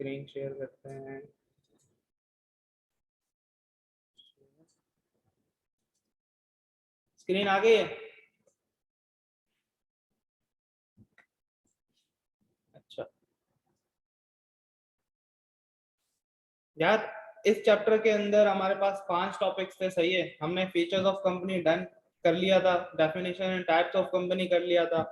Screen share करते हैं। Screen आ गई है? अच्छा यार, इस चैप्टर के अंदर हमारे पास 5 टॉपिक्स थे, सही है। हमने फीचर्स ऑफ कंपनी डन कर लिया था, definition and types of company कर लिया था।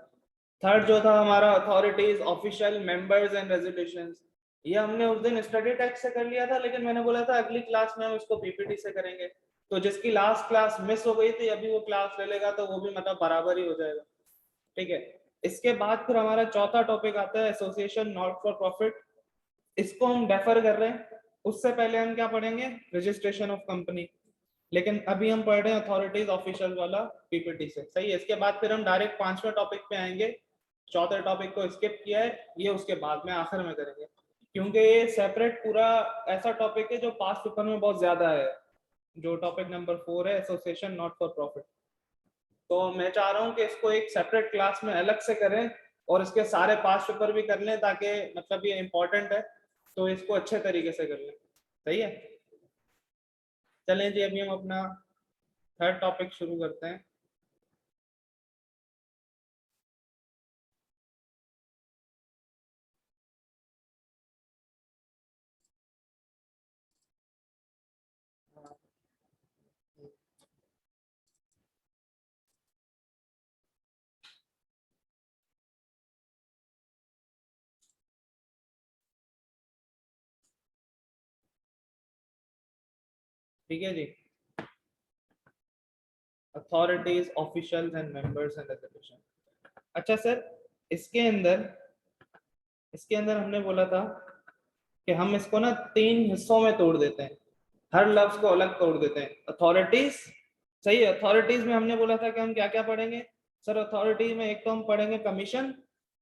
थर्ड जो था हमारा authorities, official, members and resolutions, ये हमने उस दिन स्टडी टेक्स्ट से कर लिया था, लेकिन मैंने बोला था अगली क्लास में हम इसको पीपीटी से करेंगे। तो जिसकी लास्ट क्लास मिस हो गई थी, अभी वो क्लास ले लेगा तो वो भी मतलब बराबर ही हो जाएगा, ठीक है। इसके बाद फिर हमारा चौथा टॉपिक आता है एसोसिएशन नॉट फॉर प्रॉफिट। इसको हम डेफर कर रहे हैं। उससे पहले हम क्या पढ़ेंगे, रजिस्ट्रेशन ऑफ कंपनी, लेकिन अभी हम पढ़ रहे हैं अथॉरिटीज ऑफिशियल वाला पीपीटी से, सही है। इसके बाद फिर हम डायरेक्ट 5वें टॉपिक पे आएंगे। चौथे टॉपिक को स्किप किया है, ये उसके बाद में आखिर में करेंगे, क्योंकि ये सेपरेट पूरा ऐसा टॉपिक है जो पास पेपर में बहुत ज्यादा है। जो टॉपिक नंबर 4 है एसोसिएशन नॉट फॉर प्रॉफिट, तो मैं चाह रहा हूँ कि इसको एक सेपरेट क्लास में अलग से करें और इसके सारे पास पेपर भी कर लें, ताकि मतलब ये इम्पोर्टेंट है तो इसको अच्छे तरीके से कर लें, सही है। चलें जी, अभी हम अपना थर्ड टॉपिक शुरू करते हैं। ठीक है जी, authorities, officials and members and resolution. अच्छा सर, इसके अंदर इसके अंदर हमने बोला था कि हम इसको ना 3 हिस्सों में तोड़ देते हैं, हर लफ्ज को अलग तोड़ देते हैं। अथॉरिटीज, सही है। अथॉरिटीज में हमने बोला था कि हम क्या क्या पढ़ेंगे सर। अथॉरिटीज में एक तो हम पढ़ेंगे कमीशन,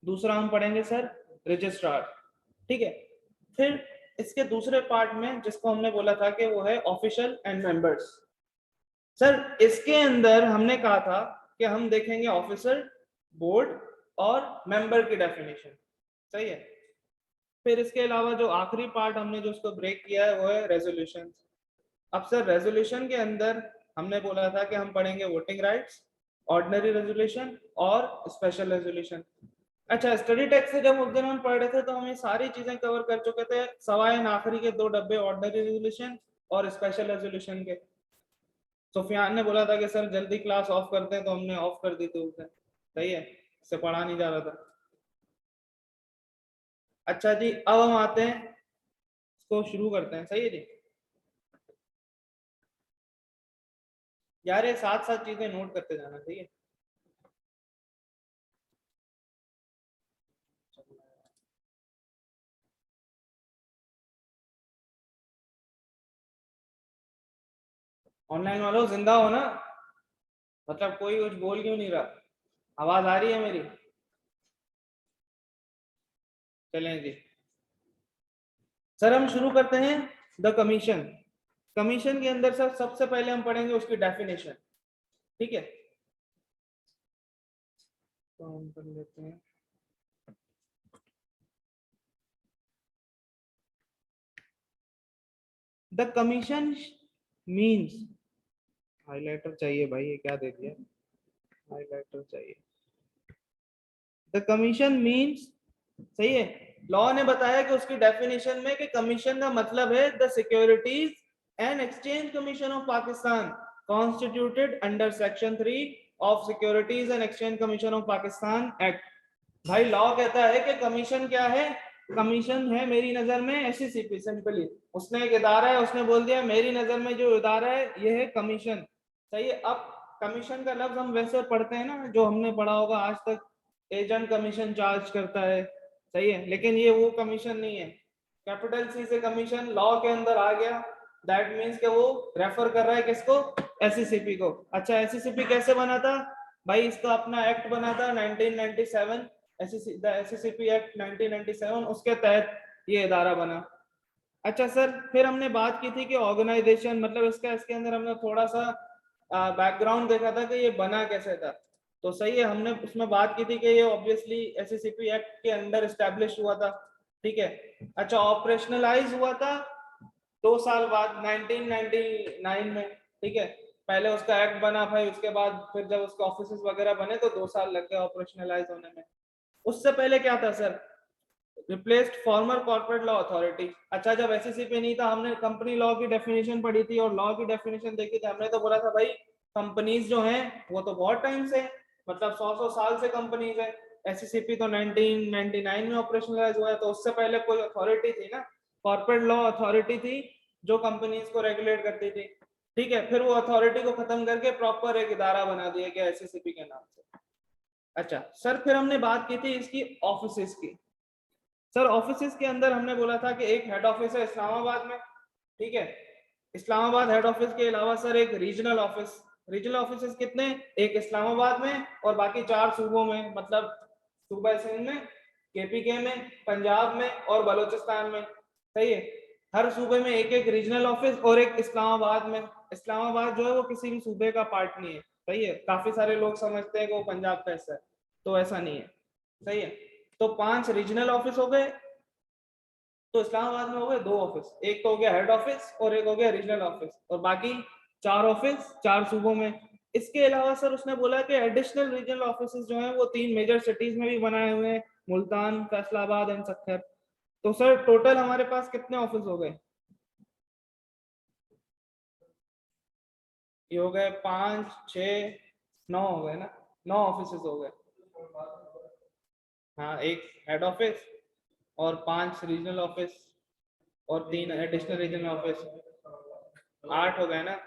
दूसरा हम पढ़ेंगे सर रजिस्ट्रार, ठीक है। फिर इसके दूसरे पार्ट में जिसको हमने बोला था कि वो है ऑफिशियल एंड मेंबर्स। सर इसके अंदर हमने कहा था कि हम देखेंगे ऑफिसर, बोर्ड और मेंबर की डेफिनेशन, सही है। फिर इसके अलावा जो आखिरी पार्ट हमने जो उसको ब्रेक किया है वो है रेजोल्यूशन। अब सर रेजोल्यूशन के अंदर हमने बोला था कि हम पढ़ेंगे वोटिंग राइट्स, ऑर्डिनरी रेजोल्यूशन और स्पेशल रेजोल्यूशन। अच्छा, स्टडी टेक्स्ट से जब उस दिन हम पढ़ रहे थे तो हम ये सारी चीजें कवर कर चुके थे, सवाए आखिरी के 2 डब्बे ऑर्डिनरी रेजोल्यूशन और स्पेशल रेजोल्यूशन के। सुफियान ने बोला था कि सर जल्दी क्लास ऑफ करते हैं, तो हमने ऑफ कर दी थी उस दिन, सही है, इससे पढ़ा नहीं जा रहा था। अच्छा जी, अब हम आते हैं, इसको शुरू करते हैं, सही है जी। यार ये साथ साथ चीजें नोट करते जाना, सही है। ऑनलाइन वालों जिंदा हो ना, मतलब कोई कुछ बोल क्यों नहीं रहा, आवाज आ रही है मेरी? चलें जी, सर हम शुरू करते हैं द कमीशन। कमीशन के अंदर सर सबसे पहले हम पढ़ेंगे उसकी डेफिनेशन, ठीक है। तो हम कर लेते हैं द कमीशन मीन्स, हाइलाइटर चाहिए भाई, ये क्या दे दिया, हाइलाइटर चाहिए। द कमीशन मीन्स, सही है। लॉ ने बताया कि उसकी डेफिनेशन में कि कमीशन का मतलब है the securities and exchange commission of Pakistan constituted under section 3 of securities and exchange commission of Pakistan act. भाई लॉ कहता है कि कमीशन क्या है, कमीशन है मेरी नजर में एससीसीपी, सिंपली उसने एक इदारा है, उसने बोल दिया मेरी नजर में जो इदारा है ये है कमीशन, सही है। अब कमीशन का लफ्ज हम वैसे पढ़ते हैं ना, जो हमने पढ़ा होगा आज तक, एजेंट कमीशन चार्ज करता है, सही है, लेकिन ये वो कमीशन नहीं है। कैपिटल सी से कमीशन लॉ के अंदर आ गया, दैट मीन्स कि वो रेफर कर रहा है किसको, एससीसीपी को। अच्छा एससीसीपी कैसे बना था भाई, इसका अपना एक्ट बना था 1997, एससीसीपी एक्ट 1997, उसके तहत ये इदारा बना। अच्छा सर, फिर हमने बात की थी कि ऑर्गेनाइजेशन मतलब इसका, इसके अंदर हमने थोड़ा सा बैकग्राउंड देखा था कि ये बना कैसे था। तो सही है, हमने उसमें बात की थी कि ये ऑब्वियसली एससीसीपी एक्ट के अंडर एस्टेब्लिश हुआ था, ठीक है। अच्छा, ऑपरेशनलाइज हुआ था 2 साल बाद 1999 में, ठीक है। पहले उसका एक्ट बना भाई, उसके बाद फिर जब उसके ऑफिस वगैरह बने तो 2 साल लग गए ऑपरेशनलाइज होने में। उससे पहले क्या था sir, replaced farmer corporate law authority. अच्छा, जब एससीसीपी नहीं था हमने कंपनी लॉ की डेफिनेशन पढ़ी थी और लॉ की डेफिनेशन देखी थी। हमने तो बोला था भाई कंपनीज जो हैं वो तो बहुत टाइम से, मतलब 100 साल से कंपनीज है। एससीसीपी तो 1999 में ऑपरेशनलाइज हुआ है, तो उससे पहले कोई अथॉरिटी थी ना, कॉर्पोरेट लॉ अथॉरिटी थी जो कंपनीज को रेगुलेट करती थी। ठीक है, फिर वो अथॉरिटी को खत्म करके प्रॉपर एक इदारा बना दिया गया एससीसीपी के नाम से। अच्छा सर, फिर हमने बात की थी इसकी ऑफिसेस की। सर ऑफिसेस के अंदर हमने बोला था कि एक हेड ऑफिस है इस्लामाबाद में, ठीक है। इस्लामाबाद हेड ऑफिस के अलावा सर एक रीजनल ऑफिस, रीजनल ऑफिस कितने, एक इस्लामाबाद में और बाकी 4 सूबों में, मतलब सूबा सिंध में, केपीके में, पंजाब में और बलूचिस्तान में। सही है, हर सूबे में एक एक रीजनल ऑफिस और एक इस्लामाबाद में। इस्लामाबाद जो है वो किसी भी सूबे का पार्ट नहीं है। सही है, काफी सारे लोग समझते हैं कि वो पंजाब का हिस्सा है, तो ऐसा नहीं है। सही है, तो 5 रीजनल ऑफिस हो गए। तो इस्लामाबाद में हो गए 2 ऑफिस, एक तो हो गया हेड ऑफिस और एक हो गया रीजनल ऑफिस, और बाकी 4 ऑफिस 4 सूबों में। इसके अलावा सर उसने बोला कि एडिशनल रीजनल ऑफिस जो हैं वो 3 मेजर सिटीज में भी बनाए हुए हैं, मुल्तान, फैसलाबाद एंड सक्खर। तो सर टोटल हमारे पास कितने ऑफिस हो गए, ये हो गए 5 6 9 हो गए ना, 9 ऑफिस हो गए। हाँ, एक हेड ऑफिस और 5 रीजनल ऑफिस और 3 एडिशनल रीजनल ऑफिस, 8 हो गए ना,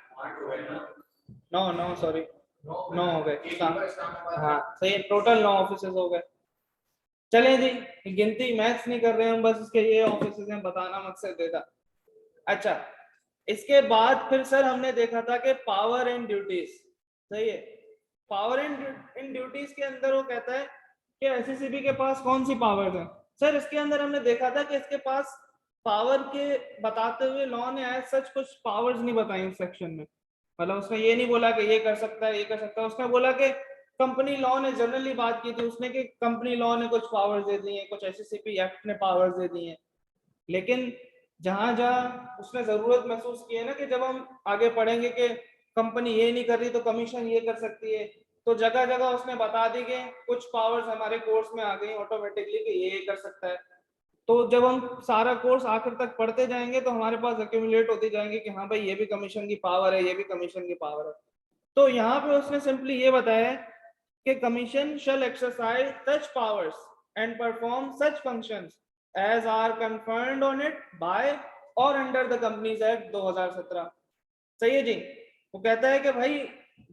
9 9 सॉरी, 9 हो गए। हाँ सही है, टोटल 9 ऑफिस हो गए। चलें जी, गिनती मैथ्स नहीं कर रहे हैं हम, बस इसके ये ऑफिस हैं बताना मकसद देता। अच्छा, इसके बाद फिर सर हमने देखा था कि पावर एंड ड्यूटीज। सही है, पावर एंड इन ड्यूटीज के अंदर वो कहता है कि एससीसीबी के पास कौन सी पावर्स है। सर इसके अंदर हमने देखा था कि इसके पास पावर के बताते हुए लॉ ने एज सच कुछ पावर्स नहीं बताई इस सेक्शन में। मतलब उसने ये नहीं बोला कि ये कर सकता है ये कर सकता है, उसने बोला कि कंपनी लॉ ने जनरली बात की थी उसने कि कंपनी लॉ ने कुछ पावर्स दे दी है, कुछ एससीसीपी एक्ट ने पावर्स दे दी है। लेकिन जहां जहां उसने जरूरत महसूस की है ना कि जब हम आगे पढ़ेंगे कि कंपनी ये नहीं कर रही तो कमीशन ये कर सकती है, तो जगह जगह उसने बता दी कि कुछ पावर्स हमारे कोर्स में आ गई ऑटोमेटिकली कि ये कर सकता है। तो जब हम सारा कोर्स आखिर तक पढ़ते जाएंगे तो हमारे पास एक्यूमुलेट होती जाएंगे कि हाँ भाई ये भी कमीशन की पावर है, ये भी कमीशन की पावर है। तो यहाँ पे उसने सिंपली ये बताया कि commission shall exercise such powers and perform such functions as are confirmed on it by और अंडर द कंपनीज एक्ट 2017। सही है जी, वो कहता है कि भाई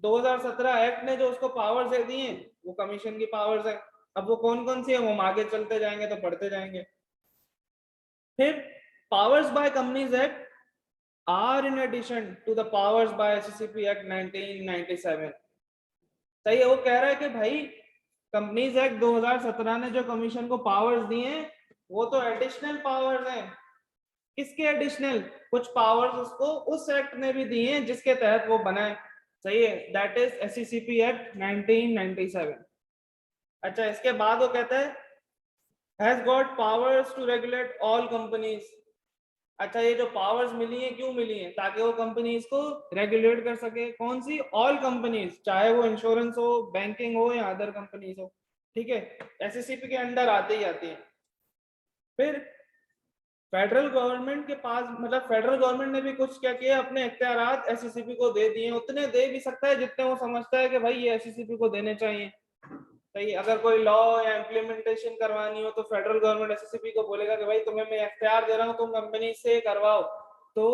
2017 एक्ट ने जो उसको पावर्स दे दी हैं वो कमीशन की पावर्स है। अब वो कौन कौन सी है वो हम आगे चलते जाएंगे तो पढ़ते जाएंगे। फिर powers by companies act are in addition to the powers by SCCP act 1997। सही है, वो कह रहा है कि भाई कंपनीज एक्ट 2017 ने जो कमीशन को पावर्स दिए हैं वो तो एडिशनल पावर्स हैं। किसके एडिशनल, कुछ पावर्स उसको उस एक्ट ने भी दिए हैं जिसके तहत वो बना है। सही है, दैट इज एससीसीपी एक्ट 1997। अच्छा, इसके बाद वो कहता है has got powers to regulate all companies. अच्छा, ये जो पावर्स मिली है क्यों मिली है, ताकि वो कंपनीज को रेगुलेट कर सके। कौन सी, ऑल कंपनीज, चाहे वो इंश्योरेंस हो, बैंकिंग हो या अदर कंपनीज हो। ठीक है, एसएससीपी के अंडर आते ही आती है। फिर फेडरल गवर्नमेंट के पास, मतलब फेडरल गवर्नमेंट ने भी कुछ क्या किया, अपने इख्तियारात एससीसीपी को दे दिए। उतने दे भी सकता है जितने वो समझता है कि भाई ये एससीसीपी को देने चाहिए। सही, अगर कोई लॉ या इम्प्लीमेंटेशन करवानी हो तो फेडरल गवर्नमेंट एससीसीपी को बोलेगा कि भाई तुम्हें मैं इख्तियार दे रहा हूँ, तुम कंपनी से करवाओ, तो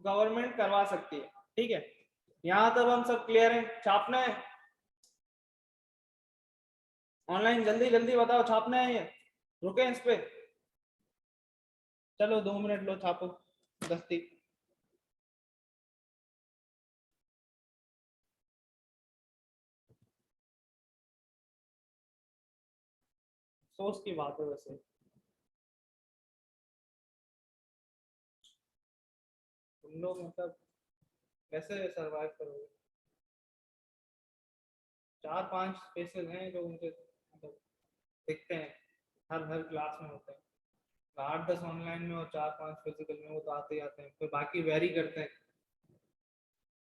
गवर्नमेंट करवा सकती है। ठीक है, यहाँ तक हम सब क्लियर है। छापना है ऑनलाइन, जल्दी जल्दी बताओ, छापना है ये, रुके इस पे। चलो 2 मिनट लो, छापो दस्ती। सोच की बात है वैसे, तुम लोग मतलब कैसे सरवाइव करोगे। 4 5 स्पेसेस हैं जो मुझे मतलब दिखते हैं, हर हर क्लास में होते हैं। 8-10 ऑनलाइन में और 4-5 फिजिकल में, वो तो आते ही आते हैं। फिर बाकी वेरी करते हैं,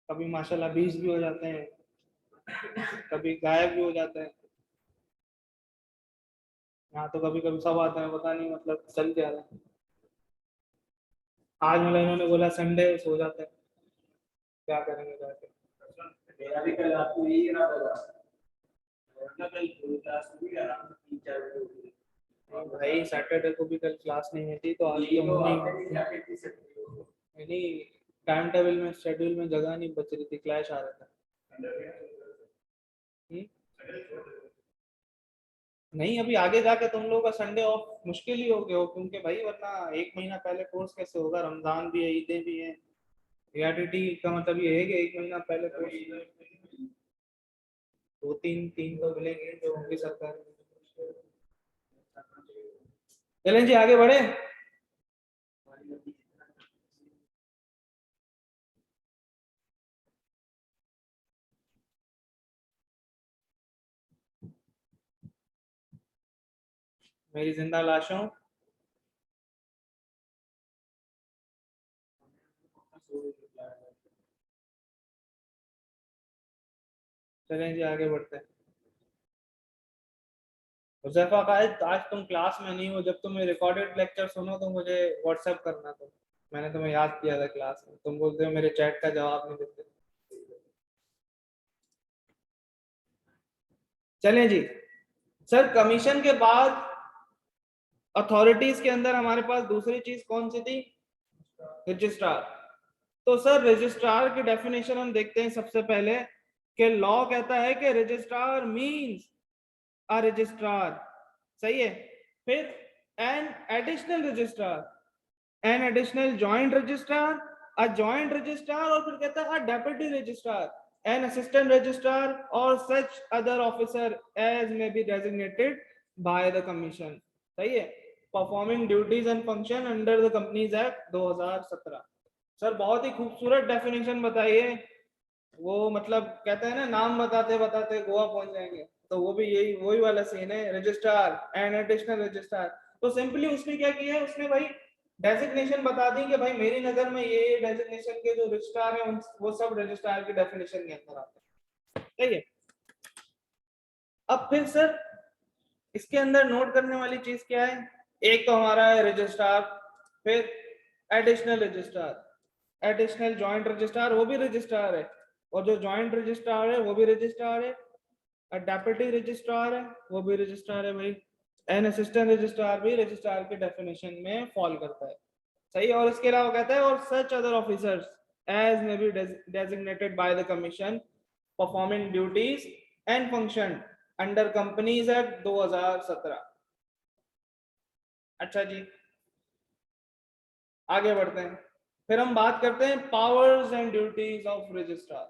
कभी माशाल्लाह 20 भी हो जाते हैं, कभी गायब भी हो जाते हैं। यहाँ तो कभी कभी सब आते हैं, पता नहीं मतलब चल क्या रहा है। आज मतलब इन्होंने बोला संडे सो जाते हैं, क्या करेंगे जाके। मेरा भी कल आपको यही इरादा था, वरना कल पूरी क्लास में भी आराम से 3-4 बजे उठी। भाई सैटरडे को भी कल क्लास नहीं थी, तो आज तो नहीं, टाइम टेबल में शेड्यूल में जगह नहीं बच रही थी, क्लैश आ रहा था। हम्म? नहीं, अभी आगे जाके तुम लोगों का संडे ऑफ मुश्किल ही हो गया हो, क्योंकि भाई वरना 1 महीना पहले कोर्स कैसे होगा, रमजान भी है, ईदें भी हैं। एआरटीटी का मतलब ये है कि 1 महीना पहले कोर्स, 2-3 तो मिलेंगे जो होंगे सरकार। चलें जी आगे बढ़े। मेरी जिंदा लाशों, चलें जी आगे बढ़ते हैं। हुज़ैफा का आज तुम क्लास में नहीं हो, जब तुम रिकॉर्डेड लेक्चर सुनो तो मुझे व्हाट्सएप करना। तो मैंने तुम्हें याद किया था क्लास में, तुम बोलते हो मेरे चैट का जवाब नहीं देते। चलें जी सर, कमीशन के बाद अथॉरिटीज के अंदर हमारे पास दूसरी चीज कौन सी थी? रजिस्ट्रार। तो सर रजिस्ट्रार की डेफिनेशन हम देखते हैं सबसे पहले, कि लॉ कहता है कि रजिस्ट्रार मींस अ रजिस्ट्रार, सही है। फिर an additional registrar, an additional joint registrar, a joint registrar, और फिर कहता है deputy registrar, an assistant registrar, और such other officer as may be designated by the commission, सही है, performing duties and function under the companies act 2017। Sir बहुत ही खूबसूरत डेफिनेशन बताइए। वो मतलब कहते हैं ना, नाम बताते बताते गोवा पहुंच जाएंगे, तो वो भी यही वही वाला सीन है, रजिस्ट्रार एंड एडिशनल रजिस्ट्रार। तो सिंपली उसने क्या किया है, उसने भाई डेजिग्नेशन बता दी कि भाई मेरी नजर में ये डेजिग्नेशन के जो रजिस्ट्रार है वो सब रजिस्ट्रार की डेफिनेशन के अंदर आते हैं, सही है। अब फिर सर इसके अंदर नोट करने वाली चीज क्या है? एक तो हमारा है रजिस्ट्रार, फिर additional registrar, additional joint registrar वो भी रजिस्ट्रार है, और जो जॉइंट रजिस्ट्रार है वो भी रजिस्ट्रार है, डेप्यूटी रजिस्ट्रार है वो भी रजिस्ट्रार है भाई, एन असिस्टेंट रजिस्ट्रार भी रजिस्ट्रार के डेफिनेशन में फॉल करता है, सही है। और इसके अलावा कहता है और such other officers as may be designated by the commission performing duties and function under companies act 2017। अच्छा जी आगे बढ़ते हैं, फिर हम बात करते हैं powers and duties of registrar.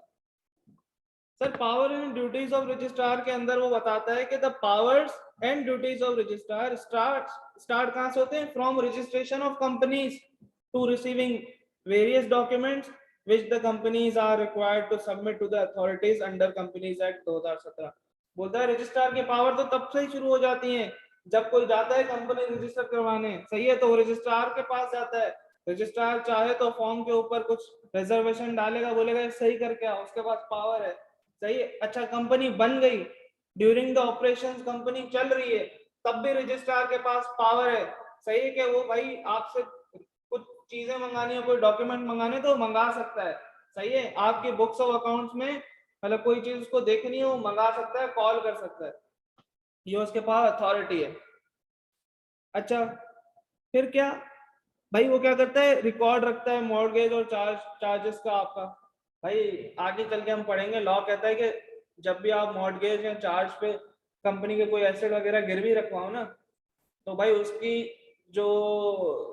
Sir power and duties of registrar के अंदर वो बताता है कि the powers and duties of registrar start कहां से होते हैं? From registration of companies to receiving various documents which the companies are required to submit to the authorities under Companies Act 2017। बोलता है रजिस्ट्रार की पावर तो तब से ही शुरू हो जाती है जब कोई जाता है कंपनी रजिस्टर करवाने, सही है, तो रजिस्ट्रार के पास जाता है। रजिस्ट्रार चाहे तो फॉर्म के ऊपर कुछ रिजर्वेशन डालेगा, बोलेगा सही करके आओ, उसके पास पावर है, सही है। अच्छा कंपनी बन गई, ड्यूरिंग द ऑपरेशंस कंपनी चल रही है, तब भी रजिस्ट्रार के पास पावर है, सही है, कि वो भाई आपसे कुछ चीजें मंगानी हो, कोई डॉक्यूमेंट मंगाने तो मंगा सकता है, सही है। आपकी बुक्स ऑफ अकाउंट्स में मतलब कोई चीज उसको देखनी हो मंगा सकता है, कॉल कर सकता है, ये उसके पास अथॉरिटी है। अच्छा फिर क्या भाई, वो क्या करता है? रिकॉर्ड रखता है मॉर्गेज और चार्जेस का आपका। भाई आगे चल के हम पढ़ेंगे, लॉ कहता है कि जब भी आप मॉर्गेज या चार्ज पे कंपनी के कोई एसेट वगैरह गिरवी रखवाओ ना, तो भाई उसकी जो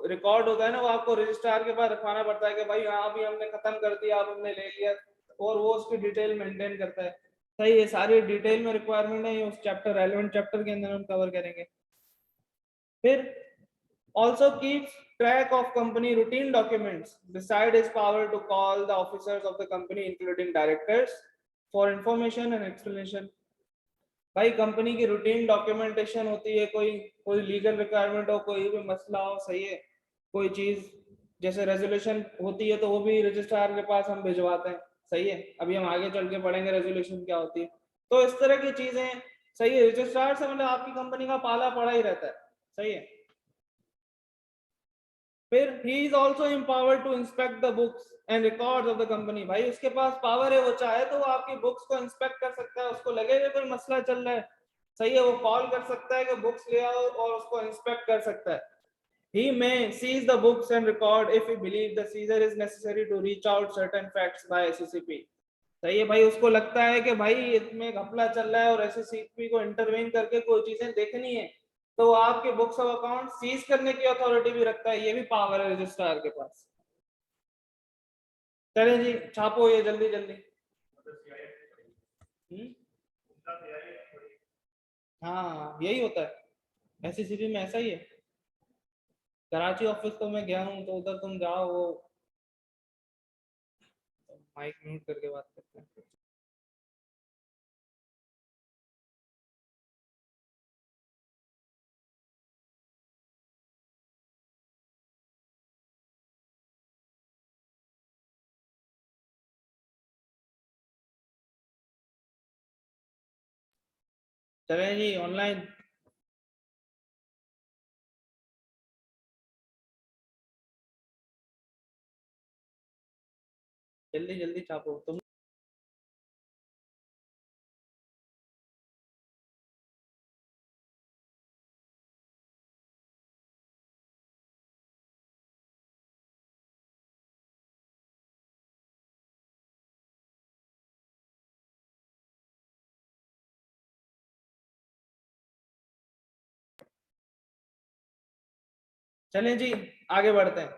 रिकॉर्ड होता है ना, वो आपको रजिस्ट्रार के पास रखवाना पड़ता है कि भाई हाँ अभी हमने खत्म कर दिया, अब हमने ले लिया, और वो उसकी डिटेल मेंटेन करता है, सही है। सारी डिटेल में रिक्वायरमेंट है, ये उस चैप्टर रेलेवेंट चैप्टर के अंदर हम कवर करेंगे। फिर also keeps track of company routine documents beside his power to call the officers of the company including directors for information and explanation। भाई कंपनी की रूटीन डॉक्यूमेंटेशन होती है, कोई लीगल रिक्वायरमेंट हो, कोई भी मसला हो, सही है, कोई चीज जैसे रेजोल्यूशन होती है तो वो भी रजिस्ट्रार के पास हम भिजवाते हैं, सही है। अभी हम आगे चल के पढ़ेंगे रेजोल्यूशन क्या होती है। तो इस तरह की चीजें, सही है, रजिस्ट्रार से मतलब आपकी कंपनी का पाला पड़ा ही रहता है, सही है। फिर he is also empowered to inspect the books and records of the company. भाई उसके पास पावर है, वो चाहे तो वो आपकी बुक्स को इंस्पेक्ट कर सकता है, उसको लगेगा कोई मसला चल रहा है, सही है, वो कॉल कर सकता है कि बुक्स ले आओ और उसको इंस्पेक्ट कर सकता है। He may seize the books and record if he believe the seizure is necessary to reach out certain facts by SCCP। सही है भाई, उसको लगता है कि भाई इसमें घपला चल रहा है और SCCP को इंटरवेन करके कोई चीजें देखनी है, तो आपके बुक्स ऑफ अकाउंट सीज करने की अथॉरिटी भी रखता है, ये भी पावर है रजिस्ट्रार के पास। चले जी, छापो ये जल्दी जल्दी। हाँ यही होता है, SCCP में ऐसा ही है। कराची ऑफिस तो मैं गया हूँ, तो उधर तुम जाओ, वो माइक म्यूट करके बात करते हैं। चले जी ऑनलाइन। जल्दी जल्दी छापो तुम। चलें जी, आगे बढ़ते हैं।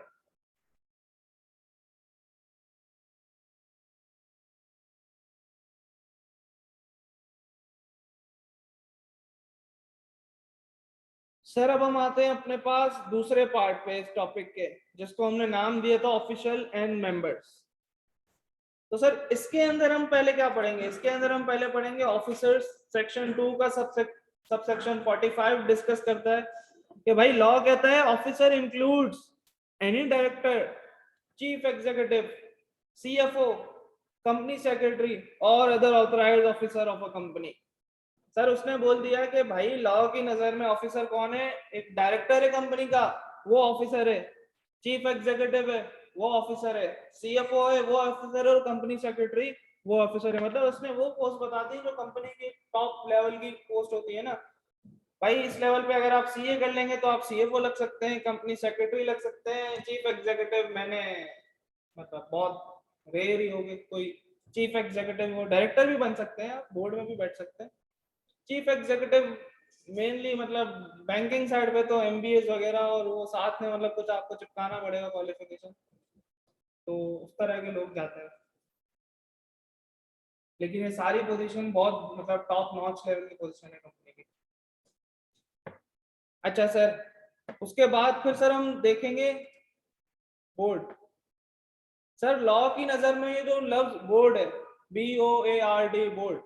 सर अब हम आते हैं अपने पास दूसरे पार्ट पे इस टॉपिक के, जिसको हमने नाम दिया था ऑफिशियल एंड मेंबर्स। तो सर इसके अंदर हम पहले क्या पढ़ेंगे, इसके अंदर हम पहले पढ़ेंगे ऑफिसर्स। सेक्शन 2 का सबसेक्शन 45 डिस्कस करता है कि भाई लॉ कहता है officer includes any director, chief executive, CFO, company secretary और other authorised officer of a company. Sir उसने बोल दिया कि भाई लॉ की नजर में ऑफिसर कौन है, एक डायरेक्टर है कंपनी का, वो ऑफिसर है, चीफ एग्जीक्यूटिव है, वो ऑफिसर है, CFO है, वो ऑफिसर है, और कंपनी सेक्रेटरी वो ऑफिसर है। मतलब उसने वो पोस्ट बता दी जो कंपनी की टॉप लेवल की पोस्ट होती है ना। भाई इस लेवल पे अगर आप CA कर लेंगे तो आप CFO लग सकते हैं, कंपनी सेक्रेटरी लग सकते हैं, चीफ एग्जीक्यूटिव मैंने मतलब बहुत रेयर ही होगी कोई चीफ एग्जीक्यूटिव, वो डायरेक्टर भी बन सकते हैं, आप बोर्ड में भी बैठ सकते हैं। चीफ एग्जीक्यूटिव मेनली मतलब बैंकिंग साइड पे तो MBA वगैरह और वो साथ में मतलब कुछ आपको चिपकाना पड़ेगा क्वालिफिकेशन, तो उस तरह के लोग जाते हैं। लेकिन ये सारी पोजीशन बहुत मतलब टॉप नॉच लेवल की पोजीशन है कंपनी की। अच्छा सर, उसके बाद फिर सर हम देखेंगे बोर्ड। सर लॉ की नजर में ये जो लफ्ज बोर्ड है, BOARD बोर्ड,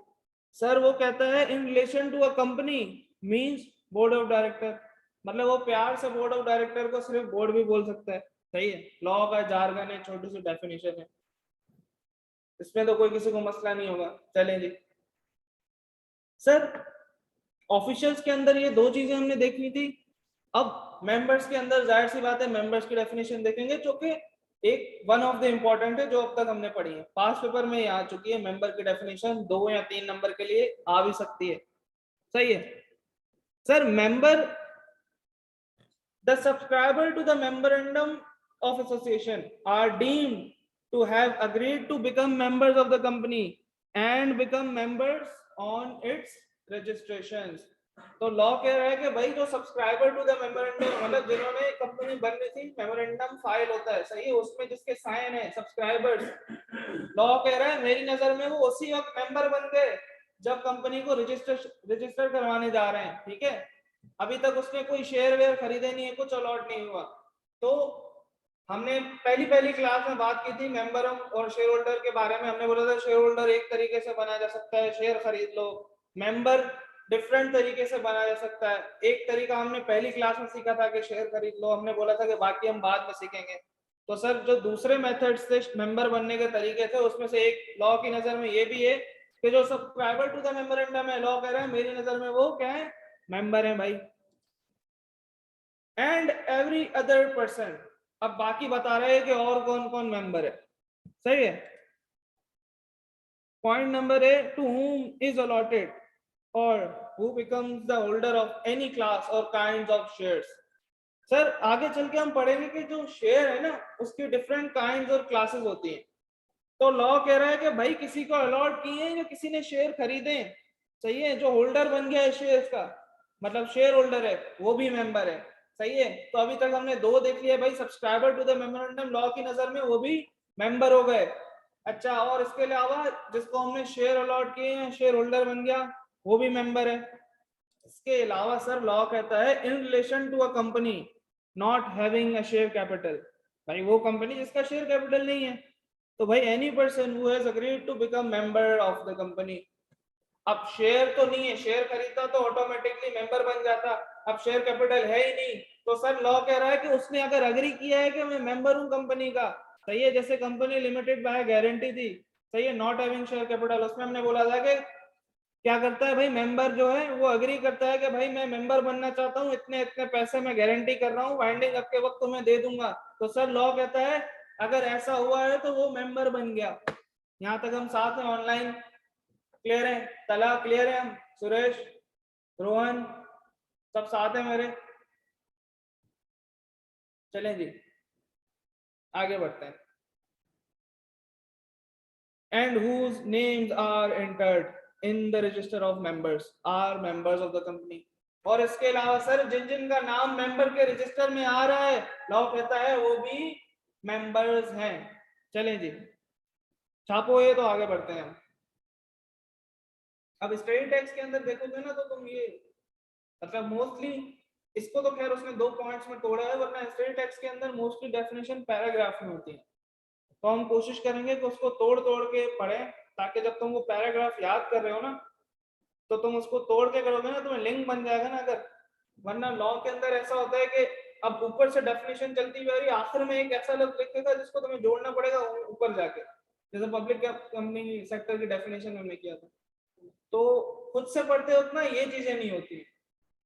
सर वो कहता है in relation to a company means board of director. मतलब वो प्यार से बोर्ड ऑफ डायरेक्टर को सिर्फ बोर्ड भी बोल सकता है, सही है, लॉ का जार्गन है, छोटी सी डेफिनेशन है, इसमें तो कोई किसी को मसला नहीं होगा। चलें जी सर, ऑफिशियल्स के अंदर ये दो चीजें हमने देखनी थी। अब मेंबर्स के अंदर जाहिर सी बात है मेंबर्स की डेफिनेशन देखेंगे, जो कि एक वन ऑफ द इंपॉर्टेंट है, जो अब तक हमने पढ़ी है, पास पेपर में ये आ चुकी है। मेंबर की डेफिनेशन 2 या 3 नंबर के लिए आ भी सकती है, सही है। Sir member, the subscriber to the memorandum of association are deemed to have agreed to become members of the company and become members on its registrations। तो लॉ कह रहा है कि भाई जो सब्सक्राइबर टू द मेमोरेंडम, मतलब जिन्होंने company बननी थी, मेमोरेंडम फाइल होता है, सही है, उसमें जिसके साइन है सब्सक्राइबर्स, लॉ कह रहा है मेरी नजर में वो उसी वक्त मेंबर बन गए जब कंपनी को रजिस्टर करवाने जा रहे हैं, ठीक है। अभी तक उसने कोई शेयर वेयर खरीदे नहीं है, कुछ अलॉट नहीं हुआ। तो हमने पहली पहली क्लास में बात की थी मेंबर और शेयर होल्डर के बारे में। हमने बोला था शेयर होल्डर एक तरीके से बना जा सकता है, शेयर खरीद लो। मेंबर डिफरेंट तरीके से बनाया जा सकता है। एक तरीका हमने पहली क्लास में सीखा था कि शेयर खरीद लो, हमने बोला था कि बाकी हम बाद में सीखेंगे। तो सर जो दूसरे मेथड्स थे मेंबर बनने के तरीके थे, उसमें से एक लॉ की नजर में ये भी है कि जो सब्सक्राइबर टू द मेमोरेंडम है, लॉ कह रहा है मेरी नजर में वो क्या है, मेंबर है भाई। एंड एवरी अदर पर्सन, अब बाकी बता रहे हैं कि और कौन कौन मेंबर है, सही है। Point number A, to whom is allotted or who becomes the holder of any class or kinds of shares। Sir आगे चल के हम पढ़ेंगे कि जो शेयर है ना उसकी डिफरेंट काइंड्स और क्लासेस होती हैं। तो लॉ कह रहा है कि भाई किसी को अलॉट किए हैं, जो किसी ने शेयर खरीदे, सही है, जो होल्डर बन गया है शेयर्स का, मतलब शेयर होल्डर है, वो भी मेंबर है, सही है। तो अभी तक हमने दो देख लिया भाई, subscriber to the memorandum law की नजर में वो भी मेंबर हो गए। अच्छा, और इसके अलावा जिसको हमने शेयर अलॉट किए हैं, शेयर होल्डर बन गया, वो भी मेंबर है। इसके अलावा सर लॉ कहता है in relation to a company not having a share capital, भाई वो कंपनी जिसका शेयर कैपिटल नहीं है। तो भाई any person who has agreed to become member of the company, अब शेयर तो नहीं है, शेयर खरीदता तो ऑटोमेटिकली मेंबर बन जाता, अब शेयर कैपिटल है ही नहीं, तो सर लॉ कह रहा है कि उसने अगर अग्री किया है कि मैं मेंबर हूं कंपनी का, सही है, जैसे कंपनी लिमिटेड बाय गारंटी थी, सही है, नॉट हैविंग शेयर कैपिटल, उसमें हमने बोला था कि क्या करता है भाई, मेंबर जो है वो अग्री करता है कि भाई मैं मेंबर बनना चाहता हूँ, इतने इतने पैसे मैं गारंटी कर रहा हूँ, वाइंडिंग अप के वक्त तुम्हें दे दूंगा। तो सर लॉ कहता है अगर ऐसा हुआ है तो वो मेंबर बन गया। यहाँ तक हम साथ हैं, ऑनलाइन क्लियर है, तला क्लियर है, हम सुरेश, रोहन, सब साथ है मेरे, चलें जी आगे बढ़ते हैं। and whose names are entered in the register of members are members of the company। और इसके अलावा सर जिन जिन का नाम मेंबर के रजिस्टर में आ रहा है, लॉ कहता है वो भी मेंबर्स हैं। चलें जी, छापो ये, तो आगे बढ़ते हैं हम। अब स्टडी टैक्स के अंदर देखोगे ना तो तुम ये, मतलब मोस्टली इसको तो खैर उसने दो पॉइंट्स में तोड़ा है, वरना स्टडी टैक्स के अंदर मोस्टली डेफिनेशन पैराग्राफ में होती है। तो हम कोशिश करेंगे कि उसको तोड़ तोड़ के पढ़ें, ताकि जब तुम वो पैराग्राफ याद कर रहे हो ना तो तुम उसको तोड़ के करोगे ना, तुम्हें लिंक बन जाएगा ना अगर। वरना लॉ के अंदर ऐसा होता है कि अब ऊपर से डेफिनेशन चलती हुई आखिर में एक ऐसा लफ्ज लिखेगा जिसको तुम्हें जोड़ना पड़ेगा ऊपर जाके, जैसे पब्लिक कंपनी सेक्टर की डेफिनेशन हमने किया था। तो खुद से पढ़ते वक्त ना ये चीजें नहीं होती,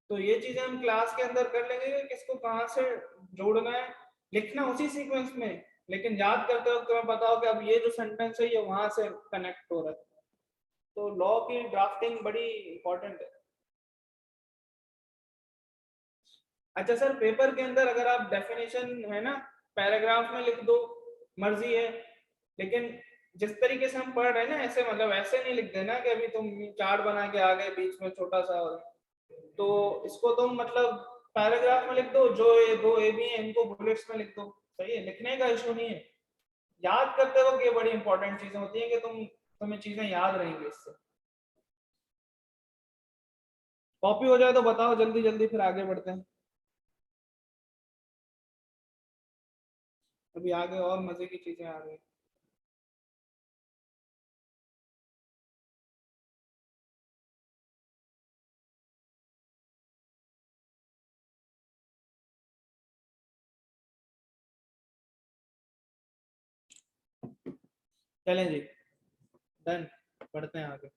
तो ये चीजें हम क्लास के अंदर कर लेंगे कि किसको कहाँ से जोड़ना है, लिखना उसी सीक्वेंस में, लेकिन याद करते वक्त तुम्हें पता हो कि अब ये जो सेंटेंस है ये वहां से कनेक्ट हो रहा है। तो लॉ की ड्राफ्टिंग बड़ी इंपॉर्टेंट है। अच्छा सर, पेपर के अंदर अगर आप डेफिनेशन है ना पैराग्राफ में लिख दो, मर्जी है, लेकिन जिस तरीके से हम पढ़ रहे हैं ना ऐसे, मतलब ऐसे नहीं लिख देना कि अभी तुम चार्ट बना के आ गए बीच में छोटा सा, और तो इसको तुम मतलब पैराग्राफ में लिख दो, जो ये दो ए बी है इनको बुलेट्स में लिख दो, सही है, लिखने का इशू नहीं है। याद करते वक्त ये बड़ी इंपॉर्टेंट चीजें होती है कि तुम्हें चीजें याद रहेंगी इससे। कॉपी हो जाए तो बताओ जल्दी जल्दी, फिर आगे बढ़ते हैं। अभी आगे और मजे की चीजें आ रही हैं। चलें जी, डन, पढ़ते हैं आगे।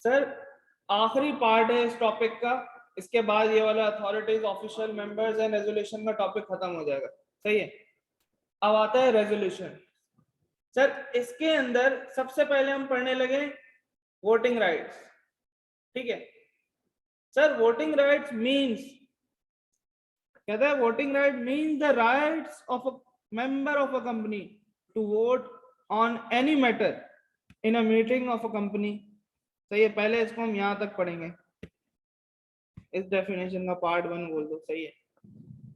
सर आखिरी पार्ट है इस टॉपिक का, इसके बाद ये वाला authorities, official members and resolution का टॉपिक खत्म हो जाएगा, सही है। अब आता है रेजोल्यूशन। सर इसके अंदर सबसे पहले हम पढ़ने लगे वोटिंग राइट्स, ठीक है। सर वोटिंग राइट्स मींस, कहता है voting right means the rights of a member of a company to vote on any matter in a meeting of a company, सही है। पहले इसको हम यहां तक पढ़ेंगे, इस डेफिनेशन का पार्ट वन बोल दो, सही है।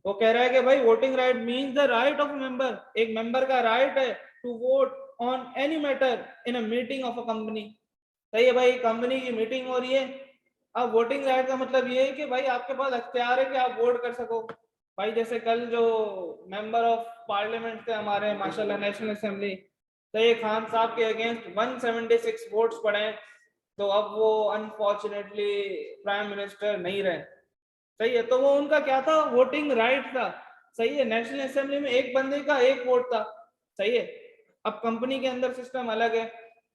वो कह रहा है कि भाई voting right means the right of member, एक मेंबर का राइट है to vote on any matter in a meeting of a company, सही है भाई, कंपनी की मीटिंग हो रही है। अब वोटिंग राइट का मतलब ये है कि भाई आपके पास अख्तियार है कि आप वोट कर सको। भाई जैसे कल जो मेंबर ऑफ पार्लियामेंट थे हमारे माशाल्लाह नेशनल असेंबली, तो ये खान साहब के अगेंस्ट 176 वोट्स पड़े, तो अब वो अनफॉर्चुनेटली प्राइम मिनिस्टर नहीं रहे। सही है, तो वो उनका क्या था, वोटिंग राइट था। सही है, नेशनल असेंबली में एक बंदे का एक वोट था। सही है, अब कंपनी के अंदर सिस्टम अलग है,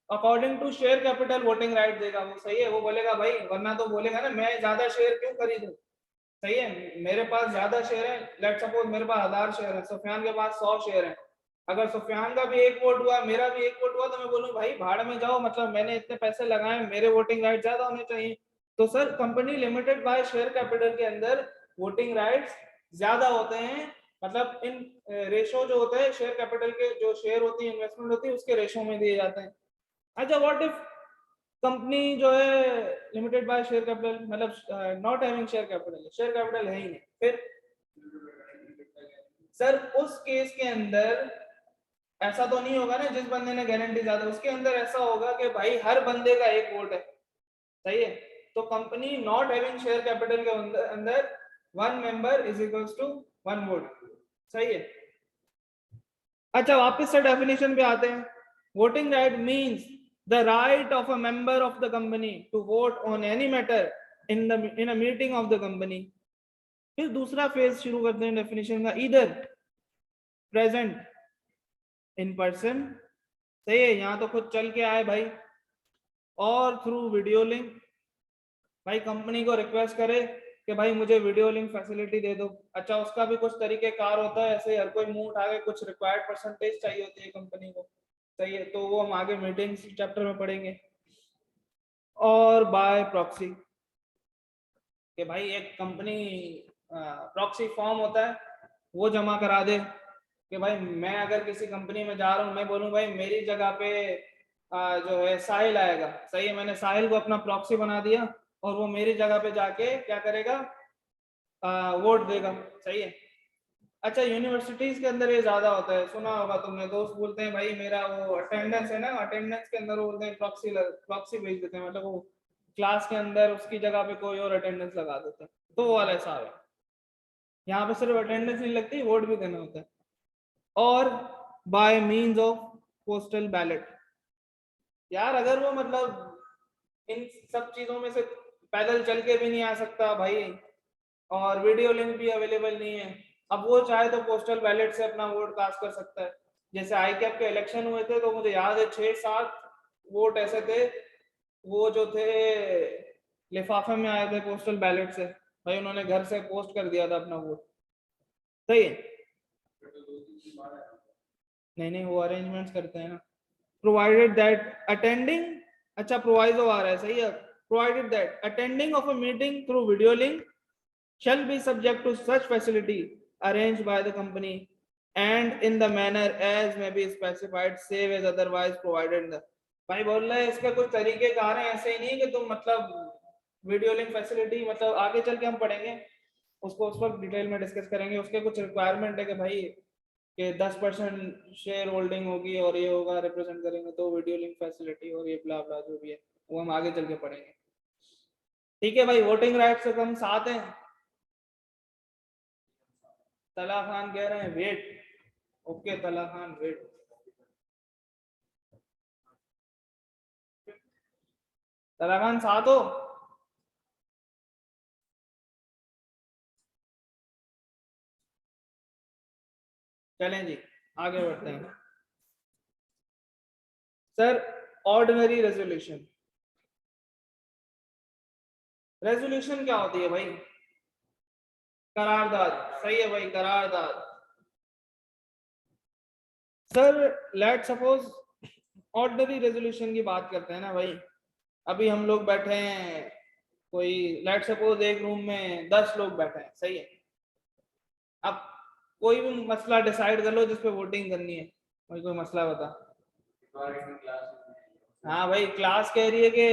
according to share capital voting right देगा वो। सही है, वो बोलेगा भाई, वरना तो बोलेगा ना मैं ज्यादा शेयर क्यों खरीदूं। सही है, मेरे पास ज्यादा शेयर है, लेट सपोज मेरे पास 1000 शेयर है, सुफियान के पास 100 शेयर है। अगर सुफियान का भी एक वोट हुआ, मेरा भी एक वोट हुआ, तो मैं बोलूँ भाई भाड़ में जाओ, मतलब मैंने इतने पैसे लगाए, मेरे वोटिंग राइट ज्यादा होने चाहिए। तो sir company limited by share capital के अंदर वोटिंग राइट्स ज्यादा होते हैं, मतलब इन रेशो जो होते हैं शेयर कैपिटल के, जो शेयर होती है इन्वेस्टमेंट होती है उसके रेशो में दिए जाते हैं। अच्छा, व्हाट इफ कंपनी जो है लिमिटेड बाय शेयर कैपिटल, मतलब not having share capital, share capital है ही नहीं, फिर सर उस केस के अंदर ऐसा तो नहीं होगा ना जिस बंदे ने गारंटी ज्यादा, उसके अंदर ऐसा होगा कि भाई हर बंदे का एक वोट है। सही है, तो company not having share capital के अंदर one member is equals to one vote. सही है। अच्छा, वापस से डेफिनेशन पे आते हैं। Voting right means the right of a member of the company to vote on any matter in a meeting of the company. फिर दूसरा फेज शुरू करते हैं डेफिनेशन का, इधर प्रेजेंट इन पर्सन। सही है, यहाँ तो खुद चल के आए भाई, और थ्रू वीडियो लिंक, भाई कंपनी को रिक्वेस्ट करे कि भाई मुझे वीडियो लिंक फैसिलिटी दे दो। अच्छा, उसका भी कुछ तरीके कार होता है, ऐसे हर कोई मुंह उठा के, कुछ रिक्वायर्ड परसेंटेज चाहिए होती है कंपनी को। सही है, तो वो हम आगे मीटिंग चैप्टर में पढ़ेंगे। और बाय प्रॉक्सी, कि भाई एक कंपनी प्रॉक्सी फॉर्म होता है, वो जमा करा दे कि भाई मैं अगर किसी कंपनी में जा रहा हूँ, मैं बोलूँ भाई मेरी जगह पे जो है साहिल आएगा। सही है, मैंने साहिल को अपना प्रॉक्सी बना दिया, और वो मेरी जगह पे जाके क्या करेगा, वोट देगा। सही है। अच्छा, यूनिवर्सिटीज के अंदर ये ज्यादा होता है, सुना होगा तुमने, दोस्त बोलते हैं भाई मेरा वो अटेंडेंस है ना, अटेंडेंस के अंदर वो बोलते हैं प्रॉक्सी, प्रॉक्सी भेज देते हैं, मतलब वो क्लास के अंदर उसकी जगह पे कोई और अटेंडेंस लगा देते हैं, तो वो वाला हिसाब है। यहाँ पे सिर्फ अटेंडेंस नहीं लगती, वोट भी देना होता है। और bye means of postal ballot, यार अगर वो मतलब इन सब चीजों में से पैदल चल के भी नहीं आ सकता भाई, और वीडियो लिंक भी अवेलेबल नहीं है, अब वो चाहे तो पोस्टल बैलेट से अपना वोट कास्ट कर सकता है। जैसे आई कैप के इलेक्शन हुए थे, तो मुझे याद है 6-7 वोट ऐसे थे, वो जो थे लिफाफे में आए थे पोस्टल बैलेट से, भाई उन्होंने घर से पोस्ट कर दिया था अपना वोट। सही है, नहीं नहीं वो अरेंजमेंट्स करते हैं ना। प्रोवाइडेड दैट अटेंडिंग, अच्छा प्रोवाइजो आ रहा है, सही है, provided that attending of a meeting through video link shall be subject to such facility arranged by the company and in the manner as may be specified save as otherwise provided in the। भाई बोल रहा है इसके कुछ तरीके car हैं, ऐसे ही नहीं कि तुम मतलब वीडियो लिंक फैसिलिटी, मतलब आगे चल के हम पढ़ेंगे उसको, उस वक्त डिटेल में डिस्कस करेंगे। उसके कुछ रिक्वायरमेंट है कि भाई कि 10% शेयर होल्डिंग होगी और ये होगा, रिप्रेजेंट करेंगे तो वीडियो लिंक फैसिलिटी, और ये ब्ला ब्ला जो भी है वो हम आगे चल के पढ़ेंगे। ठीक है भाई, वोटिंग राइट से हम साथ हैं। तला खान कह रहे हैं वेट, ओके तला खान वेट। तला खान साथ हो? चलें जी, आगे बढ़ते हैं। सर ऑर्डिनरी रेजोल्यूशन, रेजोल्यूशन क्या होती है भाई? करारदाद। सही है भाई, करारदाद। Sir let suppose ordinary resolution की बात करते हैं ना भाई, अभी हम लोग बैठे हैं, कोई लेट सपोज एक रूम में 10 लोग बैठे हैं। सही है, अब कोई भी मसला डिसाइड कर लो जिसपे वोटिंग करनी है, भाई कोई मसला बता। हाँ भाई, क्लास कह रही है कि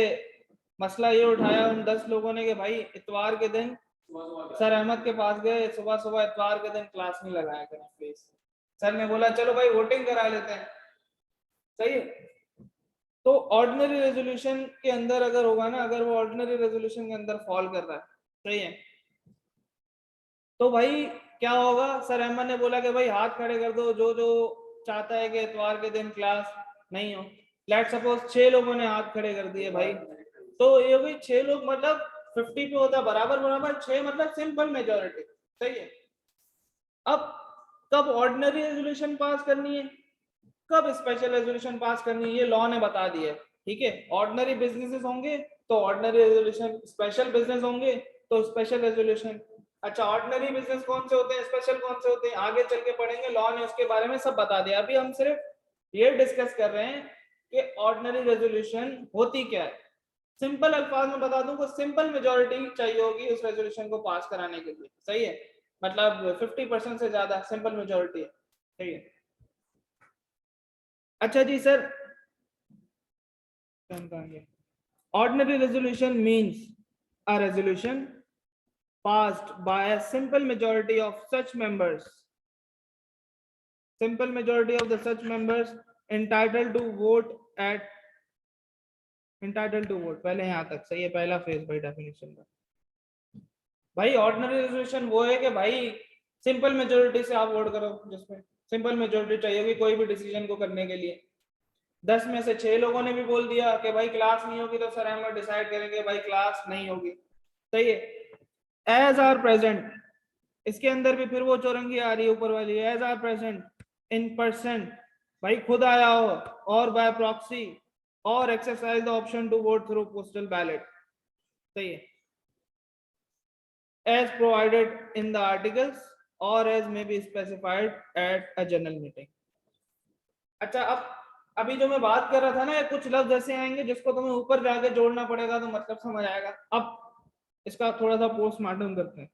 मसला ये उठाया उन 10 लोगों ने कि भाई इतवार के दिन सर अहमद के पास गए, सुबह सुबह इतवार के दिन क्लास नहीं लगाया करें प्लीज। सर ने बोला चलो भाई वोटिंग करा लेते हैं। सही है, तो ऑर्डिनरी रेजोल्यूशन के अंदर अगर होगा ना, अगर वो ऑर्डिनरी रेजोल्यूशन के अंदर फॉल कर रहा है, सही है, तो भाई क्या होगा, सर अहमद ने बोला कि भाई हाथ खड़े कर दो जो जो चाहता है कि इतवार के दिन क्लास नहीं हो, लेट सपोज 6 लोगों ने हाथ खड़े कर दिए भाई, तो ये भी 6 लोग मतलब 50 पे होता बराबर बराबर, 6 मतलब सिंपल मेजोरिटी, सही है। अब कब ऑर्डिनरी रेजोल्यूशन पास करनी है, कब स्पेशल रेजोल्यूशन पास करनी है, ये लॉ ने बता दिया है, ठीक है। ऑर्डिनरी बिजनेसेस होंगे तो ऑर्डिनरी रेजोल्यूशन, स्पेशल बिजनेस होंगे तो स्पेशल रेजोल्यूशन। अच्छा, ऑर्डिनरी बिजनेस कौन से होते हैं, स्पेशल कौन से होते हैं, आगे चल के पढ़ेंगे, लॉ ने उसके बारे में सब बता दिया। अभी हम सिर्फ ये डिस्कस कर रहे हैं कि ऑर्डिनरी रेजोल्यूशन होती क्या है। सिंपल अल्फाज में बता दूं, को सिंपल मेजोरिटी चाहिए होगी उस रेजोल्यूशन को पास कराने के लिए, सही है, मतलब 50% से ज्यादा सिंपल मेजोरिटी है, सही है। अच्छा जी sir, ordinary resolution means a resolution passed by a simple majority of such members, simple majority of the such members entitled to vote at, entitled to vote, पहले यहाँ तक सही है, पहला फेज भाई डेफिनेशन का। भाई ऑर्डिनरी रेजोल्यूशन वो है कि भाई सिंपल मेजोरिटी से आप वोट करो, जिसमें सिंपल मेजोरिटी चाहिए होगी कोई भी डिसीजन को करने के लिए। 10 में से 6 लोगों ने भी बोल दिया कि भाई क्लास नहीं होगी, तो सर हम लोग डिसाइड करेंगे भाई क्लास नहीं होगी, सही है। एज आर प्रेजेंट, इसके अंदर भी फिर वो चौरंगी आ रही है ऊपर वाली, as are present in person, भाई खुद आया हो, और बाय प्रॉक्सी, और exercise the option to vote through postal ballot, सही है, as provided in the articles और as may be specified at a general meeting. अच्छा, अब अभी जो मैं बात कर रहा था ना, कुछ लफ्ज ऐसे आएंगे जिसको तुम्हें ऊपर जाके जोड़ना पड़ेगा तो मतलब समझ आएगा। अब इसका थोड़ा सा पोस्टमार्टम करते हैं।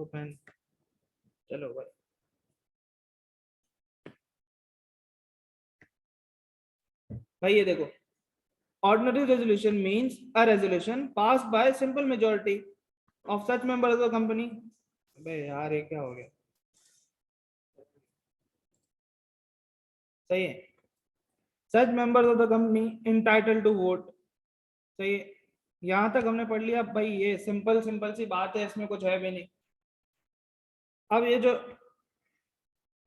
पेन, चलो भाई, भाई ये देखो, ordinary resolution means a resolution passed by a simple majority of such members of the company। अबे यार ये क्या हो गया, सही है, such members of the company entitled to vote, सही है। यहां तक हमने पढ़ लिया भाई, ये सिंपल सिंपल सी बात है, इसमें कुछ है भी नहीं। अब ये जो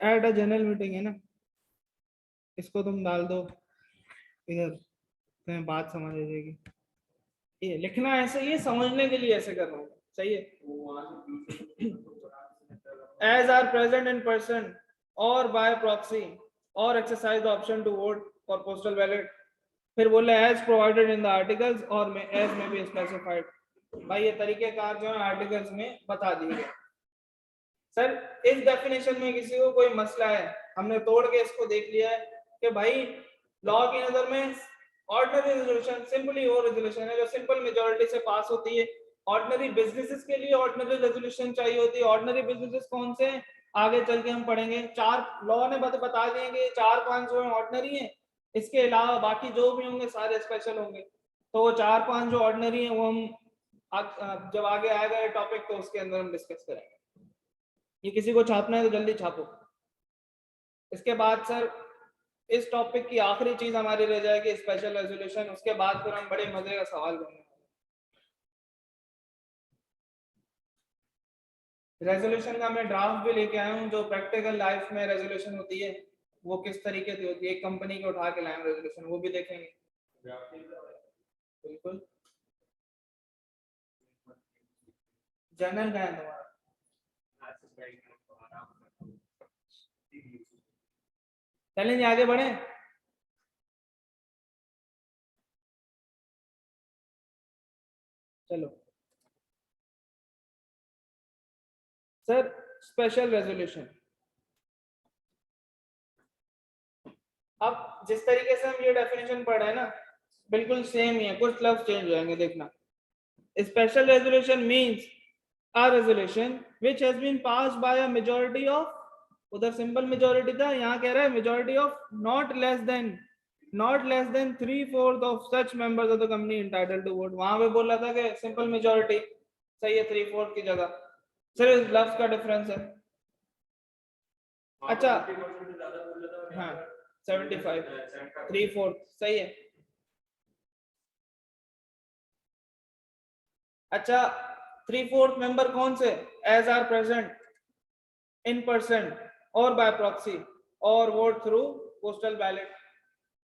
एट अ जनरल मीटिंग है ना, इसको तुम डाल दो इधर, तुम्हें बात समझ आ जाएगी। ये लिखना ऐसे ही है, समझने के लिए ऐसे कर रहा हूँ, सही है। As are present in person और बाय प्रॉक्सी और exercise the option to vote for postal ballot, फिर बोले as provided in the articles और में एज में बी स्पेसिफाइड। भाई ये तरीकेकार जो है आर्टिकल्स में बता दिए गए। सर इस डेफिनेशन में किसी को कोई मसला है, हमने तोड़ के इसको देख लिया है कि भाई लॉ की नजर में ऑर्डिनरी रेजोल्यूशन सिंपली वो रेजोल्यूशन है जो सिंपल मेजोरिटी से पास होती है। ऑर्डिनरी बिजनेसेस के लिए ऑर्डिनरी रेजोल्यूशन चाहिए होती है। ऑर्डिनरी बिजनेसेस कौन से हैं, आगे चल के हम पढ़ेंगे। चार लॉ ने बता देंगे, 4-5 जो है ऑर्डिनरी है, इसके अलावा बाकी जो भी होंगे सारे स्पेशल होंगे। तो वो 4-5 जो ऑर्डिनरी है वो हम जब आगे आएगा ये टॉपिक तो उसके अंदर हम डिस्कस करेंगे। ये किसी को छापना है तो जल्दी छापो। इसके बाद सर इस टॉपिक की आखिरी चीज हमारी रह जाएगी स्पेशल रेजोल्यूशन, उसके बाद फिर हम बड़े मजे का सवाल करेंगे। रेजोल्यूशन का मैं ड्राफ्ट भी लेके आया हूँ, जो प्रैक्टिकल लाइफ में रेजोल्यूशन होती है वो किस तरीके से होती है, एक कंपनी के उठा के लाए रेजोल्यूशन, वो भी देखेंगे। बिल्कुल, जर्नल का है तुम्हारा, चलेंगे आगे बढ़े। चलो सर, स्पेशल रेजोल्यूशन, अब जिस तरीके से हम ये डेफिनेशन पढ़ रहे हैं ना बिल्कुल सेम ही है, कुछ लफ्ज चेंज हो जाएंगे देखना। Special resolution means a resolution which has been passed by a majority of, उधर सिंपल मेजोरिटी था, यहाँ कह रहा है majority of not less than 3/4 of such members of the company entitled to vote. वहां पे बोला था कि सिंपल मेजोरिटी, सही है, 3/4 की जगह सिर्फ लफ्ज का डिफरेंस है। अच्छा हाँ 75, 3/4 सही है। अच्छा 3/4 मेंबर कौन से, as are present in person और बाय प्रॉक्सी और वोट थ्रू पोस्टल बैलेट,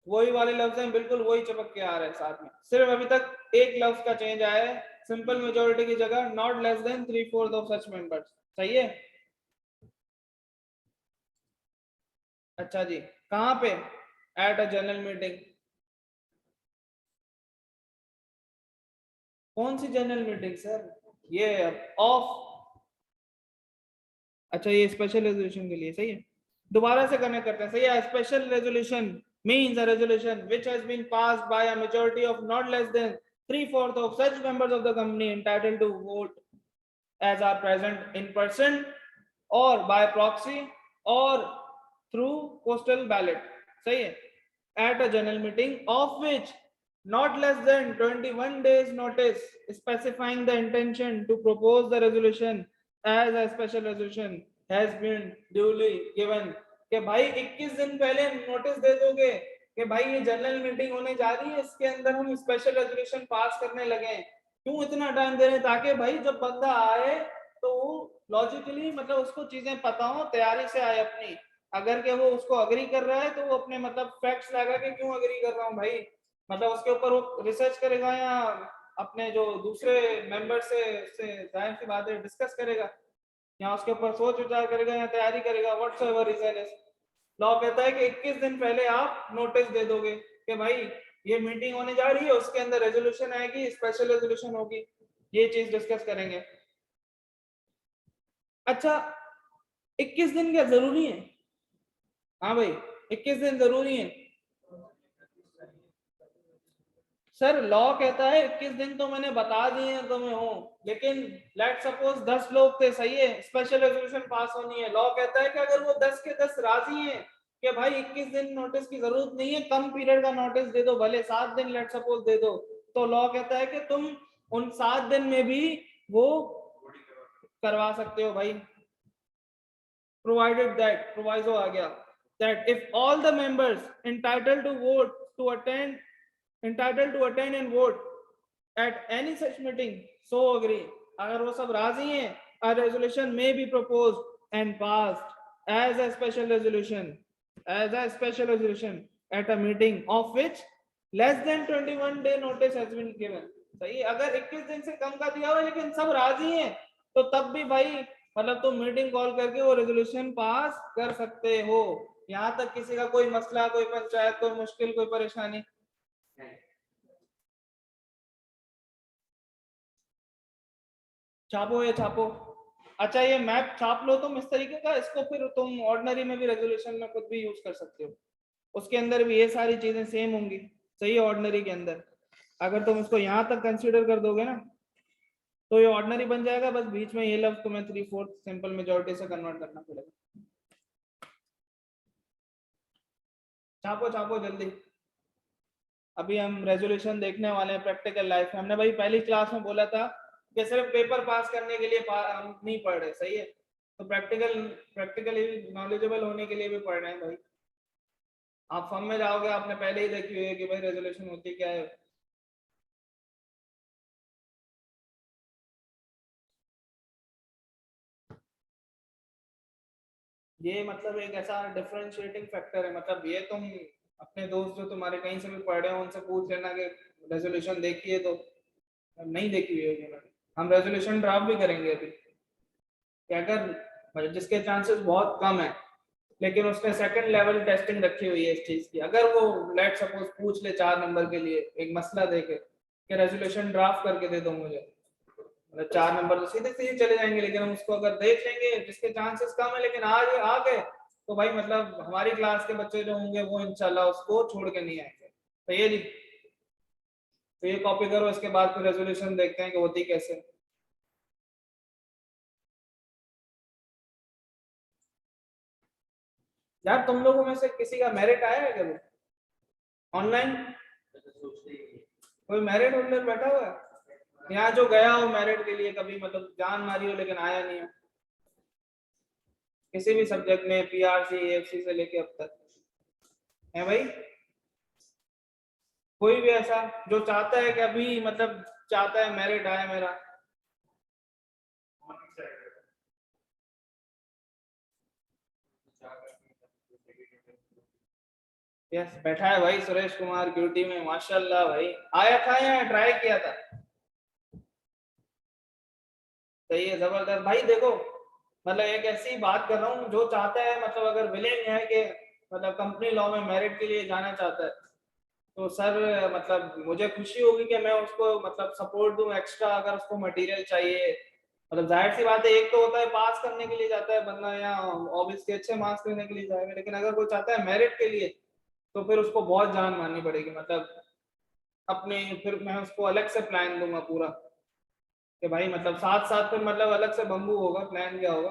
वही वाले लफ्ज हैं, बिल्कुल वही चिपक के आ रहे हैं साथ में, सिर्फ अभी तक एक लफ्ज का चेंज आया है, सिंपल मेजोरिटी की जगह not less than 3/4 of such members. सही है? अच्छा जी, कहाँ पे? Eight a general meeting. कौन सी जनरल मीटिंग सर? ये ऑफ, अच्छा ये स्पेशल रेजोल्यूशन के लिए। सही है, दोबारा से कनेक्ट करते हैं। सही है, special resolution means a resolution which has been passed by a majority of not less than 3/4 of such members of the company entitled to vote as are present in person or by proxy or through postal ballot. सही है, at a general meeting of which not less than 21 days notice specifying the intention to propose the resolution as a special resolution has been duly given। कि भाई 21 दिन पहले notice दे दोगे कि भाई ये जनरल मीटिंग होने जा रही है, इसके अंदर हम स्पेशल रेजोल्यूशन पास करने लगे। क्यों इतना टाइम दे रहे हैं? ताकि भाई जब बंदा आए तो लॉजिकली मतलब उसको चीजें पता हो, तैयारी से आए अपनी। अगर के वो उसको अग्री कर रहा है तो वो अपने मतलब फैक्ट्स लगा के क्यों अग्री कर रहा हूँ भाई, मतलब उसके ऊपर वो रिसर्च करेगा या अपने जो दूसरे मेंबर से जाहिर सी बात है डिस्कस करेगा, या उसके ऊपर सोच विचार करेगा या तैयारी करेगा, व्हाटसएवर रीजन इज। लॉ कहता है कि 21 दिन पहले आप नोटिस दे दोगे कि भाई ये मीटिंग होने जा रही है, उसके अंदर रेजोल्यूशन आएगी, स्पेशल रेजोल्यूशन होगी, ये चीज डिस्कस करेंगे। अच्छा 21 दिन क्या जरूरी है? हाँ भाई 21 दिन जरूरी है सर। लॉ कहता है 21 दिन तो मैंने बता दिए हैं तुम्हें हो, लेकिन लेट सपोज 10 लोग थे। सही है, स्पेशल रेजोल्यूशन पास होनी है। लॉ कहता है कि अगर वो 10 के 10 राजी हैं कि भाई 21 दिन नोटिस की जरूरत नहीं है, कम पीरियड का नोटिस दे दो, भले 7 दिन लेट सपोज दे दो, तो लॉ कहता है कि तुम उन 7 दिन में भी वो करवा सकते हो भाई, प्रोवाइडेड दैट, प्रोवाइजो आ गया, that if all the members entitled to vote to attend entitled to attend and vote at any such meeting so agree, अगर वो सब राजी हैं, a resolution may be proposed and passed as a special resolution at a meeting of which less than 21 day notice has been given। सही, अगर 21 दिन से कम का दिया हुआ लेकिन सब राजी हैं तो तब भी भाई मतलब तुम मीटिंग कॉल करके वो रेजोल्यूशन पास कर सकते हो। यहाँ तक किसी का कोई मसला, कोई पंचायत, कोई मुश्किल, कोई परेशानी? छापो ये छापो। अच्छा ये मैप छाप लो तुम इस तरीके का, इसको फिर तुम ऑर्डिनरी में भी रेजोल्यूशन में खुद भी यूज कर सकते हो, उसके अंदर भी ये सारी चीजें सेम होंगी। सही है, ऑर्डिनरी के अंदर अगर तुम इसको यहाँ तक कंसीडर कर दोगे ना तो ये ऑर्डिनरी बन जाएगा, बस बीच में ये लफ्ज तुम्हें 3/4 सिंपल मेजोरिटी से कन्वर्ट करना पड़ेगा। छापो छापो जल्दी, अभी हम रेजोल्यूशन देखने वाले हैं प्रैक्टिकल लाइफ में। हमने भाई पहली क्लास में बोला था कि सिर्फ पेपर पास करने के लिए हम नहीं पढ़ रहे। सही है, तो प्रैक्टिकली नॉलेजेबल होने के लिए भी पढ़ रहे हैं भाई। आप फॉर्म में जाओगे, आपने पहले ही देखी हुई है कि भाई रेजोल्यूशन होती क्या है। ये मतलब एक ऐसा डिफरेंशिएटिंग फैक्टर है, मतलब ये तुम अपने दोस्त जो तुम्हारे कहीं से भी पढ़ रहे हो उनसे पूछ लेना कि रेजोल्यूशन देखी है, तो नहीं देखी हुई है उन्होंने। हम रेजोल्यूशन ड्राफ्ट भी करेंगे अभी कि अगर मतलब जिसके चांसेस बहुत कम है लेकिन उसने सेकंड लेवल टेस्टिंग रखी हुई है इस चीज की, अगर वो लेट सपोज पूछ ले 4 नंबर के लिए एक मसला देके कि रेजोल्यूशन ड्राफ्ट करके दे दो मुझे, मतलब 4 नंबर तो सीधे सीधे चले जाएंगे, लेकिन हम उसको अगर देख लेंगे जिसके चांसेस कम है लेकिन आज आ गए तो भाई मतलब हमारी क्लास के बच्चे जो होंगे वो इंशाल्लाह उसको छोड़ के नहीं आएंगे। तो ये जी, तो ये कॉपी करो, इसके बाद फिर रेजोल्यूशन देखते हैं कि होती कैसे। यार तुम लोगों में से किसी का मेरिट आया है क्या ऑनलाइन? कोई मेरिट होल्डर बैठा हुआ है यहाँ जो गया हो मेरिट के लिए, कभी मतलब जान मारी हो लेकिन आया नहीं हो किसी भी सब्जेक्ट में, पीआरसी एएफसी से लेके अब तक? है भाई कोई भी ऐसा जो चाहता है कि अभी मतलब चाहता है मेरिट आया मेरा? यस, बैठा है भाई सुरेश कुमार क्यूटी में, माशाल्लाह भाई। आया था या ट्राई किया था? सही है, जबरदस्त भाई। देखो मतलब एक ऐसी बात कर रहा हूँ, जो चाहता है मतलब अगर विलिंग है कि मतलब कंपनी लॉ में मेरिट के लिए जाना चाहता है, तो सर मतलब मुझे खुशी होगी कि मैं उसको मतलब सपोर्ट दूं एक्स्ट्रा, अगर उसको मटेरियल चाहिए। मतलब जाहिर सी बात है, एक तो होता है पास करने के लिए जाता है बंदा या ऑब्वियस के अच्छे मार्क्स लेने के लिए जाएगा, लेकिन अगर कोई चाहता है मेरिट के लिए, तो फिर उसको बहुत जान मारनी पड़ेगी। मतलब अपने फिर मैं उसको अलग से प्लान दूंगा पूरा, कि भाई मतलब साथ साथ फिर मतलब अलग से बम्बू होगा, प्लान क्या होगा,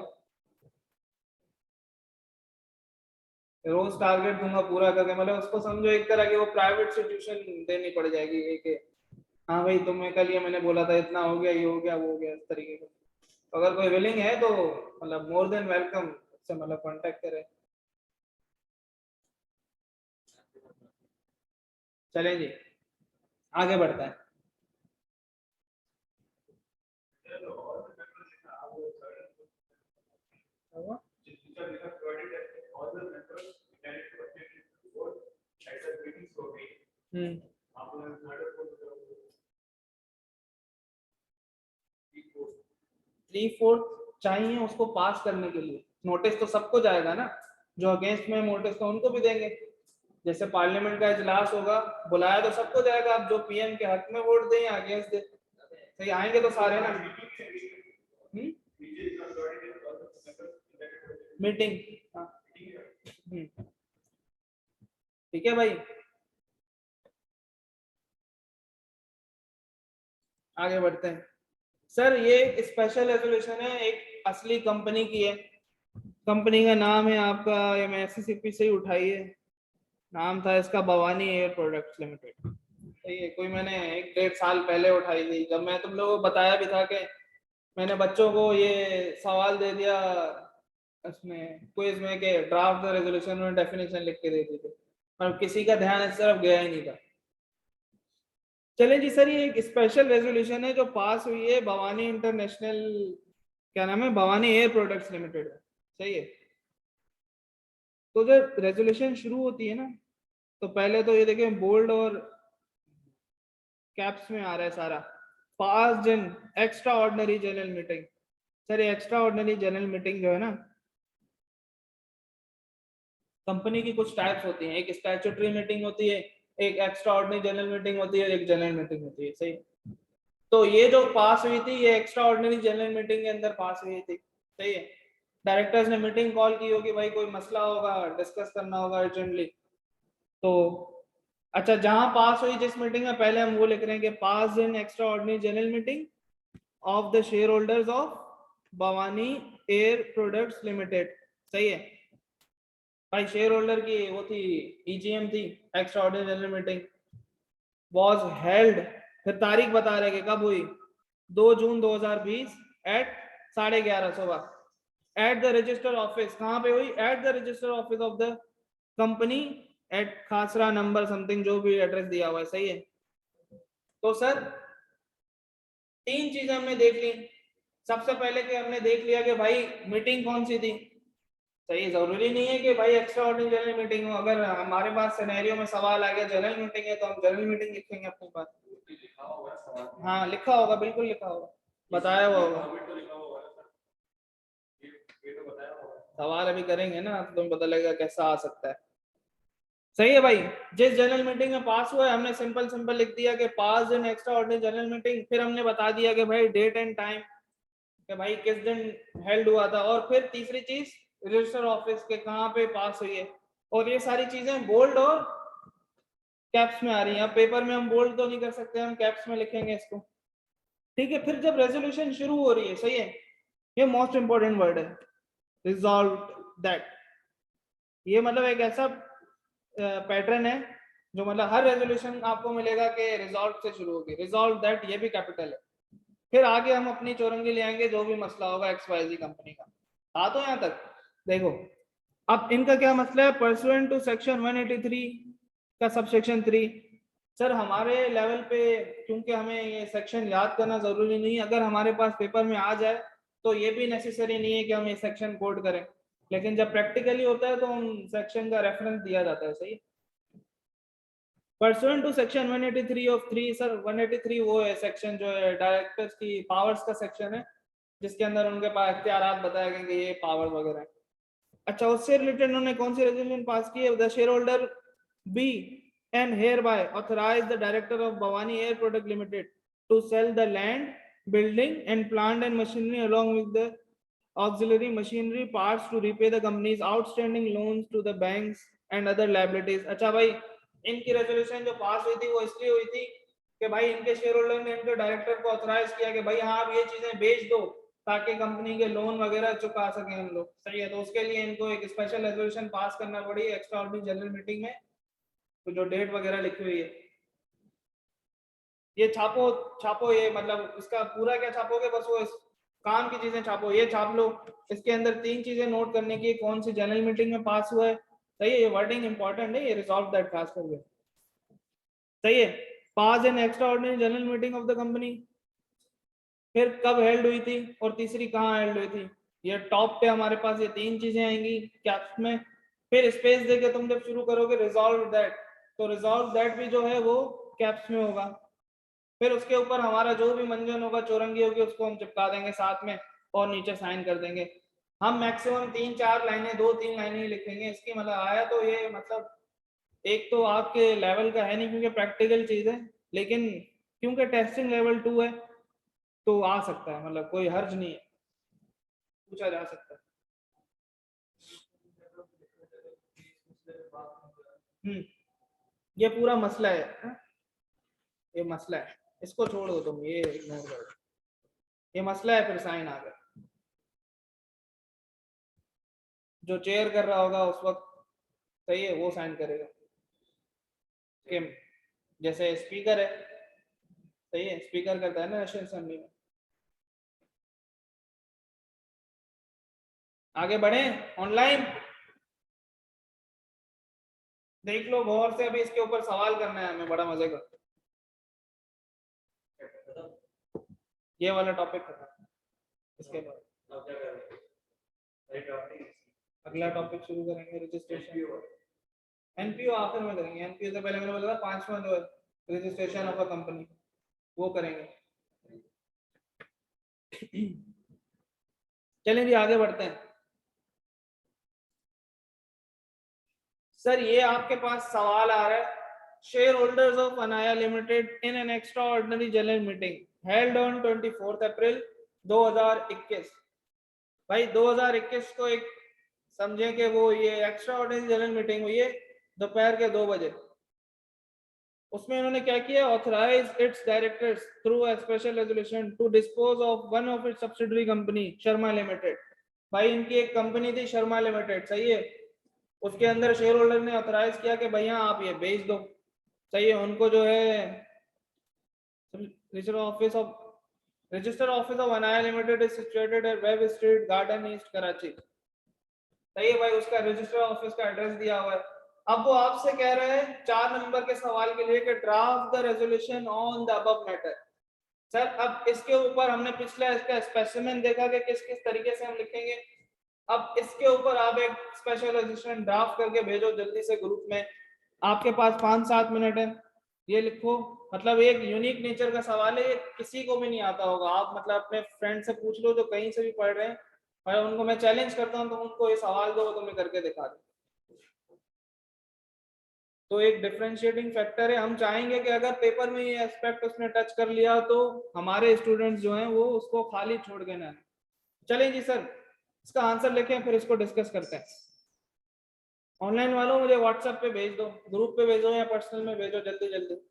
रोज टारगेट दूंगा पूरा करके। मतलब उसको समझो एक तरह की वो प्राइवेट से ट्यूशन देनी पड़ जाएगी, एक हाँ भाई तुम्हें कल ये मैंने बोला था, इतना हो गया, ये हो गया, वो हो गया, इस तरीके का। तो अगर कोई विलिंग है तो मतलब मोर देन वेलकम से मतलब कांटेक्ट करें। चलें जी, आगे बढ़ते हैं। हम्म। 3/4 चाहिए उसको पास करने के लिए। नोटिस तो सबको जाएगा ना, जो अगेंस्ट में नोटिस तो उनको भी देंगे। जैसे पार्लियामेंट का इजलास होगा, बुलाया तो सबको जाएगा। अब जो पीएम के हक में वोट दें या अगेंस्ट दे, सही आएंगे तो सारे ना। मीटिंग, हाँ। ठीक है भाई, आगे बढ़ते हैं। सर ये एक स्पेशल रेजोल्यूशन है, एक असली कंपनी की है। कंपनी का नाम है आपका, ये मैं एसएससीपी से ही उठाई है, नाम था इसका भवानी एयर प्रोडक्ट्स लिमिटेड। सही है, कोई मैंने 1-1.5 साल पहले उठाई थी, जब मैं तुम लोगों को बताया भी था कि मैंने बच्चों को ये सवाल दे दिया उसमें क्विज में कि ड्राफ्ट द रेजोल्यूशन में डेफिनेशन लिख के दे दी थी, और किसी का ध्यान इस तरफ गया ही नहीं था। चले जी सर, ये एक स्पेशल रेजोल्यूशन है जो पास हुई है भवानी इंटरनेशनल, क्या नाम है, भवानी एयर प्रोडक्ट्स लिमिटेड है। सही है। तो जब रेजोल्यूशन शुरू होती है ना, तो पहले तो ये देखें बोल्ड और कैप्स में आ रहा है सारा, pass in extraordinary general meeting. Sir ये एक्स्ट्रा ऑर्डिनरी जनरल मीटिंग जो है ना, कंपनी की कुछ टाइप्स होती हैं। एक स्टैट्यूटरी मीटिंग होती है, एक एक्स्ट्रा ऑर्डिनरी जनरल मीटिंग होती है, एक जनरल मीटिंग होती है। सही। तो ये जो पास हुई थी, ये एक्स्ट्रा ऑर्डिनरी जनरल मीटिंग के अंदर पास हुई थी। सही है। डायरेक्टर्स ने मीटिंग कॉल की होगी, भाई कोई मसला होगा, डिस्कस करना होगा अर्जेंटली। तो अच्छा, जहां पास हुई जिस मीटिंग में, पहले हम वो लिख रहे हैं कि pass in extraordinary general meeting of the shareholders of Bhavani air products limited. सही है भाई, शेयर होल्डर की वो थी, ईजीएम थी, extra ordinary general meeting was held. फिर तारीख बता रहे कि कब हुई, 2 जून 2020 एट 11:30 सुबह एट द रजिस्टर ऑफिस। कहाँ पे हुई? At the register office of the company at Khasra number something, जो भी एड्रेस दिया हुआ है। सही है। तो सर 3 चीजें हमने देख ली। सबसे पहले कि हमने देख लिया कि भाई मीटिंग कौन सी थी। सही, जरूरी नहीं है कि भाई एक्स्ट्रा ऑर्डिनरी जनरल मीटिंग हो। अगर हमारे पास सिनेरियो में सवाल आ गया जनरल मीटिंग है, तो हम जनरल मीटिंग लिखेंगे अपने पास। हाँ लिखा होगा, बिल्कुल लिखा होगा, बताया हुआ होगा। सवाल अभी करेंगे ना तो तुम्हें पता लगेगा कैसा आ सकता है। सही है भाई। जिस जनरल मीटिंग में पास हुआ है, हमने सिंपल सिंपल लिख दिया कि pass in extraordinary general meeting. फिर हमने बता दिया कि भाई डेट एंड टाइम, कि भाई किस दिन हेल्ड हुआ था। और फिर तीसरी चीज, रजिस्टर ऑफिस के कहाँ पे पास हुई है। और ये सारी चीजें बोल्ड और कैप्स में आ रही हैं। अब पेपर में हम बोल्ड तो नहीं कर सकते, हम कैप्स में लिखेंगे इसको। ठीक है। फिर जब रेजोल्यूशन शुरू हो रही है, सही है, ये मोस्ट इंपॉर्टेंट वर्ड है, रिजॉल्व दैट। ये मतलब एक ऐसा पैटर्न है जो मतलब हर रेजोल्यूशन आपको मिलेगा कि रिजॉल्व से शुरू होगी। रिजॉल्व दैट, ये भी कैपिटल है। फिर आगे हम अपनी चौरंगी ले आएंगे, जो भी मसला होगा XYZ कंपनी का। आ तो यहाँ तक देखो। अब इनका क्या मसला है? परसुएंट टू सेक्शन 183 का सबसेक्शन 3। सर हमारे लेवल पे, क्योंकि हमें ये सेक्शन याद करना जरूरी नहीं, अगर हमारे पास पेपर में आ जाए तो ये भी नेसेसरी नहीं है कि हम ये सेक्शन कोड करें, लेकिन जब प्रैक्टिकली होता है तो हम सेक्शन का रेफरेंस दिया जाता है। सही। Pursuant to section 183 of 3, sir 183 वो है सेक्शन जो है डायरेक्टर्स की पावर्स का सेक्शन है, जिसके अंदर उनके पास इख्तियारात बताए गए कि ये पावर वगैरह है। अच्छा, उससे रिलेटेड उन्होंने कौन सी रेजोल्यूशन पास की है? The shareholder be and hereby authorize the director of Bhavani Air Product Limited to sell the land, building and plant and machinery along with the auxiliary machinery parts to repay the company's outstanding loans to the banks and other liabilities। अच्छा भाई, इनकी resolution जो पास हुई थी वो इसलिए हुई थी कि भाई इनके शेयर होल्डर ने इनके डायरेक्टर को ऑथराइज किया कि भाई हाँ आप ये चीजें बेच दो ताकि कंपनी के लोन वगैरह चुका सकें हम लोग। सही है, तो उसके लिए इनको एक स्पेशल रेजोल्यूशन पास करना पड़ी एक्स्ट्रा ऑर्डिनरी जनरल मीटिंग में, तो जो डेट वगैरह लिखी हुई है ये छापो। छापो ये, मतलब इसका पूरा क्या छापोगे, बस वो काम की चीजें छापो, ये छाप लो। इसके अंदर 3 चीजें नोट करने की, कौन सी जनरल मीटिंग में पास हुआ है। सही है, ये वर्डिंग इंपॉर्टेंट है, ये रिजॉल्व दैट खास करके। सही है, pass in extraordinary general meeting of the company, फिर कब हेल्ड हुई थी और तीसरी कहाँ हेल्ड हुई थी। ये टॉप पे हमारे पास ये 3 चीजें आएंगी कैप्स में। फिर स्पेस देके तुम जब शुरू करोगे रिजॉल्व दैट, तो रिजॉल्व दैट भी जो है वो कैप्स में होगा। फिर उसके ऊपर हमारा जो भी मंजन होगा, चौरंगी होगी, उसको हम चिपका देंगे साथ में और नीचे साइन कर देंगे। हम मैक्सिमम 3-4 लाइनें, 2-3 लाइनें ही लिखेंगे इसकी, मतलब आया तो ये, मतलब एक तो आपके लेवल का है नहीं क्योंकि प्रैक्टिकल चीज है, लेकिन क्योंकि टेस्टिंग लेवल 2 है तो आ सकता है, मतलब कोई हर्ज नहीं है, पूछा जा सकता है। हम्म, ये पूरा मसला है, ये मसला है, इसको छोड़ दो तुम, ये इग्नोर कर दो, ये मसला है, फिर साइन आ गया। जो चेयर कर रहा होगा उस वक्त, सही है, वो साइन करेगा कि जैसे स्पीकर है, सही है, स्पीकर करता है ना नेशनल असेंबली में। आगे बढ़े, ऑनलाइन देख लो गौर से, अभी इसके ऊपर सवाल करना है हमें, बड़ा मजे का। ये वाला टॉपिक खत्म, इसके बाद अगला टॉपिक शुरू करेंगे, रजिस्ट्रेशन। एनपीओ आखिर में करेंगे, एनपीओ से पहले मैंने बोला था 5वां जो है रजिस्ट्रेशन ऑफ अ कंपनी, वो करेंगे। चलें जी आगे बढ़ते हैं। सर ये आपके पास सवाल आ रहा है, share holders of Anaya limited in an extra ordinary general meeting held on 24 अप्रैल 2021। भाई 2021 को एक समझे कि वो ये एक्स्ट्रा ऑर्डिनरी जनरल मीटिंग हुई है दोपहर के 2 बजे। उसमें इन्होंने क्या किया, authorize its directors through a special resolution to dispose of one of its subsidiary company Sharma Limited. भाई इनकी एक कंपनी थी शर्मा लिमिटेड, सही है, उसके अंदर शेयर होल्डर ने ऑथराइज किया कि भैया आप ये बेच दो। सही है, उनको जो है register office of Anaya limited is situated at web street garden east Karachi. सही है भाई, उसका रजिस्टर ऑफिस का एड्रेस दिया हुआ है। अब वो आपसे कह रहे हैं 4 नंबर के सवाल के लिए कि draft the resolution on the above matter. Sir अब इसके ऊपर हमने पिछला इसका स्पेसिमेन देखा कि किस किस तरीके से हम लिखेंगे। अब इसके ऊपर आप एक स्पेशल रेजोल्यूशन ड्राफ्ट करके भेजो जल्दी से ग्रुप में, आपके पास 5-7 मिनट है, ये लिखो। मतलब एक यूनिक नेचर का सवाल है, ये किसी को भी नहीं आता होगा। आप मतलब अपने फ्रेंड से पूछ लो जो कहीं से भी पढ़ रहे हैं, और उनको मैं चैलेंज करता हूँ, तो उनको ये सवाल दो तो मैं करके दिखा दूँ। तो एक डिफरेंशिएटिंग फैक्टर है, हम चाहेंगे कि अगर पेपर में ये एस्पेक्ट उसने टच कर लिया तो हमारे स्टूडेंट्स जो हैं वो उसको खाली छोड़ के ना। चलें जी सर, इसका आंसर लिखें फिर इसको डिस्कस करते हैं। ऑनलाइन वालों मुझे व्हाट्सएप पे भेज दो, ग्रुप पे भेजो या पर्सनल में भेजो, जल्दी जल्दी।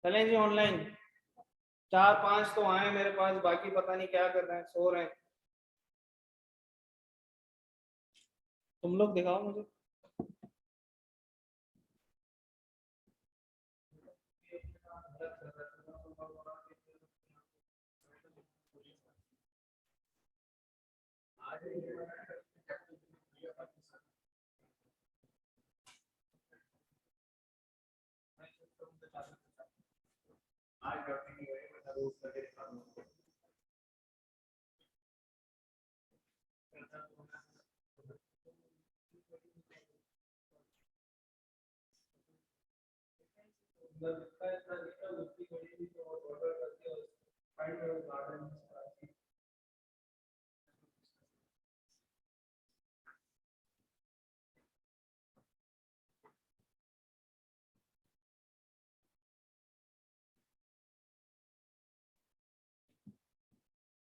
चलें जी ऑनलाइन। 4-5 तो आए मेरे पास, बाकी पता नहीं क्या कर रहे हैं, सो रहे हैं। तुम लोग दिखाओ मुझे।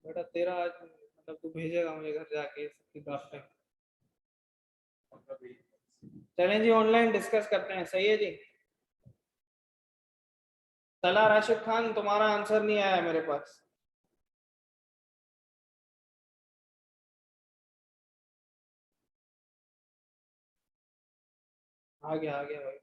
बेटा तेरा आज मतलब तू भेजेगा मुझे घर जाके इसकी ड्राफ्टिंग। चलें जी ऑनलाइन डिस्कस करते हैं, सही है जी। तला राशिद खान, तुम्हारा आंसर नहीं आया मेरे पास। आ गया भाई।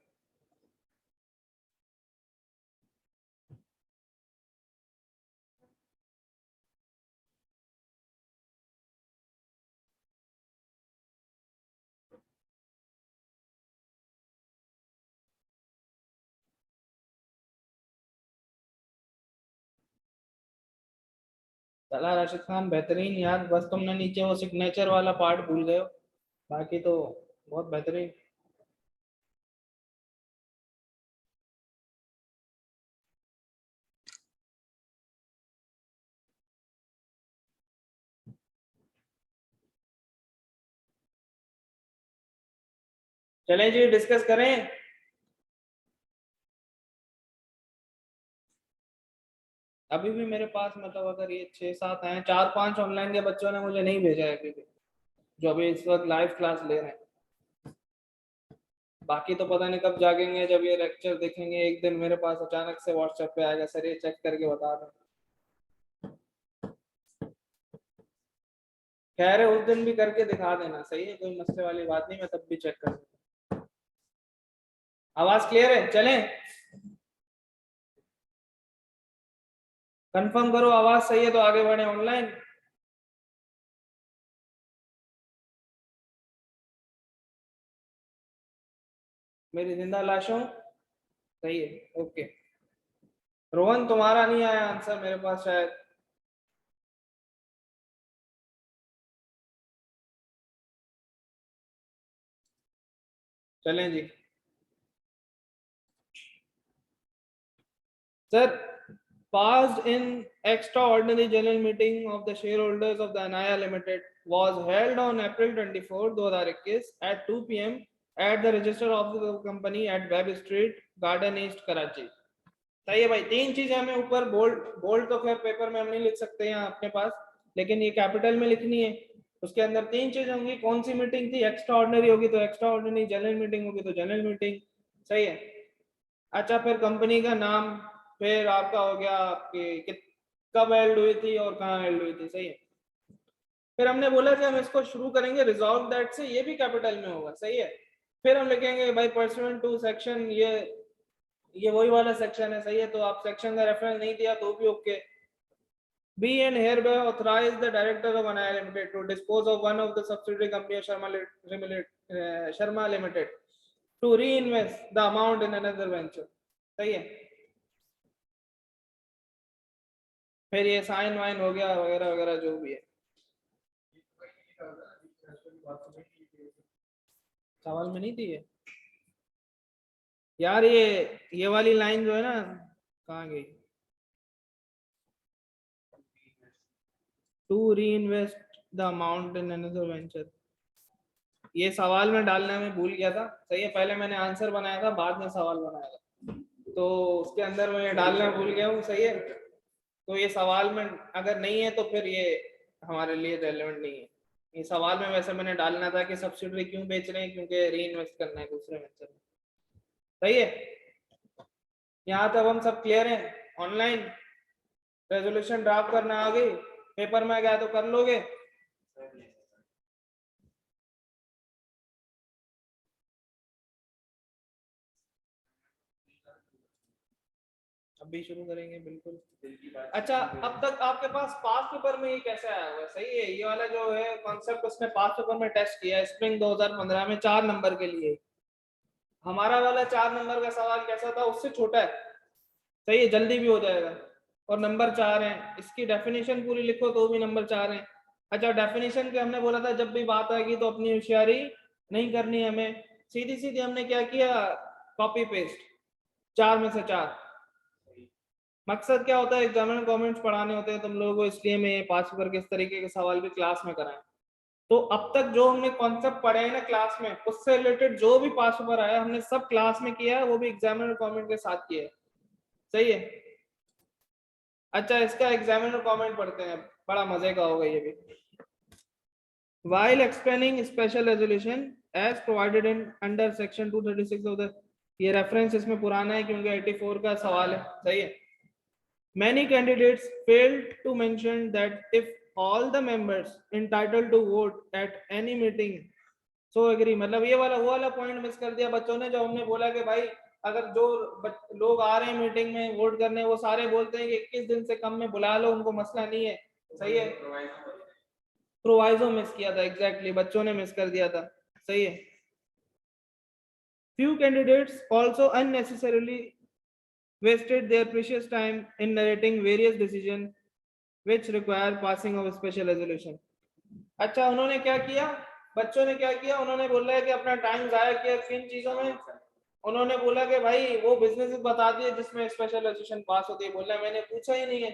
तला राशिद खान बेहतरीन यार, बस तुमने नीचे वो सिग्नेचर वाला पार्ट भूल गए हो, बाकी तो बहुत बेहतरीन। चलें जी डिस्कस करें। अभी भी मेरे पास मतलब अगर ये 6-7 हैं, 4-5 ऑनलाइन के बच्चों ने मुझे नहीं भेजा है अभी भी, जो अभी इस वक्त लाइव क्लास ले रहे हैं। बाकी तो पता नहीं कब जागेंगे, जब ये लेक्चर देखेंगे एक दिन मेरे पास अचानक से व्हाट्सएप पे आएगा, सर ये चेक करके बता दें। कह रहे उस दिन भी करके दिखा देना, सही है, कोई मसले वाली बात नहीं, मैं तब भी चेक कर दूंगा। आवाज क्लियर है? चलें, कंफर्म करो आवाज सही है तो आगे बढ़े ऑनलाइन। मेरी जिंदा लाशों, सही है, ओके। रोहन तुम्हारा नहीं आया आंसर मेरे पास शायद। चलें जी sir. Passed in extraordinary general meeting of the shareholders of the Anaya Limited was held on April 24, 2021 at 2 p.m. at the register of the company at Webb Street, Garden East, Karachi। सही है भाई, तीन चीजें हमें ऊपर bold, bold तो खैर paper में हम नहीं लिख सकते यहाँ अपने पास, लेकिन ये कैपिटल में लिखनी है। उसके अंदर तीन चीजें होंगी, कौन सी मीटिंग थी, एक्स्ट्रा ऑर्डिनरी होगी तो एक्स्ट्रा ऑर्डिनरी, जनरल मीटिंग होगी तो जनरल मीटिंग, सही है। अच्छा फिर कंपनी का नाम, फिर आपका हो गया आपकी कब एल्ड हुई थी और कहाँ एल्ड हुई थी, सही है। फिर हमने बोला कि हम इसको शुरू करेंगे रिजॉल्व दैट से, ये भी कैपिटल में होगा, सही है। फिर हम लिखेंगे भाई परसुएंट टू सेक्शन, ये वही वाला सेक्शन है, सही है, तो आप सेक्शन का रेफरेंस नहीं दिया तो भी okay. Be and hereby authorize the director of Anaya Limited to dispose of one of the subsidiary company of Sharma Limited to reinvest the amount in another venture, सही है। फिर ये साइन वाइन हो गया वगैरह वगैरह जो भी है। सवाल में नहीं थी ये यार, ये वाली लाइन जो है ना, कहाँ गई, to reinvest the amount in another venture, ये सवाल में डालने में भूल गया था, सही है। पहले मैंने आंसर बनाया था, बाद में सवाल बनाया था, तो उसके अंदर मैं डालना भूल गया हूँ, सही है। तो ये सवाल में अगर नहीं है तो फिर ये हमारे लिए रेलेवेंट नहीं है। ये सवाल में वैसे मैंने डालना था कि सब्सिडरी क्यों बेच रहे हैं, क्योंकि री इन्वेस्ट करना है दूसरे वेंचर में, सही है। यहाँ तक हम सब क्लियर हैं? ऑनलाइन रेजोल्यूशन ड्राफ्ट करना आ गई, पेपर में गया तो कर लोगे। अभी शुरू करेंगे बिल्कुल। अच्छा, अब तक आपके पास पास्ट पेपर में ये कैसे आया हुआ है? सही है, ये वाला जो है कॉन्सेप्ट उसने पास्ट पेपर में टेस्ट किया है स्प्रिंग 2015 में 4 नंबर के लिए। हमारा वाला 4 नंबर का सवाल कैसा था, उससे छोटा है। सही है, जल्दी भी हो जाएगा और नंबर 4 है। इसकी डेफिनेशन पूरी लिखो तो भी नंबर 4 है। अच्छा, डेफिनेशन के हमने बोला था जब भी बात आएगी तो अपनी होशियारी नहीं करनी है हमें, सीधी सीधी हमने क्या किया, कॉपी पेस्ट 4 में से 4। मकसद क्या होता है, एग्जामिनर कमेंट्स पढ़ाने होते हैं तुम लोगों को, इसलिए मैं 5 पेपर के इस तरीके के सवाल भी क्लास में कराएं। तो अब तक जो हमने कॉन्सेप्ट पढ़े हैं ना क्लास में, उससे रिलेटेड जो भी 5 पेपर आया हमने सब क्लास में किया है, वो भी एग्जामिनर कमेंट के साथ किया है। सही है। अच्छा, इसका एग्जामिनर कमेंट पढ़ते हैं, बड़ा मजे का होगा ये भी। While explaining special resolution as provided in under section 236 of the, ये रेफरेंस इसमें पुराना है क्योंकि 84 का सवाल है। सही है। Many candidates failed to mention that if all the members entitled to vote at any meeting so agree, मतलब ये वाला वो वाला पॉइंट मिस कर दिया बच्चों ने, जो हमने बोला कि भाई अगर जो लोग आ रहे हैं मीटिंग में वोट करने, वो सारे बोलते हैं कि 21 दिन से कम में बुला लो, उनको मसला नहीं है। सही है, प्रोवाइजो मिस किया था, एग्जैक्टली बच्चों ने मिस कर दिया था। सही है। Few candidates also unnecessarily wasted their precious time in narrating various decisions which require passing of special resolution. अच्छा, उन्होंने क्या किया, बच्चों ने क्या किया, उन्होंने बोला है कि अपना टाइम जाया किया किन चीजों में। उन्होंने बोला कि भाई वो बिजनेस बता दिए जिसमें स्पेशल रेजोल्यूशन पास होती है, बोला मैंने पूछा ही नहीं है।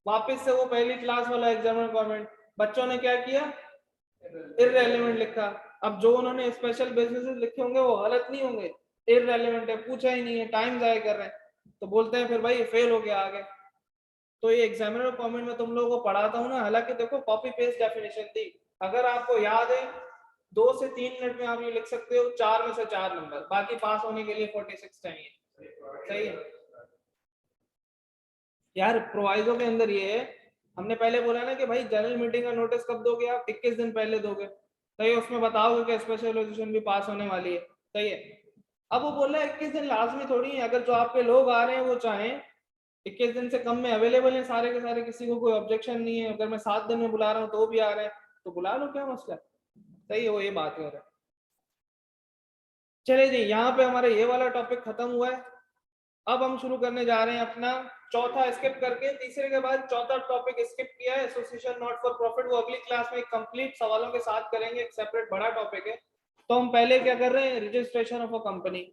वापस से वो पहली क्लास वाला एग्जामिनर कमेंट, बच्चों ने क्या किया, इररेलेवेंट लिखा। अब जो उन्होंने स्पेशल बिजनेसेस लिखे होंगे वो गलत नहीं होंगे, इररेलेवेंट है, पूछा ही नहीं है, टाइम जाया कर रहे हैं, तो बोलते हैं फिर भाई फेल हो गया आगे। तो ये एग्जामिनर कमेंट में तुम लोगों को पढ़ाता हूँ ना, हालांकि देखो कॉपी पेस्ट डेफिनेशन थी, अगर आपको याद है 2 से 3 मिनट में आप ये लिख सकते हो 4 में से 4 नंबर, बाकी पास होने के लिए 46 चाहिए। सही है यार। प्रोवाइजो के अंदर ये है, हमने पहले बोला ना कि भाई जनरल मीटिंग का नोटिस कब दोगे आप, 21 दिन पहले दोगे। सही है, उसमें बताओगे कि स्पेशल रेजोल्यूशन भी पास होने वाली है। सही है। अब वो बोल रहा है 21 दिन लाजमी थोड़ी है, अगर जो आपके लोग आ रहे हैं वो चाहें 21 दिन से कम में अवेलेबल है सारे के सारे, किसी को कोई ऑब्जेक्शन नहीं है, अगर मैं 7 दिन में बुला रहा हूँ तो भी आ रहे हैं तो बुला लो, क्या मसला है। सही है, वो ये बात कर रहे हैं। चले जी, यहाँ पे हमारा ये वाला टॉपिक खत्म हुआ है। अब हम शुरू करने जा रहे हैं अपना चौथा, स्किप करके तीसरे के बाद चौथा टॉपिक स्किप किया है, एसोसिएशन नॉट फॉर प्रॉफिट। वो अगली क्लास में कंप्लीट सवालों के साथ करेंगे, एक सेपरेट बड़ा टॉपिक है। तो हम पहले क्या कर रहे हैं, रजिस्ट्रेशन ऑफ अ कंपनी।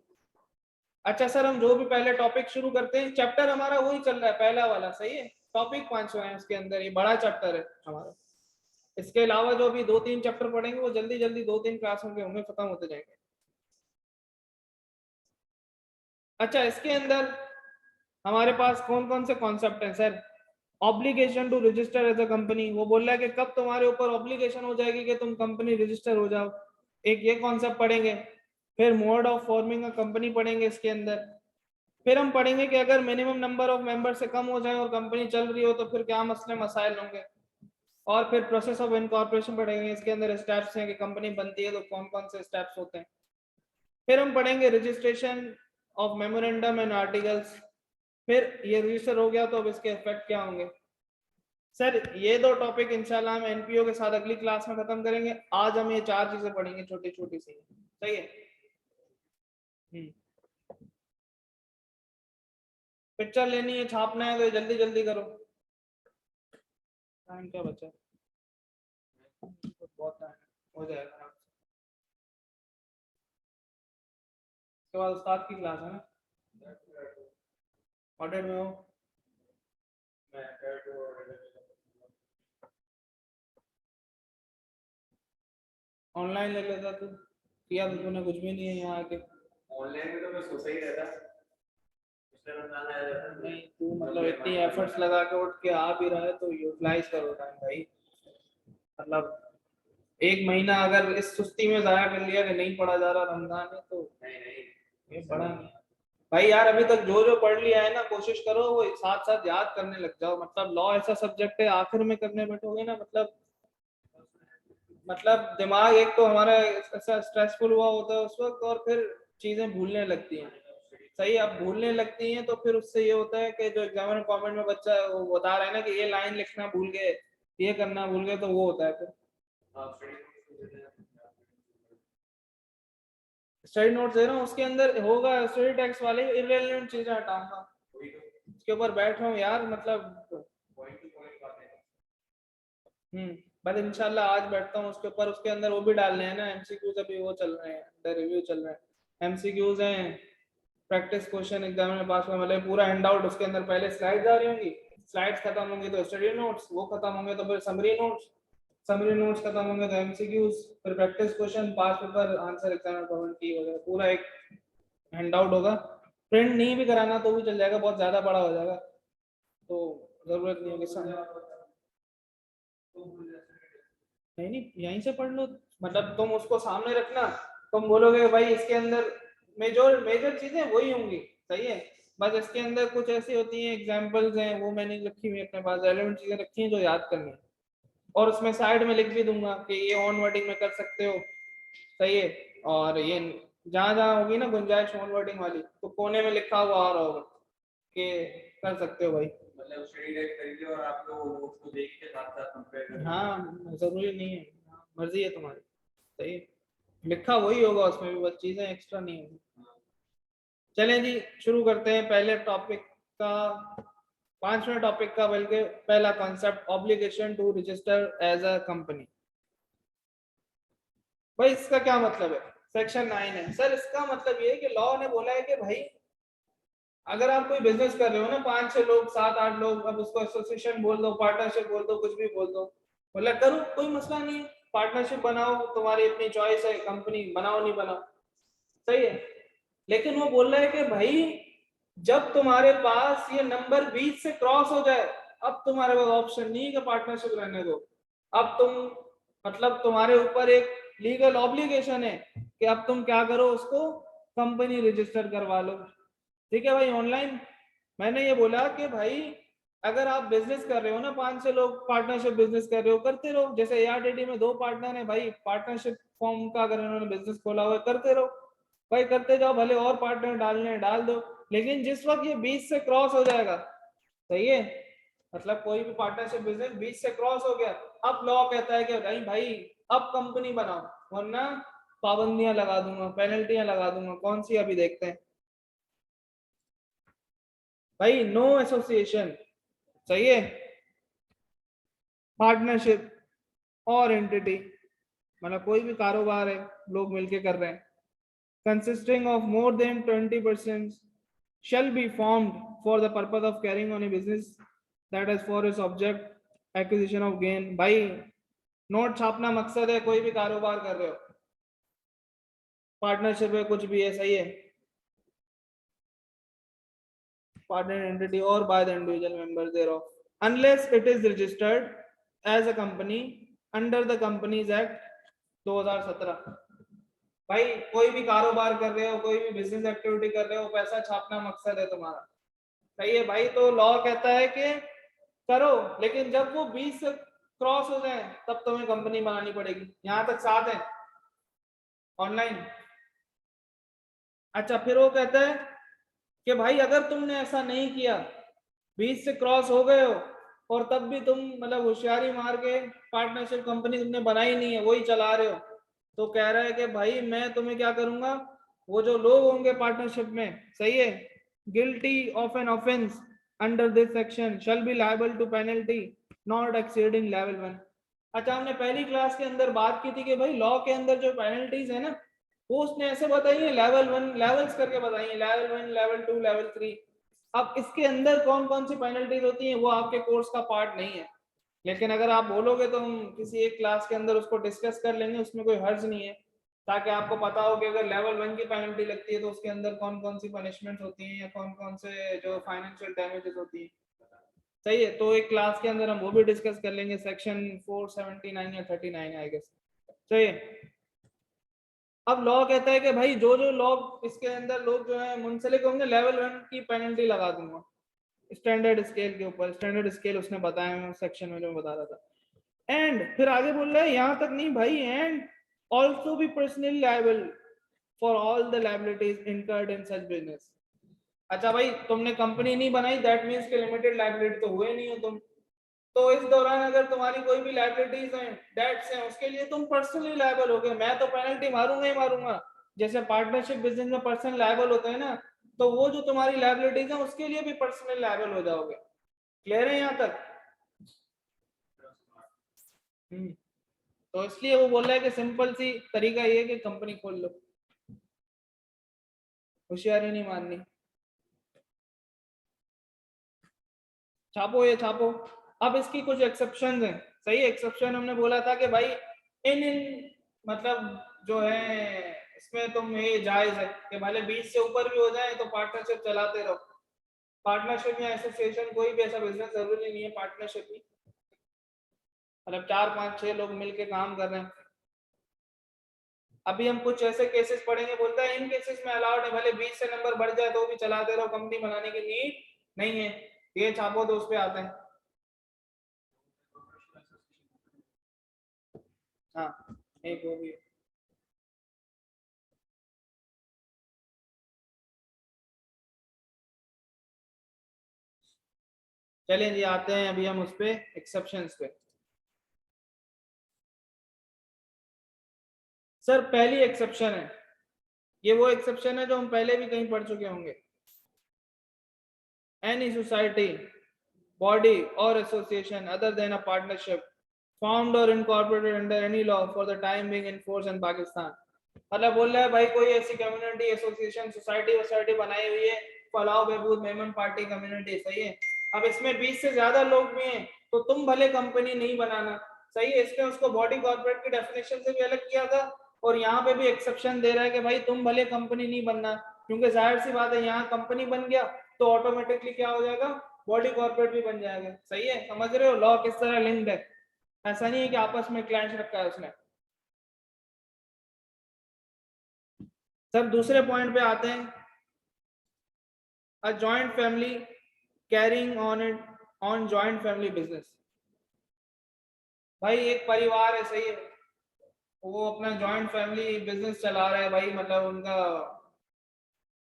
अच्छा सर, हम जो भी पहले टॉपिक शुरू करते हैं, चैप्टर हमारा वही चल रहा है पहला वाला। सही है, टॉपिक 500 है उसके अंदर, ये बड़ा चैप्टर है हमारा। इसके अलावा जो अभी 2-3 चैप्टर पढ़ेंगे वो जल्दी जल्दी 2-3 क्लासों के होंगे, खत्म होते जाएंगे। अच्छा, इसके अंदर हमारे पास कौन कौन से कॉन्सेप्ट हैं sir. Obligation to register as a company, वो बोल रहा है कि कब तुम्हारे ऊपर ऑब्लिगेशन हो जाएगी कि तुम कंपनी रजिस्टर हो जाओ, एक ये कॉन्सेप्ट पढ़ेंगे। फिर mode of forming a company पढ़ेंगे इसके अंदर। फिर हम पढ़ेंगे कि अगर मिनिमम नंबर ऑफ मेंबर से कम हो जाए और कंपनी चल रही हो तो फिर क्या मसले मसाइल होंगे। और फिर प्रोसेस ऑफ इनकॉर्पोरेशन पढ़ेंगे, इसके अंदर स्टेप्स हैं कि कंपनी बनती है तो कौन कौन से स्टेप्स होते हैं। फिर हम पढ़ेंगे registration of memorandum and articles. फिर ये रजिस्टर हो गया तो अब इसके इफेक्ट क्या होंगे। सर ये 2 टॉपिक इंशाल्लाह हम एनपीओ के साथ अगली क्लास में खत्म करेंगे, आज हम ये 4 चीजें पढ़ेंगे छोटी छोटी सी। सही है। पिक्चर लेनी है, छापना है तो जल्दी जल्दी करो, टाइम क्या बचा, बहुत टाइम हो जाएगा। उसके बाद उस्ताद की क्लास है ना, ऑडिट में हो। ऑनलाइन ले लेता तू, किया तो तूने कुछ भी नहीं है यहाँ आके। ऑनलाइन में तो मैं सोचा ही रहता, नहीं तू मतलब इतनी एफर्ट्स लगा के उठ के आ भी रहा है तो यूटिलाइज करो टाइम भाई। मतलब 1 महीना अगर इस सुस्ती में जाया कर लिया कि नहीं पढ़ा जा रहा, रमजान है तो नहीं नहीं ये पढ़ा नहीं। भाई यार अभी तक जो जो पढ़ लिया है ना, कोशिश करो वो साथ साथ याद करने लग जाओ। मतलब लॉ ऐसा सब्जेक्ट है, आखिर में करने बैठोगे ना, मतलब दिमाग एक तो हमारा ऐसा स्ट्रेसफुल हुआ होता है उस वक्त, और फिर चीजें भूलने लगती हैं। सही, अब भूलने लगती हैं तो फिर उससे ये होता है कि जो एग्जामिनर कमेंट में बच्चा वो बता रहा है ना कि ये लाइन लिखना भूल गए, ये करना भूल गए, तो वो होता है फिर। स्टडी नोट दे रहा हूँ, उसके अंदर होगा स्टडी टेक्स्ट वाले इररिलेवेंट चीजें हटाऊंगा। उसके ऊपर बैठ रहा हूँ यार, मतलब हम्म बस इंशाल्लाह आज बैठता हूँ उसके ऊपर। उसके अंदर वो भी डालने हैं ना एमसीक्यूज, अभी वो चल रहे हैं, अंडर रिव्यू चल रहे हैं। एमसीक्यूज हैं, प्रैक्टिस क्वेश्चन एग्जाम में पास में, मतलब पूरा हैंडआउट। उसके अंदर पहले स्लाइड्स आ रही होंगी, स्लाइड्स खत्म होंगी तो स्टडी नोट्स, वो खत्म होंगे तो फिर समरी नोट्स, समरी नोट्स खत्म होंगे तो एमसीक्यूज, फिर प्रैक्टिस क्वेश्चन, पास पेपर, आंसर एग्जाम कमेंट की वगैरह, पूरा एक हैंडआउट होगा। प्रिंट नहीं भी कराना तो भी चल जाएगा, बहुत ज्यादा बड़ा हो जाएगा तो जरूरत नहीं होगी। नहीं नहीं, यहीं से पढ़ लो। मतलब तुम उसको सामने रखना, तुम बोलोगे भाई इसके अंदर मेजर मेजर चीजें वही होंगी, सही है। बस इसके अंदर कुछ ऐसी होती हैं, एग्जांपल्स हैं, वो मैंने रखी हुई है अपने पास, रेलेवेंट चीजें रखी हैं जो याद करनी है। और उसमें साइड में लिख भी दूंगा कि ये ऑन वर्डिंग में कर सकते हो, सही है। और ये जहां जहां होगी ना गुंजाइश ऑन वर्डिंग वाली, तो कोने में लिखा हुआ आ रहा होगा कि कर सकते हो भाई। मतलब स्टडी गाइड खरीदे और आप लोग उसको देख के साथ साथ कंपेयर करें। हाँ जरूरी नहीं है, मर्जी है तुम्हारी, सही है। लिखा वही होगा उसमें भी, बस चीजें एक्स्ट्रा नहीं होगी। चलें जी, शुरू करते हैं पहले टॉपिक का, पांचवें टॉपिक का, बल्कि पहला concept, obligation to register as a company. भाई इसका क्या मतलब है? सेक्शन 9 है सर, इसका मतलब ये है कि लॉ ने बोला है कि भाई अगर आप कोई बिजनेस कर रहे हो ना, 5-6 लोग, 7-8 लोग, अब उसको एसोसिएशन बोल दो, पार्टनरशिप बोल दो, कुछ भी बोल दो, बोला करो कोई मसला नहीं है, पार्टनरशिप बनाओ, तुम्हारी अपनी चॉइस है, कंपनी बनाओ नहीं बनाओ, सही है। लेकिन वो बोल रहा है कि भाई जब तुम्हारे पास ये नंबर 20 से क्रॉस हो जाए, अब तुम्हारे पास ऑप्शन नहीं है कि पार्टनरशिप रहने दो। अब तुम, मतलब तुम्हारे ऊपर एक लीगल ऑब्लिगेशन है कि अब तुम क्या करो, उसको कंपनी रजिस्टर करवा लो। ठीक है भाई, ऑनलाइन मैंने ये बोला कि भाई अगर आप बिजनेस कर रहे हो ना, 5-6 लोग पार्टनरशिप बिजनेस कर रहे हो, करते रहो। जैसे एआरटीडी में 2 पार्टनर है भाई, पार्टनरशिप फॉर्म का अगर इन्होंने बिजनेस खोला हुआ है, करते रहो भाई, करते जाओ, भले और पार्टनर डालने हैं डाल दो। लेकिन जिस वक्त ये 20 से क्रॉस हो जाएगा, सही है, मतलब कोई भी पार्टनरशिप बिजनेस 20 से क्रॉस हो गया, अब लॉ कहता है कि नहीं भाई अब कंपनी बनाओ, वरना पाबंदियां लगा दूंगा, पेनल्टियां लगा दूंगा। कौन सी, अभी देखते हैं भाई। नो एसोसिएशन, सही है, पार्टनरशिप और एंटिटी, मतलब कोई भी कारोबार है, लोग मिलके कर रहे हैं, consisting of more than 20% shall be formed for the purpose of carrying on a business that has for its object acquisition of gain। भाई नोट छापना मकसद है, कोई भी कारोबार कर रहे हो, पार्टनरशिप है, कुछ भी है, सही है, partner entity or by the individual members thereof, unless it is registered as a company under the Companies Act 2017। भाई कोई भी कारोबार कर रहे हो, कोई भी बिजनेस एक्टिविटी कर रहे हो, पैसा छापना मकसद है तुम्हारा, सही है भाई। तो लॉ कहता है कि करो, लेकिन जब वो 20 से क्रॉस हो जाए तब तुम्हें कंपनी बनानी पड़ेगी। यहां तक साथ है ऑनलाइन। अच्छा, फिर वो कहता है कि भाई अगर तुमने ऐसा नहीं किया, 20 से क्रॉस हो गए हो, और तब भी तुम मतलब होशियारी मार के पार्टनरशिप कंपनी तुमने बनाई नहीं है, वही चला रहे हो, तो कह रहा है कि भाई मैं तुम्हें क्या करूंगा, वो जो लोग होंगे पार्टनरशिप में, सही है, guilty of an offence under this section shall be liable to penalty not exceeding level 1। अच्छा, हमने पहली क्लास के अंदर बात की थी कि भाई लॉ के अंदर जो पेनल्टीज है ना, वो उसने ऐसे बताई है, लेवल 1 लेवल्स करके बताई है, लेवल 1, लेवल 2, लेवल 3। अब इसके अंदर कौन कौन सी पेनल्टीज होती हैं वो आपके कोर्स का पार्ट नहीं है, लेकिन अगर आप बोलोगे तो हम किसी एक क्लास के अंदर उसको डिस्कस कर लेंगे, उसमें कोई हर्ज नहीं है, ताकि आपको पता हो कि अगर लेवल 1 की पेनल्टी लगती है तो उसके अंदर कौन कौन सी पनिशमेंट होती हैं, या कौन कौन से जो फाइनेंशियल डैमेजेस होती हैं, सही है। तो एक क्लास के अंदर हम वो भी डिस्कस कर लेंगे, सेक्शन 479 या 39 आई गेस, सही है। अब लॉ कहता है कि भाई जो जो लोग इसके अंदर लोग जो है मुंसलिक होंगे लेवल 1 की पेनल्टी लगा दूंगा स्टैंडर्ड स्केल के ऊपर। स्टैंडर्ड स्केल उसने बताया, मैं सेक्शन में जो बता रहा था। एंड फिर आगे बोल रहा है यहां तक नहीं भाई, एंड ऑल्सो भी personally liable for all the liabilities incurred in such business. अच्छा भाई तुमने कंपनी नहीं बनाई, दैट मीन्स के लिमिटेड लायबिलिटी तो हुए नहीं हो तुम। तो इस दौरान अगर तुम्हारी कोई भी लायबिलिटीज हैं, डेट्स हैं, उसके लिए तुम पर्सनली लायबल हो गए। मैं तो पेनल्टी मारूंगा ही मारूंगा। जैसे पार्टनरशिप बिजनेस में पर्सनल लायबल होते हैं ना, तो वो जो तुम्हारी लायबिलिटीज है उसके लिए भी पर्सनल लायबल हो जाओगे। क्लियर है यहाँ तक? तो इसलिए वो बोल रहा है कि सिंपल सी तरीका ये है कि कंपनी खोल लो, होशियारी नहीं माननी। छापो ये छापो। अब इसकी कुछ एक्सेप्शन हैं। सही एक्सेप्शन हमने बोला था कि भाई इन मतलब जो है इसमें तुम ये जायज है कि भले 20 से ऊपर भी हो जाए तो पार्टनरशिप चलाते रहो। पार्टनरशिप या एसोसिएशन कोई भी ऐसा बिजनेस जरूरी नहीं है पार्टनरशिप ही, मतलब 4 5 6 लोग मिलके काम कर रहे हैं। अभी हम कुछ ऐसे केसेस पढ़ेंगे, बोलता है इन केसेस में अलाउड है, भले 20 से नंबर बढ़ जाए तो भी चलाते रहो, कंपनी बनाने की नीड नहीं है। ये छापो तो उस पर आते हैं। हाँ एक वो भी है। चलिए जी आते हैं अभी हम उस पे एक्सेप्शंस पे। सर पहली एक्सेप्शन है, ये वो एक्सेप्शन है जो हम पहले भी कहीं पढ़ चुके होंगे। Any society, body or association other than a partnership formed or incorporated under any law for the time being in force in Pakistan। मतलब बोल रहा है भाई कोई ऐसी कम्युनिटी एसोसिएशन सोसाइटी वोसाइटी बनाई हुई है, फलाह बहबूद मेमन पार्टी कम्युनिटी, सही है। अब इसमें 20 से ज्यादा लोग भी हैं तो तुम भले कंपनी नहीं बनाना, सही है। इसने उसको बॉडी कॉर्पोरेट की डेफिनेशन से भी अलग किया था, और यहाँ पे भी एक्सेप्शन दे रहा है कि भाई तुम भले कंपनी नहीं बनना, क्योंकि जाहिर सी बात है यहाँ कंपनी बन गया तो ऑटोमेटिकली क्या हो जाएगा, बॉडी कॉर्पोरेट भी बन जाएगा। सही है, समझ रहे हो लॉ किस तरह लिंक्ड है। ऐसा नहीं है कि आपस में क्लैश रखा है उसने। सब दूसरे पॉइंट पे आते हैं। A joint family carrying on it on joint family business. भाई एक परिवार है, सही है, वो अपना जॉइंट फैमिली बिजनेस चला रहा है भाई, मतलब उनका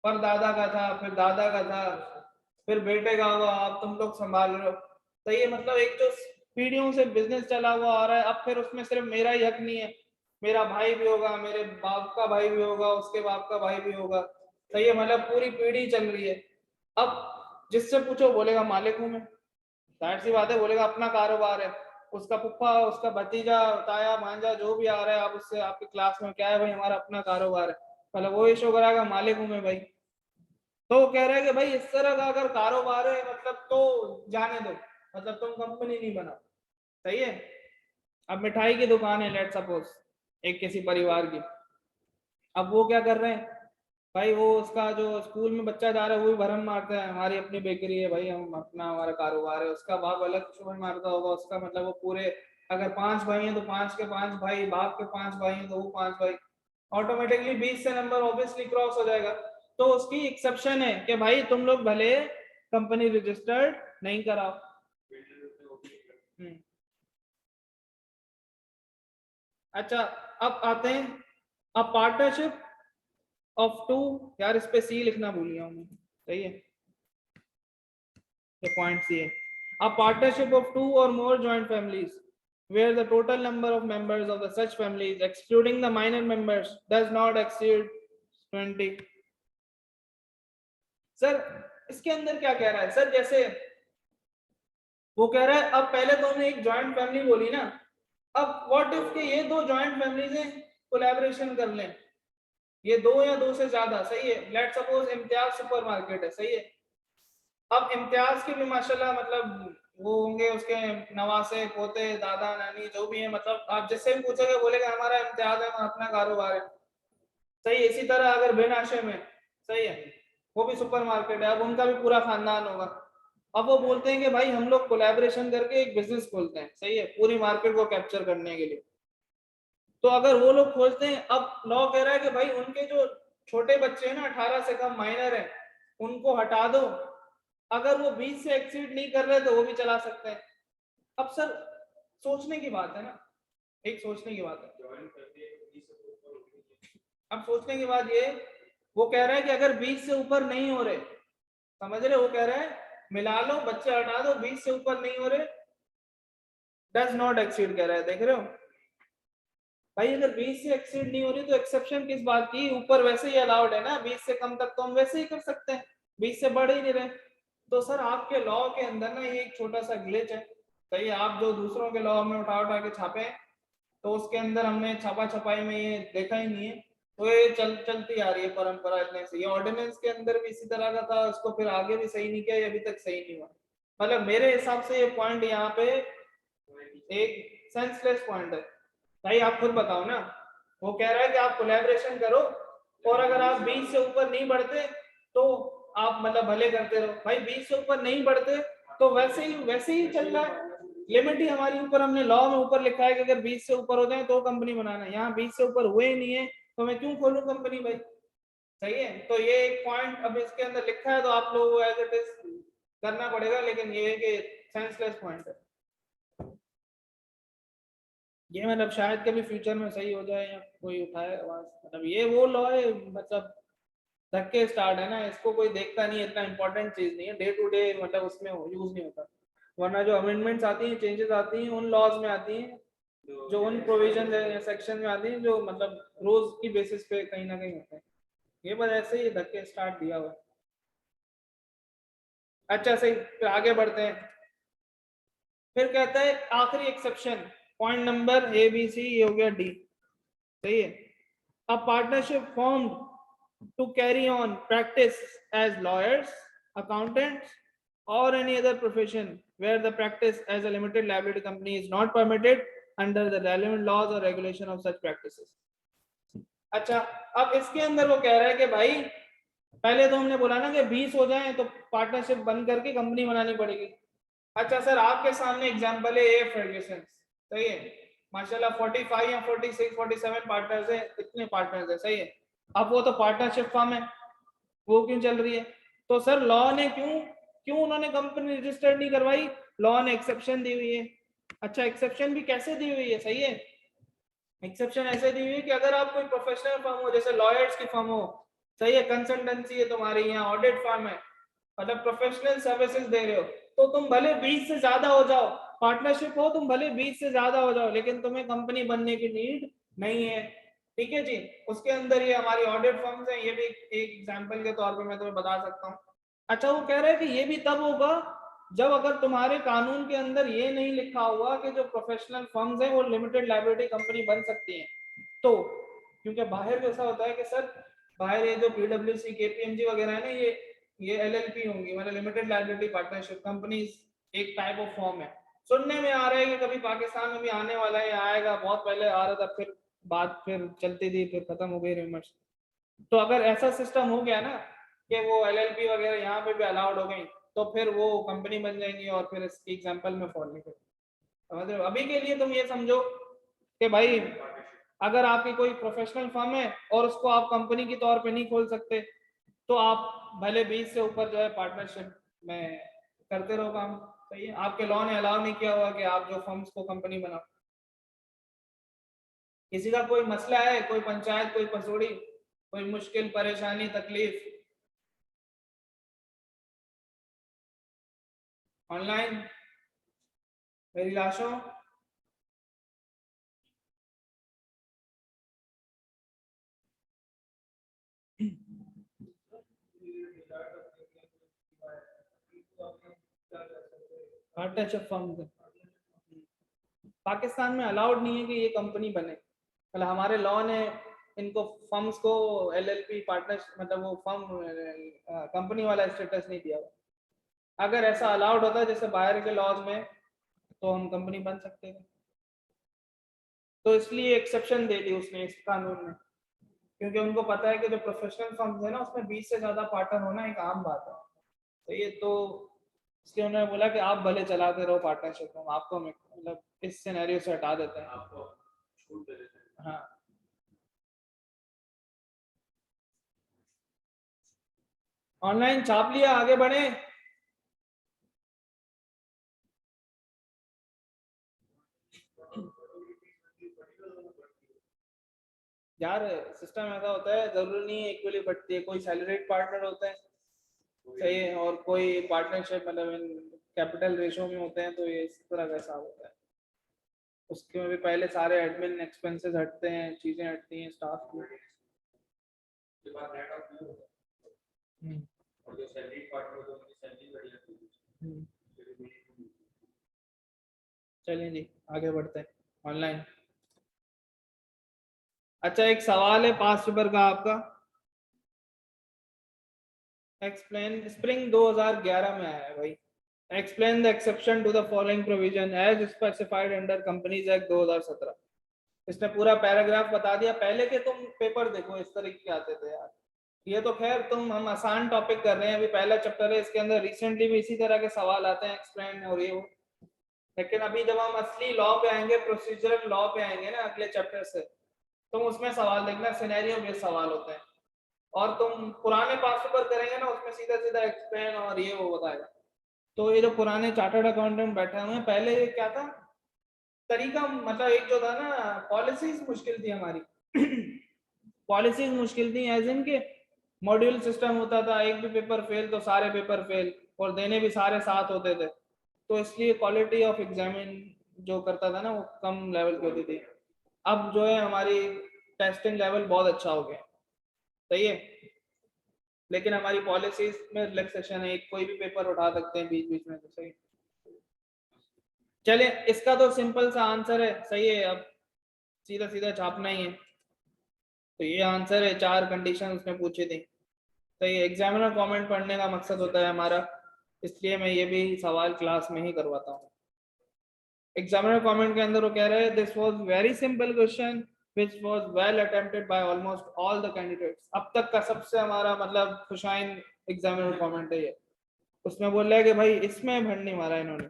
पर दादा का था, फिर दादा का था, फिर बेटे का हुआ, अब तुम लोग संभाल रहे हो। सही है, मतलब एक जो पीढ़ियों से बिजनेस चला हुआ आ रहा है, अब फिर उसमें सिर्फ मेरा ही हक नहीं है, मेरा भाई भी होगा, मेरे बाप का भाई भी होगा, उसके बाप का भाई भी होगा। सही है, मतलब पूरी पीढ़ी चल रही है। अब जिससे पूछो बोलेगा मालिक हूं मैं। जाहिर सी बात है, बोलेगा अपना कारोबार है। उसका पुप्पा, उसका भतीजा, ताया भांजा जो भी आ रहा है, आप उससे आपकी क्लास में क्या है भाई, हमारा अपना कारोबार है, मतलब वो इशू कराएगा मालिक हूं मैं भाई। तो वो कह रहा है कि भाई इस तरह का अगर कारोबार है मतलब तो जाने दो, मतलब तुम कंपनी नहीं बनाओ। सही है। अब मिठाई की दुकान है लेट सपोज, एक किसी परिवार की। अब वो क्या कर रहे हैं भाई, वो उसका जो स्कूल में बच्चा जा रहा है वो भी भरम मारता है हमारी अपनी बेकरी है भाई, हम अपना हमारा कारोबार है। उसका बाप अलग चुमन मारता होगा उसका, मतलब वो पूरे अगर 5 भाई हैं तो 5 के 5 भाई, बाप के 5 भाई हैं तो वो 5 भाई, ऑटोमेटिकली 20 से नंबर ऑब्वियसली क्रॉस हो जाएगा। तो उसकी एक्सेप्शन है कि भाई तुम लोग भले कंपनी रजिस्टर्ड नहीं कराओ। हम्म। अच्छा, अब आते हैं अब पार्टनरशिप ऑफ टू, यार इस पे सी लिखना भूल गया हूं मैं। सही है, ये पॉइंट सी है। अ पार्टनरशिप ऑफ टू और more joint families where the total number of members of the such families excluding the minor members does not exceed 20। Sir इसके अंदर क्या कह रहा है सर, जैसे वो कह रहा है अब पहले तो हमने एक जॉइंट फैमिली बोली ना, अब व्हाट इफ के ये दो जॉइंट फैमिलीज हैं कोलैबोरेशन कर लें, ये दो या दो से ज्यादा, सही है। लेट सपोज इम्तियाज सुपरमार्केट है, सही है। अब इम्तियाज के भी माशाल्लाह मतलब वो होंगे उसके नवासे पोते दादा नानी जो भी है, मतलब आप जिससे भी पूछोगे बोलेगा हमारा इम्तियाज है, अपना कारोबार है। सही है। इसी तरह अगर बिन हाशिम है, सही है, वो भी सुपरमार्केट है, अब उनका भी पूरा खानदान होगा। अब वो बोलते हैं कि भाई हम लोग कोलैबोरेशन करके एक बिजनेस खोलते हैं, सही है, पूरी मार्केट को कैप्चर करने के लिए। तो अगर वो लोग खोलते हैं, अब लॉ कह रहा है कि भाई उनके जो छोटे बच्चे हैं ना 18 से कम माइनर है उनको हटा दो, अगर वो 20 से एक्सीड नहीं कर रहे तो वो भी चला सकते हैं। अब सर सोचने की बात है ना, एक सोचने की बात है। अब सोचने की बात ये, वो कह रहा है कि अगर 20 से ऊपर नहीं हो रहे, समझ रहे, वो कह रहा है मिला लो बच्चे हटा दो, 20 से ऊपर नहीं हो रहे, डज नॉट एक्सीड कह रहा है, देख रहे हो भाई। अगर 20 से एक्सीड नहीं हो रही तो एक्सेप्शन किस बात की, ऊपर वैसे ही अलाउड है ना, 20 से कम तक तो हम वैसे ही कर सकते हैं, 20 से बढ़ ही नहीं रहे। तो सर आपके लॉ के अंदर ना ये एक छोटा सा ग्लिच है। सही, आप जो दूसरों के लॉ में उठा उठा के छापे हैं, तो उसके अंदर हमने छापा छपाई में ये देखा ही नहीं है। तो ये चलती आ रही है परंपरा इतने से, ये ऑर्डिनेंस के अंदर भी इसी तरह का था, उसको फिर आगे भी सही नहीं किया, ये अभी तक सही नहीं हुआ। मतलब मेरे हिसाब से ये पॉइंट यहाँ पे एक सेंसलेस पॉइंट है। भाई आप खुद बताओ ना, वो कह रहा है कि आप कोलैबोरेशन करो, और अगर आप 20 से ऊपर नहीं बढ़ते तो आप मतलब भले करते रहो। भाई 20 से ऊपर नहीं बढ़ते तो वैसे ही चल रहा है, लिमिट ही हमारी ऊपर, हमने लॉ में ऊपर लिखा है कि अगर 20 से ऊपर हो जाए तो कंपनी बनाना है, यहाँ 20 से ऊपर हुए ही नहीं है तो मैं क्यों खोलूं कंपनी भाई। सही है, तो ये एक पॉइंट अब इसके अंदर लिखा है तो आप लोगों को एज इट इज करना पड़ेगा, लेकिन ये है कि सेंसलेस पॉइंट है ये। मतलब शायद कभी फ्यूचर में सही हो जाए या कोई उठाए आवाज, मतलब ये वो लॉ है, मतलब धक्के स्टार्ट है ना, इसको कोई देखता नहीं है, इतना इंपॉर्टेंट चीज नहीं है, डे टू डे मतलब उसमें यूज नहीं होता। वरना जो अमेंडमेंट्स आती हैं, चेंजेस आती हैं, उन लॉज में आती हैं, जो उन प्रोविजन या सेक्शन में आती हैं, जो मतलब रोज की बेसिस पे कहीं ना कहीं होते हैं। ये बस ऐसे ही धक्के स्टार्ट दिया हुआ है। अच्छा सही, फिर आगे बढ़ते हैं। फिर कहता है आखिरी exception, point number A B C, ये हो गया डी। सही है, a partnership formed to carry on practice as lawyers, accountants, or any other profession where the practice as a limited liability company is not permitted under the relevant laws or regulation of such practices. अच्छा, अब इसके अंदर वो कह रहा है कि भाई पहले तो हमने बोला ना कि 20 हो जाए तो पार्टनरशिप बंद करके कंपनी बनानी पड़ेगी। अच्छा सर, आपके सामने एग्जांपल है ए फर्ग्यूसन, सही है, माशाल्लाह 45 या 46 47 पार्टनर्स है, इतने पार्टनर्स है, सही है। अब वो तो पार्टनरशिप फर्म है, वो क्यों चल रही है? तो सर लॉ ने क्यों क्यों उन्होंने कंपनी रजिस्टर्ड नहीं करवाई? लॉ ने एक्सेप्शन दी हुई है। अच्छा, एक्सेप्शन भी कैसे दी हुई है? सही है, एक्सेप्शन ऐसे दी हुई है कि अगर आप कोई प्रोफेशनल फर्म हो, जैसे लॉयर्स की फर्म हो, सही है, कंसल्टेंसी है तुम्हारी, यहाँ ऑडिट फर्म है, मतलब प्रोफेशनल सर्विसेज दे रहे हो, तो तुम भले 20 से ज्यादा हो जाओ, पार्टनरशिप हो तुम भले 20 से ज्यादा हो जाओ, लेकिन तुम्हें कंपनी बनने की नीड नहीं है। ठीक है जी। उसके अंदर ये हमारी ऑडिट फर्म्स हैं, ये भी एक एग्जांपल के तौर पे मैं तुम्हें बता सकता हूँ। अच्छा, वो कह रहे हैं कि ये भी तब होगा जब अगर तुम्हारे कानून के अंदर ये नहीं लिखा हुआ कि जो प्रोफेशनल फर्म्स हैं वो लिमिटेड लायबिलिटी कंपनी बन सकती हैं। तो क्योंकि बाहर कैसा होता है कि सर, बाहर ये जो पीडब्ल्यूसी केपीएमजी वगैरह है ना, ये एलएलपी होंगी, मतलब लिमिटेड लायबिलिटी पार्टनरशिप कंपनीज, एक टाइप ऑफ फॉर्म है। सुनने में आ रहा है कि कभी पाकिस्तान में भी आने वाला है, आएगा, बहुत पहले आ रहा था, फिर बात फिर चलती थी, फिर खत्म हो गई रिमर्स। तो अगर ऐसा सिस्टम हो गया ना कि वो एलएलपी वगैरह यहाँ पे भी अलाउड हो गई, तो फिर वो कंपनी बन जाएंगी और फिर इसकी एग्जांपल में फॉल नहीं करेगी। समझ रहे हो? अभी के लिए तुम ये समझो कि भाई अगर आपकी कोई प्रोफेशनल फर्म है और उसको आप कंपनी के तौर पे नहीं खोल सकते, तो आप भले 20 से ऊपर जो है पार्टनरशिप में करते रहो काम। सही है, आपके लॉ ने अलाउ नहीं किया हुआ कि आप जो फर्म्स को कंपनी बनाओ। किसी का कोई मसला है, कोई पंचायत, कोई पसोड़ी, कोई मुश्किल परेशानी तकलीफ, ऑनलाइन मेरी लाशों, पार्टनरशिप फर्म पाकिस्तान में अलाउड नहीं है कि ये कंपनी बने, मतलब हमारे लॉ ने इनको फर्म्स को एलएलपी पार्टनर, मतलब वो फर्म कंपनी वाला स्टेटस नहीं दिया हुआ। अगर ऐसा अलाउड होता है जैसे बाहर के लॉज में, तो हम कंपनी बन सकते थे। तो इसलिए एक्सेप्शन दे दी उसने इस कानून में, क्योंकि उनको पता है कि जो प्रोफेशनल फर्म्स है ना, उसमें 20 से ज्यादा पार्टनर होना एक आम बात है। तो ये तो इसलिए उन्होंने बोला कि आप भले चलाते रहो पार्टनरशिप में, आपको मतलब इस सिनेरियो से हटा देते हैं, आपको छूट दे देते हैं। हाँ ऑनलाइन छाप लिया, आगे बढ़े। यार सिस्टम ऐसा होता है, जरूरी नहीं है इक्वली बढ़ती है, कोई सैलरीड पार्टनर होते हैं सही है, और कोई पार्टनरशिप मतलब कैपिटल रेशो में होते हैं, तो ये इस तरह का हिसाब होता है। उसके में भी पहले सारे एडमिन एक्सपेंसेस हटते हैं, चीजें हटती हैं स्टाफ की। हम्म, हम्म। चलिए जी, आगे बढ़ते हैं। ऑनलाइन। अच्छा एक सवाल है 5 पेपर का आपका। एक्सप्लेन, स्प्रिंग 2011 में आया है भाई। Explain the exception to the following provision as specified under companies act 2017। इसने पूरा पैराग्राफ बता दिया। पहले के तुम पेपर देखो इस तरीके के आते थे यार। ये तो खैर तुम हम आसान टॉपिक कर रहे हैं, अभी पहला चैप्टर है, इसके अंदर रिसेंटली भी इसी तरह के सवाल आते हैं, एक्सप्लेन और ये वो। लेकिन अभी जब हम असली लॉ पे आएंगे, प्रोसीजरल लॉ पे आएंगे ना अगले चैप्टर से, तुम उसमें सवाल देखना, सिनेरियो बेस्ड सवाल होते हैं। और तुम पुराने 5 पेपर करेंगे ना, उसमें सीधा सीधा एक्सप्लेन और ये वो बताएगा। तो ये जो पुराने चार्टर्ड अकाउंटेंट बैठे हुए हैं, पहले ये क्या था तरीका, मतलब एक जो था ना, पॉलिसीज मुश्किल थी हमारी। पॉलिसीज मुश्किल थी एज इन के मॉड्यूल सिस्टम होता था, एक भी पेपर फेल तो सारे पेपर फेल, और देने भी सारे साथ होते थे। तो इसलिए क्वालिटी ऑफ एग्जामिन जो करता था ना वो कम लेवल की होती थी। अब जो है हमारी टेस्टिंग लेवल बहुत अच्छा हो गया, सही है। लेकिन हमारी पॉलिसीज में रिलैक्सेशन है, कोई भी पेपर उठा सकते हैं बीच बीच में, तो सही। चले इसका तो सिंपल सा आंसर है, सही है। अब सीधा सीधा छापना ही है। तो ये आंसर है, 4 कंडीशन उसने पूछी थी। तो ये एग्जामिनर कमेंट पढ़ने का मकसद होता है हमारा, इसलिए मैं ये भी सवाल क्लास में ही करवाता हूँ। एग्जामिनर कमेंट के अंदर वो कह रहे हैं this was very simple question which was well attempted by almost all the candidates। अब तक का सबसे हमारा मतलब खुशाइन एग्जामिनर कमेंट है ये। उसमें बोल रहा है कि भाई इसमें भंड नहीं मारा इन्होंने,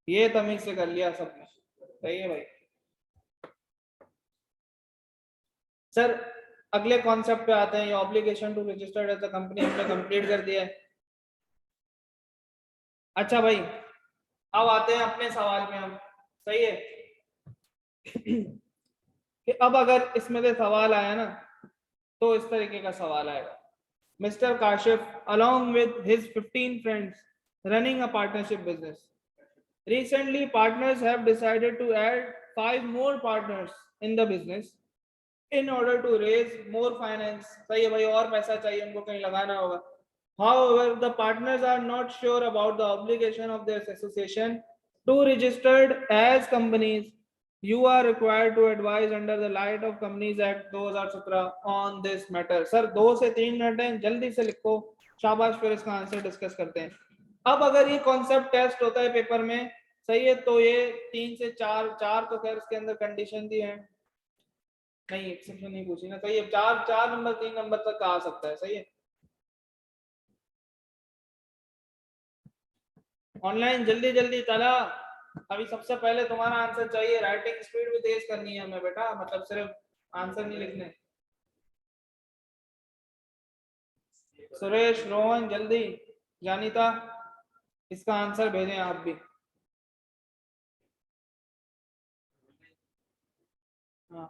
ये तमीज से कर लिया सबने, सही है भाई। सर अगले कॉन्सेप्ट पे आते हैं, ये obligation to registered as a company हमने कंप्लीट कर दिया है। अच्छा भाई अब आते हैं अपने सवाल में हम, सही है। कि अब अगर इसमें से सवाल आया ना, तो इस तरीके का सवाल आएगा। Mister Kashif along with his 15 friends running a partnership business, recently partners have decided to add 5 more partners in the business in order to raise more finance। सही है भाई, और पैसा चाहिए उनको, कहीं लगाना होगा। However, the partners are not sure about the obligation of their association to registered as companies। You are required to advise under the light of Companies Act 2017 on this matter। Sir 2 से 3 minute हैं, जल्दी से लिखो, शाबाश, फिर इसका answer discuss करते हैं। अब अगर ये कॉन्सेप्ट टेस्ट होता है पेपर में, सही है, तो ये 3 से 4, 4 तो खैर इसके अंदर कंडीशन दी है, नहीं एक्सेप्शन नहीं पूछी ना, सही है। 4 4 नंबर 3 नंबर तक आ सकता है, सही है। ऑनलाइन जल्दी जल्दी चला। अभी सबसे पहले तुम्हारा आंसर चाहिए, राइटिंग स्पीड भी तेज करनी है हमें बेटा, मतलब सिर्फ आंसर नहीं लिखने। सुरेश, रोहन, जल्दी। जानिता, इसका आंसर भेजें आप भी। हाँ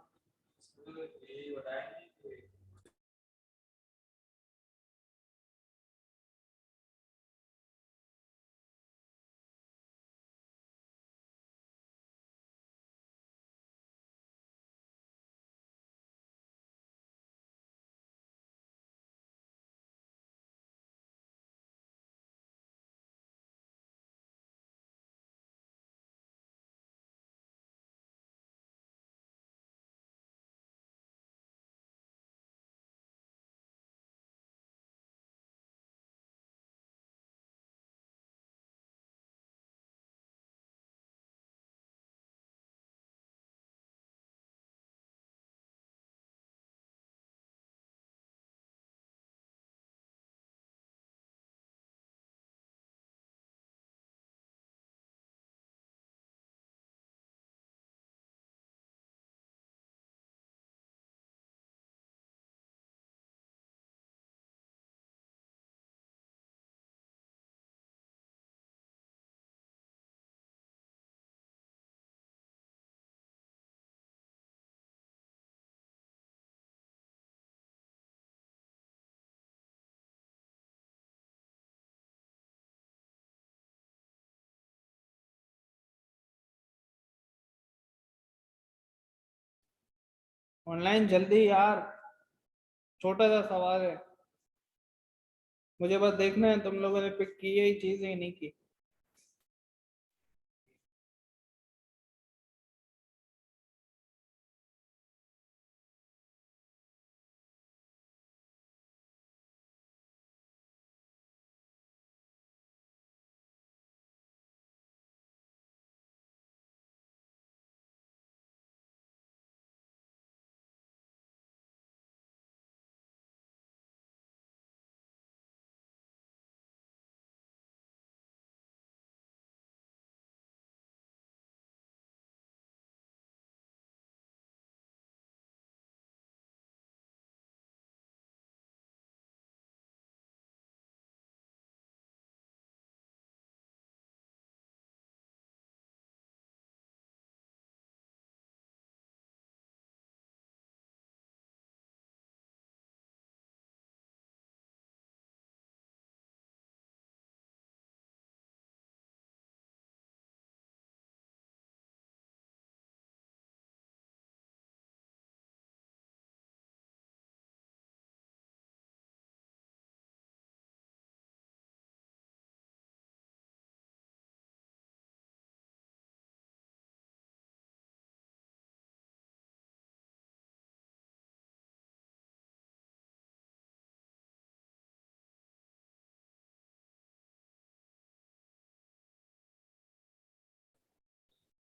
ऑनलाइन जल्दी यार, छोटा सा सवाल है, मुझे बस देखना है तुम लोगों ने पिक की है चीज या नहीं की।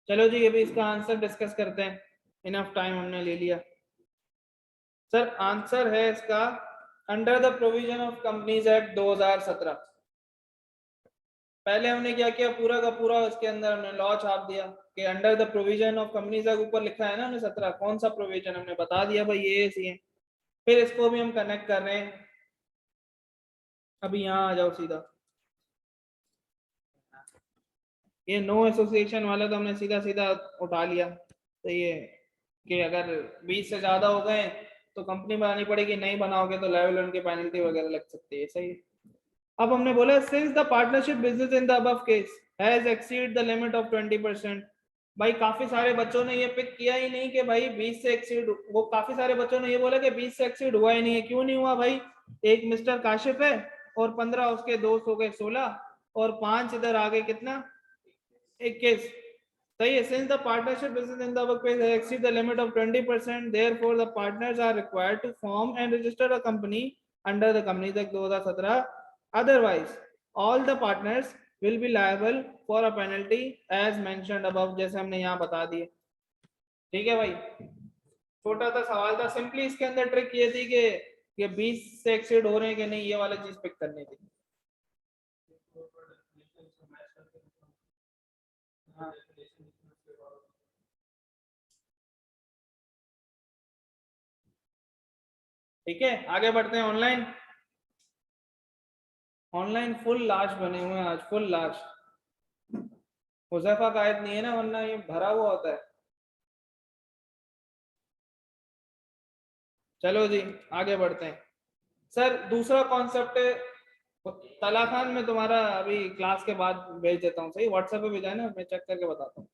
चलो जी अभी इसका आंसर डिस्कस करते हैं, इनफ टाइम हमने ले लिया। सर आंसर है इसका under the provision of companies act 2017। पहले हमने क्या किया, पूरा का पूरा उसके अंदर हमने लॉ छाप दिया कि under the provision of companies act, ऊपर लिखा है ना हमने 17, कौन सा प्रोविजन हमने बता दिया भाई ये सी है। फिर इसको भी हम कनेक्ट कर रहे हैं, अभी यहाँ आ जाओ सीधा, ये नो एसोसिएशन वाला तो हमने सीधा सीधा उठा लिया। तो ये कि अगर 20 से ज्यादा हो गए तो कंपनी बनानी पड़ेगी, नहीं बनाओगे तो लाइबल उनकी पेनल्टी वगैरह लग सकती है, सही है। अब हमने बोला since the partnership business in the above case has exceed the limit of 20%। भाई काफी सारे बच्चों ने ये पिक किया ही नहीं कि भाई 20 से एक्सीड, वो काफी सारे बच्चों ने ये बोला कि 20 से एक्सीड हुआ ही नहीं है। क्यों नहीं हुआ भाई, एक मिस्टर काशिफ है और 15 उसके दोस्त हो गए 16 और 5 इधर आ गए कितना 21, सही है। Since the partnership business in the workplace has exceeded the limit of 20%, therefore the partners are required to form and register a company under the Companies Act 2017. Otherwise, all the partners will be liable for a penalty as mentioned above, जैसे हमने यहाँ बता दिए। ठीक है भाई, छोटा सा सवाल था, सिंपली इसके अंदर ट्रिक ये थी कि ये 20 से एक्सीड हो रहे हैं कि नहीं, ये वाला चीज पिक करनी थी। हाँ। ठीक है आगे बढ़ते हैं। ऑनलाइन, ऑनलाइन फुल लाश बने हुए हैं आज, फुल लाश। हुजैफा कायद नहीं है ना, वरना ये भरा हुआ होता है। चलो जी आगे बढ़ते हैं। सर दूसरा कॉन्सेप्ट है, तला खान मैं तुम्हारा अभी क्लास के बाद भेज देता हूँ, सही व्हाट्सएप पे भेजा है ना, मैं चेक करके बताता हूँ।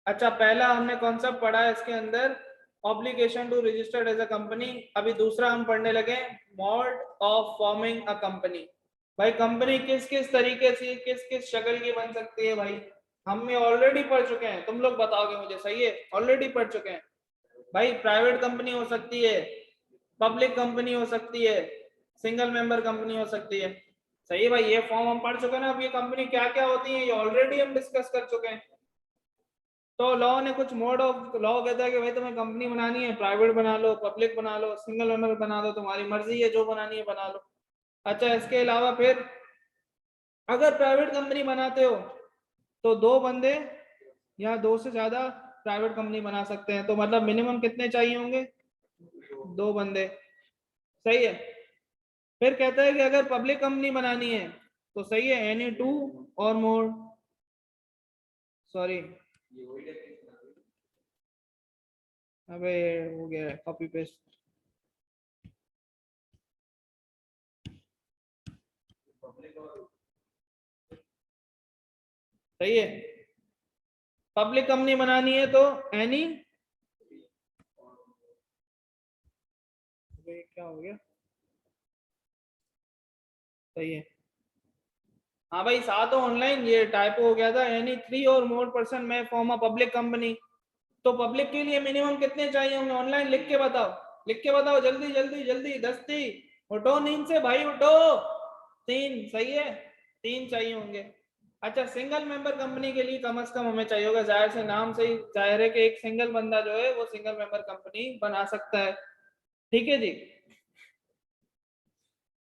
अच्छा पहला हमने कॉन्सेप्ट पढ़ा है इसके अंदर, obligation to registered as a company. अभी दूसरा हम पढ़ने लगे, mode of forming a company. भाई कंपनी किस किस तरीके से किस किस शक्ल की बन सकती है भाई, हम ये ऑलरेडी पढ़ चुके हैं, तुम लोग बताओगे मुझे, सही है ऑलरेडी पढ़ चुके हैं। भाई प्राइवेट कंपनी हो सकती है, पब्लिक कंपनी हो सकती है, सिंगल मेंबर कंपनी हो सकती है, सही है भाई। ये फॉर्म हम पढ़ चुके हैं ना, अब ये कंपनी क्या क्या होती है ये ऑलरेडी हम डिस्कस कर चुके हैं। तो लॉ ने कुछ मोड ऑफ लॉ कहता है कि भाई तुम्हें कंपनी बनानी है, प्राइवेट बना लो, पब्लिक बना लो, सिंगल ओनर बना लो, तुम्हारी मर्जी है जो बनानी है बना लो। अच्छा इसके अलावा फिर अगर प्राइवेट कंपनी बनाते हो तो दो बंदे या दो से ज्यादा प्राइवेट कंपनी बना सकते हैं, तो मतलब मिनिमम कितने चाहिए होंगे, दो बंदे, सही है। फिर कहता है कि अगर पब्लिक कंपनी बनानी है तो सही है एनी टू और मोर, सॉरी अबे हो गया कॉपी पेस्ट, सही है। पब्लिक कंपनी बनानी है तो एनी ये क्या हो गया, सही है। हाँ भाई, साथ ऑनलाइन, ये टाइपो हो गया था। एनी 3 और मोर पर्सन में फॉर्म अ पब्लिक कंपनी। तो पब्लिक के लिए मिनिमम कितने चाहिए होंगे? ऑनलाइन लिख के बताओ, लिख के बताओ, जल्दी जल्दी जल्दी, दस्ती उठो नींद से भाई, उठो। 3, सही है, 3 चाहिए होंगे। अच्छा, सिंगल मेंबर कंपनी के लिए कम से कम हमें चाहिए होगा, जाहिर से नाम से ही जाहिर है कि एक सिंगल बंदा जो है वो सिंगल मेंबर कंपनी बना सकता है। ठीक है जी।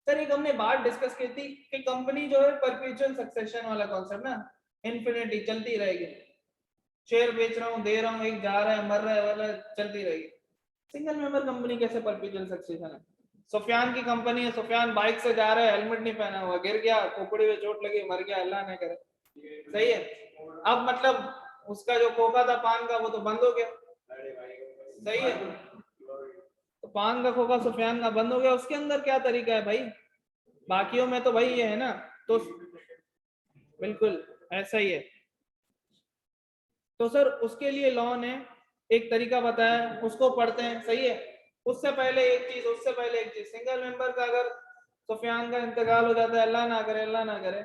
सर एक हमने बात डिस्कस की थी कि कंपनी जो है परपेचुअल सक्सेशन वाला कॉन्सेप्ट ना, इन्फिनिटी चलती रहेगी। शेयर बेच रहा हूँ, दे रहा हूँ, एक जा रहा है, मर रहा है, वाला चलती रहेगी। सिंगल मेंबर कंपनी कैसे परपेचुअल सक्सेशन है? सुफियान की कंपनी है, सुफियान बाइक से जा रहा है, हेलमेट नहीं पहना हुआ, गिर गया, खोपड़ी में चोट लगी, मर गया, अल्लाह ने करे, सही है। अब मतलब उसका जो खोखा था पान का वो तो बंद हो गया, सही है। तो पान का खोखा सुफियान का बंद हो गया, उसके अंदर क्या तरीका है भाई? बाकियों में तो भाई ये है ना, तो बिल्कुल ऐसा ही है। तो सर उसके लिए लॉ ने एक तरीका बताया, उसको पढ़ते हैं, सही है। उससे पहले एक चीज, सिंगल मेंबर का अगर सुफियान का इंतकाल हो जाता है, अल्लाह ना करे, अल्लाह ना करे,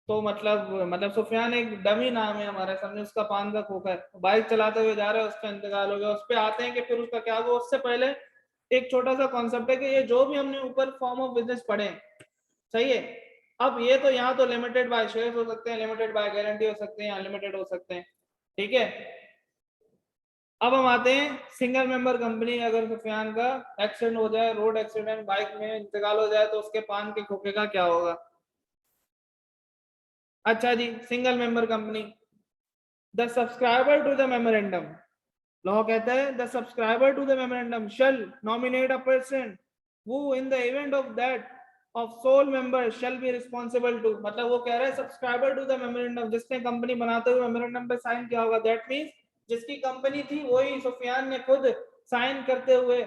तो मतलब सुफियान एक डमी नाम है हमारा, समझे, उसका पान का खोखा है, बाइक चलाते हुए जा रहा है, उसका इंतकाल हो गया, उस पर आते हैं कि फिर उसका क्या हुआ। उससे पहले एक छोटा सा कॉन्सेप्ट है कि ये जो भी हमने ऊपर फॉर्म ऑफ बिजनेस पढ़े, सही है। अब ये तो यहाँ तो लिमिटेड बाय शेयर हो सकते हैं, लिमिटेड बाय गारंटी हो सकते हैं, अनलिमिटेड हो सकते हैं, ठीक है। अब हम आते हैं सिंगल मेंबर कंपनी, अगर सुफियान का एक्सीडेंट हो जाए, रोड एक्सीडेंट, बाइक में इंतकाल हो जाए, तो उसके पान के खोखे का क्या होगा? अच्छा जी, single member company, the subscriber to the memorandum, law कहता है the subscriber to the memorandum shall nominate a person who in the event of that of sole member shall be responsible to, मतलब वो कह रहा है subscriber to the memorandum, जिसने company बनाते हुए मेमोरेंडम पे साइन किया होगा, दैट मींस जिसकी कंपनी थी वही सुफियान ने खुद साइन करते हुए,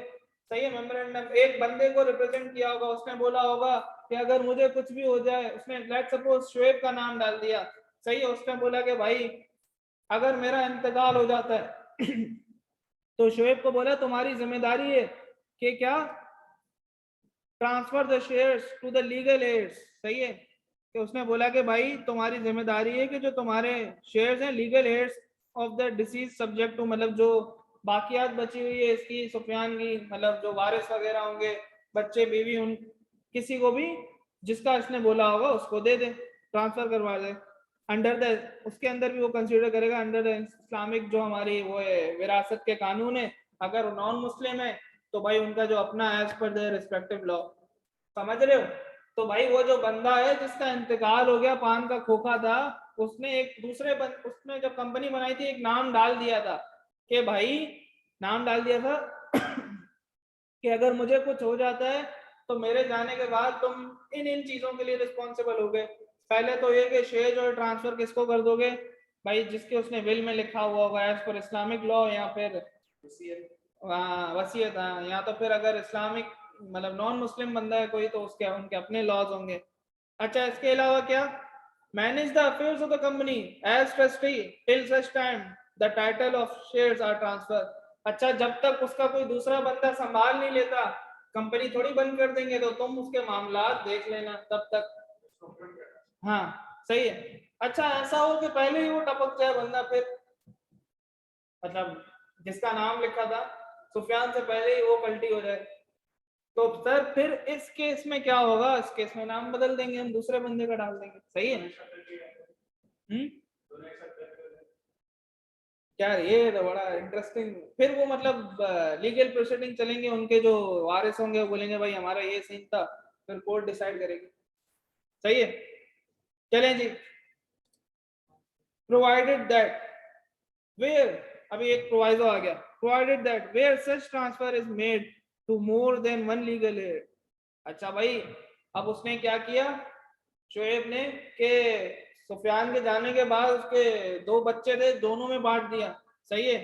सही है, मेमोरेंडम एक बंदे को रिप्रेजेंट किया होगा, उसने बोला होगा कि अगर मुझे कुछ भी हो जाए, उसने लेट सपोज शुएब का नाम डाल दिया, सही है, उसने बोला कि भाई अगर मेरा इंतकाल हो जाता है तो शुएब को बोला तुम्हारी जिम्मेदारी है कि क्या, transfer the shares to the legal heirs, सही है, कि उसने बोला कि भाई तुम्हारी जिम्मेदारी है कि जो तुम्हारे शेयर्स हैं legal heirs of the deceased subject to, मतलब जो बाकियात बची हुई है इसकी सुफियान की, मतलब जो वारिस वगैरह होंगे, बच्चे बीवी, उन किसी को भी जिसका इसने बोला होगा उसको दे दे, ट्रांसफर करवा दे अंडर द, उसके अंदर भी वो कंसीडर करेगा अंडर द इस्लामिक जो हमारी वो है विरासत के कानून है। अगर नॉन मुस्लिम है तो भाई उनका जो अपना as per their respective law, समझ रहे हो। तो भाई वो जो बंदा है जिसका इंतकाल हो गया, पान का खोखा था, उसने एक दूसरे उसने जब कंपनी बनाई थी एक नाम डाल दिया था कि भाई, नाम डाल दिया था कि अगर मुझे कुछ हो जाता है तो मेरे जाने के बाद तुम इन इन चीजों के लिए रिस्पॉन्सिबल हो गए। पहले तो ये कि शेयर जो ट्रांसफर किसको कर दोगे भाई, जिसके उसने विल में लिखा हुआ होगा एज पर इस्लामिक लॉ, या फिर वसीयत, हाँ, या तो फिर अगर इस्लामिक मतलब नॉन मुस्लिम बंदा है कोई तो उसके उनके अपने लॉज होंगे। अच्छा, इसके अलावा क्या, manage the affairs of the company as trustee till such time the title of shares are transfer. अच्छा, जब तक उसका कोई दूसरा बंदा संभाल नहीं लेता, कंपनी थोड़ी बंद कर देंगे, तो तुम उसके मामला देख लेना तब तक। हाँ, सही है। अच्छा, ऐसा हो कि पहले ही वो टपक जाए बंदा, फिर मतलब जिसका नाम लिखा था सुफियान से पहले ही वो पलटी हो जाए, तो सर फिर इस केस में क्या होगा? इस केस में नाम बदल देंगे, हम दूसरे बंदे का डाल देंगे, सही है। हम्म, क्या ये तो बड़ा इंटरेस्टिंग, फिर वो मतलब लीगल प्रोसीडिंग चलेंगे, उनके जो वारिस होंगे वो बोलेंगे भाई हमारा ये सीन था, फिर कोर्ट डिसाइड करेगी, सही है। चलें जी, प्रोवाइडेड दैट वेयर, अभी एक प्रोवाइजो आ गया, provided that where such transfer is made to more than one legal heir. अच्छा भाई, अब उसने क्या किया शोएब ने कि सुफियान के जाने के बाद उसके 2 बच्चे थे, दोनों में बांट दिया, सही है।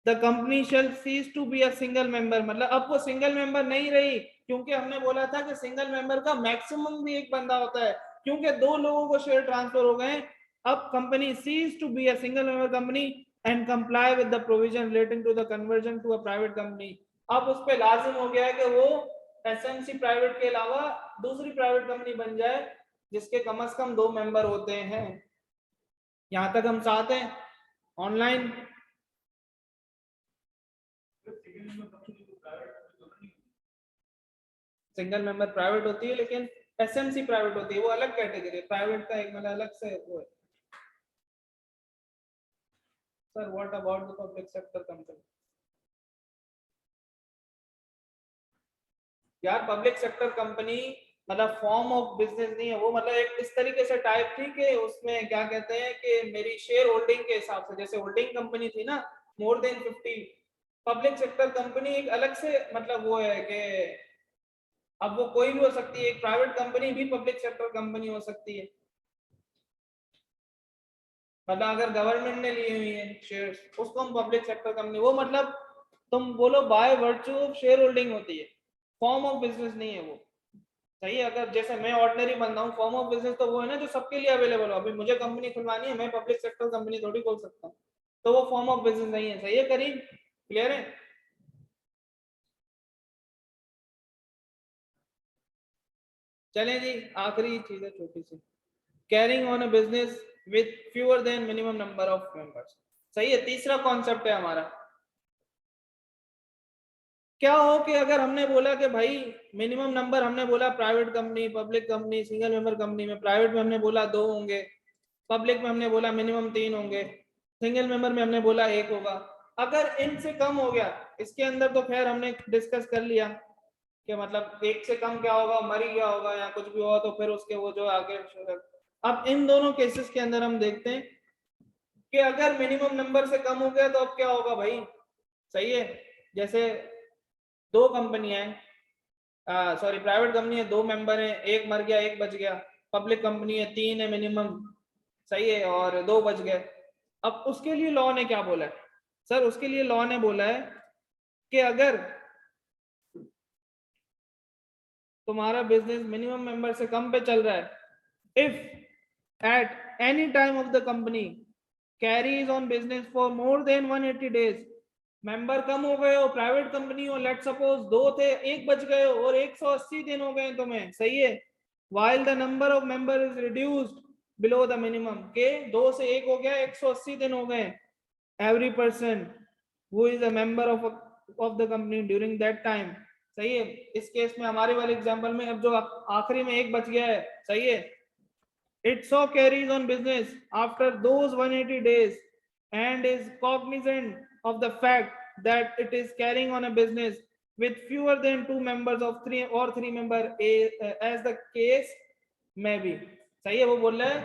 The company shall cease to be a single member, मतलब अब वो सिंगल मेंबर नहीं रही, क्योंकि हमने बोला था कि सिंगल मेंबर का मैक्सिमम भी एक बंदा होता है, क्योंकि 2 लोगों को शेयर ट्रांसफर हो गए। अब company cease to be a single member company and comply with the provision relating to the conversion to a private company. अब उस पर लाजिम हो गया है कि वो एसएमसी प्राइवेट के अलावा दूसरी प्राइवेट कंपनी बन जाए जिसके कम से कम 2 मेंबर होते हैं। यहां तक हम साथ हैं ऑनलाइन। सिंगल मेंबर प्राइवेट होती है लेकिन एसएमसी प्राइवेट होती है, वो अलग कैटेगरी है, प्राइवेट का एक मतलब अलग से वो है। Sir what about the public sector company? यार पब्लिक सेक्टर कंपनी मतलब फॉर्म ऑफ बिजनेस नहीं है वो, मतलब एक इस तरीके से टाइप थी कि उसमें क्या कहते हैं कि मेरी शेयर होल्डिंग के हिसाब से, जैसे होल्डिंग कंपनी थी ना more than 50, public sector company एक अलग से मतलब वो है कि अब वो कोई भी हो सकती है, एक प्राइवेट कंपनी भी पब्लिक सेक्टर कंपनी हो सकती है। मतलब अगर गवर्नमेंट ने ली हुई है शेयर्स उसको हम पब्लिक सेक्टर कंपनी, वो मतलब तुम बोलो by virtue of share holding होती है, फॉर्म ऑफ बिजनेस नहीं है वो। सही है, अगर जैसे मैं ऑर्डिनरी बंदा हूँ, फॉर्म ऑफ बिजनेस तो वो है ना जो सबके लिए अवेलेबल हो। अभी मुझे कंपनी खुलवानी है, मैं पब्लिक सेक्टर कंपनी थोड़ी खोल सकता हूँ, तो वो फॉर्म ऑफ बिजनेस नहीं है। सही है करीम, क्लियर है? चलें जी, आखिरी चीज है छोटी सी, carrying on a business with fewer than minimum number of members. सही है, तीसरा कॉन्सेप्ट है हमारा। क्या हो कि अगर हमने बोला कि भाई मिनिमम नंबर, हमने बोला private company, public company, single member company में, प्राइवेट में हमने बोला 2 होंगे, पब्लिक में हमने बोला मिनिमम 3 होंगे, सिंगल मेंबर में हमने बोला 1 होगा। अगर इनसे कम हो गया, इसके अंदर तो खैर हमने डिस्कस कर लिया कि मतलब 1 से कम क्या होगा, मर ही गया होगा या कुछ भी होगा तो फिर उसके वो जो आगे। अब इन दोनों केसेस के अंदर हम देखते हैं कि अगर मिनिमम नंबर से कम हो गया तो अब क्या होगा भाई। सही है, जैसे 2 कंपनियां हैं, सॉरी प्राइवेट कंपनी है, 2 मेंबर है, 1 मर गया 1 बच गया। पब्लिक कंपनी है, 3 है मिनिमम, सही है, और 2 बच गए। अब उसके लिए लॉ ने क्या बोला है? सर उसके लिए लॉ ने बोला है कि अगर तुम्हारा बिजनेस मिनिमम मेंबर से कम पे चल रहा है, if at any time of the company carries on business for more than 180 days, member कम हो गए हो, प्राइवेट कंपनी हो, लेट सपोज 2 थे 1 बच गए हो और 180 दिन हो गए तुम्हें, सही है, while the number of member is reduced below the minimum, के 2 से 1 हो गया, 180 दिन हो गए, every person who is a member of the company during that time, सही है। इस केस में हमारे वाले एग्जांपल में अब जो आखिरी में 1 बच गया है, सही है, it so carries on business after those 180 days and is cognizant of the fact that it is carrying on a business with fewer than 2 members of 3 or 3 member as the case may be। सही है, वो बोल रहा है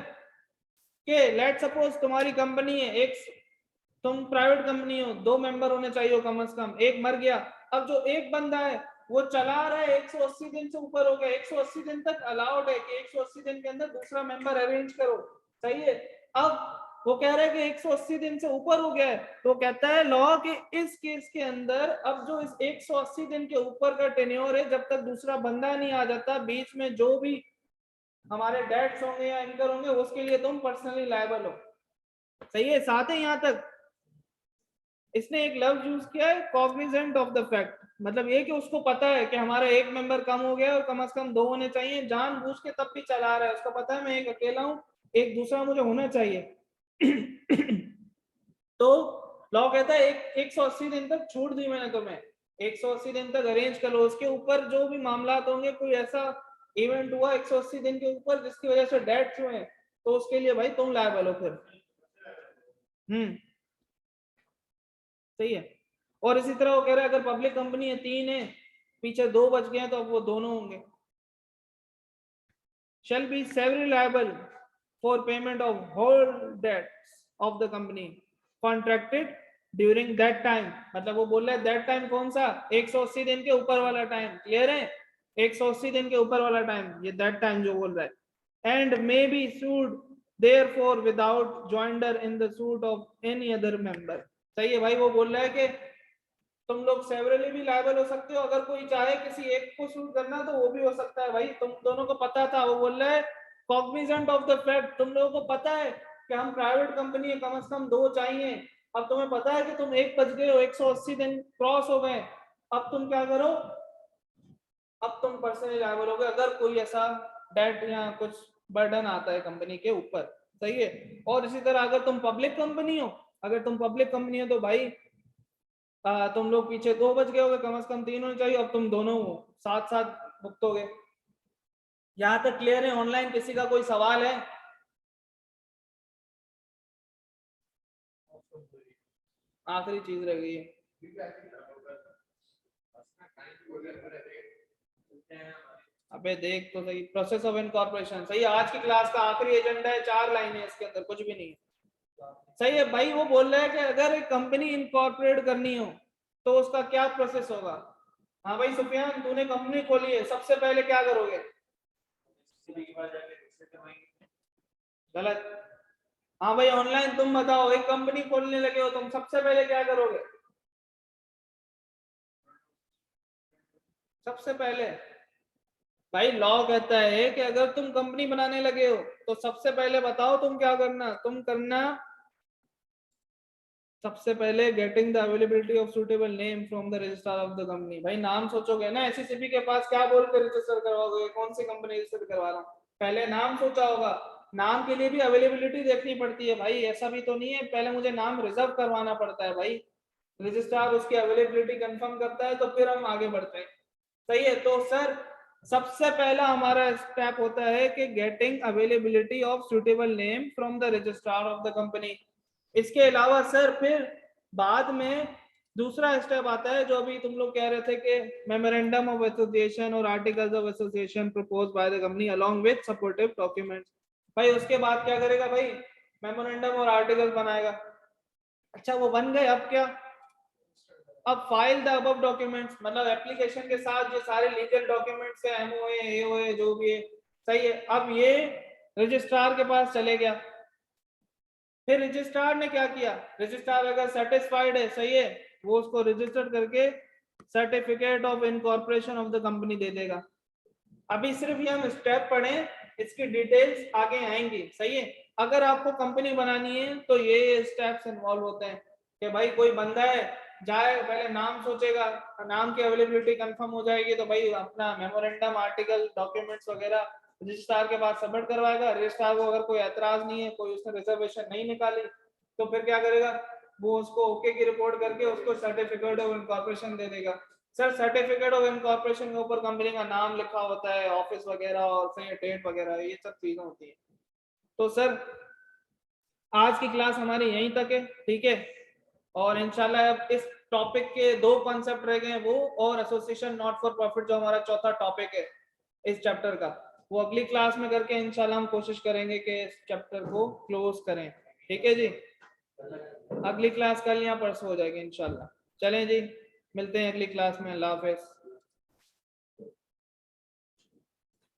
कि let suppose तुम्हारी company है, एक तुम प्राइवेट कंपनी हो, 2 मेंबर होने चाहिए कम से कम, 1 मर गया। अब जो एक बंदा है वो चला रहा है, 180 दिन से ऊपर हो गया, 180 दिन तक अलाउड है कि 180 दिन के अंदर दूसरा मेंबर अरेंज करो, सही है। अब वो कह रहा है कि 180 दिन से ऊपर हो गया है, तो कहता है लॉ कि इस केस के अंदर अब जो इस 180 दिन के ऊपर का टेन्योर है, जब तक दूसरा बंदा नहीं आ जाता, बीच में जो भी हमारे डेट्स होंगे या इनकर होंगे, उसके लिए तुम पर्सनली लायबल हो। सही है, साथ है यहां तक इसने एक लफ्ज यूज किया है, कॉग्निजेंट ऑफ द फैक्ट, मतलब ये कि उसको पता है कि हमारा 1 मेंबर कम हो गया और कम से कम 2 होने चाहिए, जानबूझ के तब भी चला रहा है, उसको पता है मैं एक अकेला हूं, एक दूसरा मुझे होना चाहिए। तो लॉ कहता है 180 दिन तक छूट दी मैंने तुम्हें, 180 दिन तक अरेंज कर लो, उसके ऊपर जो भी मामला होंगे, कोई ऐसा इवेंट हुआ 180 दिन के ऊपर जिसकी वजह से डेथ्स हुए, तो उसके लिए भाई तुम लायबल हो फिर। सही है, और इसी तरह वो कह रहा है अगर पब्लिक कंपनी है, 3 है, पीछे 2 बच गए तो अब वो दोनों होंगे। shall be severally liable for payment of whole debts of the company contracted during that time, मतलब वो बोल रहा है that time कौन सा, 180 दिन के ऊपर वाला टाइम, क्लियर है, 180 दिन के ऊपर वाला टाइम, ये that time जो बोल रहा है, and may be sued therefore without joinder in the suit of any other member। सही है भाई, वो बोल रहा है कि तुम लोग सेवरली भी लायबल हो सकते हो, अगर कोई चाहे किसी एक को सूट करना तो वो भी हो सकता है। भाई तुम दोनों को पता था, वो बोल रहा है कॉग्निजेंट ऑफ द फैक्ट, तुम लोगों को पता है कि हम प्राइवेट कंपनी है, कम से कम 2 चाहिए, अब तुम्हें पता है कि तुम 1 बच गए हो, 180 दिन क्रॉस हो गए, अब तुम क्या करो, अब तुम पर्सनली लायबल होगे अगर कोई ऐसा डेट या कुछ बर्डन आता है कंपनी के ऊपर, सही है। और इसी तरह अगर तुम पब्लिक कंपनी हो, अगर तुम पब्लिक कंपनी हो तो भाई तुम लोग पीछे 2 बच गए होगे, कम से कम 3 होने चाहिए, अब तुम दोनों हो, साथ साथ भुगतोगे। यहाँ तक क्लियर है? ऑनलाइन किसी का कोई सवाल है? आखिरी चीज रह गई है। अबे देख तो सही, प्रोसेस ऑफ इनकॉर्पोरेशन, सही है। आज की क्लास का आखिरी एजेंडा है, 4 लाइन है इसके अंदर, कुछ भी नहीं है। सही है भाई, वो बोल रहा है कि अगर एक कंपनी इनकॉर्पोरेट करनी हो तो उसका क्या प्रोसेस होगा। हाँ भाई सुफियान, तूने कंपनी खोली है, सबसे पहले क्या करोगे? गलत। हाँ भाई ऑनलाइन तुम बताओ, एक कंपनी खोलने लगे हो तुम, सबसे पहले क्या करोगे? सबसे पहले भाई लॉ कहता है कि अगर तुम कंपनी बनाने लगे हो तो सबसे पहले बताओ तुम क्या करना, तुम करना सबसे पहले getting the availability of suitable name from the registrar of the company. भाई नाम सोचोगे ना, एससीसीबी के पास क्या बोल के रजिस्टर करवाओगे, कौन सी कंपनी रजिस्टर करवा रहा हूँ, पहले नाम सोचा होगा। नाम के लिए भी अवेलेबिलिटी देखनी पड़ती है भाई, ऐसा भी तो नहीं है पहले मुझे नाम रिजर्व करवाना पड़ता है भाई, रजिस्ट्रार उसकी अवेलेबिलिटी कंफर्म करता है तो फिर हम आगे बढ़ते हैं। सही है, तो सर सबसे पहला हमारा स्टेप होता है कि getting availability of suitable name from the registrar of the company. इसके अलावा सर फिर बाद में दूसरा स्टेप आता है जो अभी तुम लोग कह रहे थे कि मेमोरेंडम ऑफ एसोसिएशन और articles of association propose by the company along with supportive documents. भाई उसके बाद क्या करेगा भाई? मेमोरेंडम और आर्टिकल्स बनाएगा। अच्छा वो बन गए, अब क्या? अब फाइल द अबव डॉक्यूमेंट्स, मतलब एप्लीकेशन के साथ जो सारे लीगल डॉक्यूमेंट्स है, एमओए एओए जो भी है, सही है। अब ये रजिस्ट्रार के पास चले गया, फिर रजिस्ट्रार ने क्या किया, रजिस्ट्रार अगर सेटिस्फाइड है, सही है, वो उसको रजिस्टर करके certificate of incorporation of the company दे देगा। अभी सिर्फ ये हम स्टेप पढ़ें, इसकी डिटेल्स आगे आएंगी, सही है। अगर आपको कंपनी बनानी है तो ये स्टेप्स इन्वॉल्व होते हैं कि भाई कोई बंदा है, जाए पहले नाम सोचेगा, नाम की अवेलेबिलिटी कंफर्म हो जाएगी तो भाई अपना मेमोरेंडम आर्टिकल डॉक्यूमेंट्स वगैरह रजिस्ट्रार के पास सबमिट करवाएगा। रजिस्ट्रार को अगर कोई एतराज नहीं है, कोई उसने रिजर्वेशन नहीं निकाली, तो फिर क्या करेगा, वो उसको ओके की रिपोर्ट करके उसको सर्टिफिकेट ऑफ इनकॉर्पोरेशन दे देगा। सर सर्टिफिकेट ऑफ इनकॉर्पोरेशन के ऊपर कंपनी का नाम लिखा होता है, ऑफिस वगैरह और सही डेट वगैरह, ये सब चीजें होती है। तो सर आज की क्लास हमारी यहीं तक है, ठीक है। और इंशाल्लाह अब इस टॉपिक के 2 कॉन्सेप्ट रह गए हैं, वो और एसोसिएशन नॉट फॉर प्रॉफिट जो हमारा चौथा टॉपिक है इस चैप्टर का, वो अगली क्लास में करके इंशाल्लाह हम कोशिश करेंगे कि इस चैप्टर को क्लोज करें, ठीक है जी। अगली क्लास कल या परसों हो जाएगी इंशाल्लाह। चलें जी, मिलते हैं अगली क्लास में, अल्लाह हाफिज।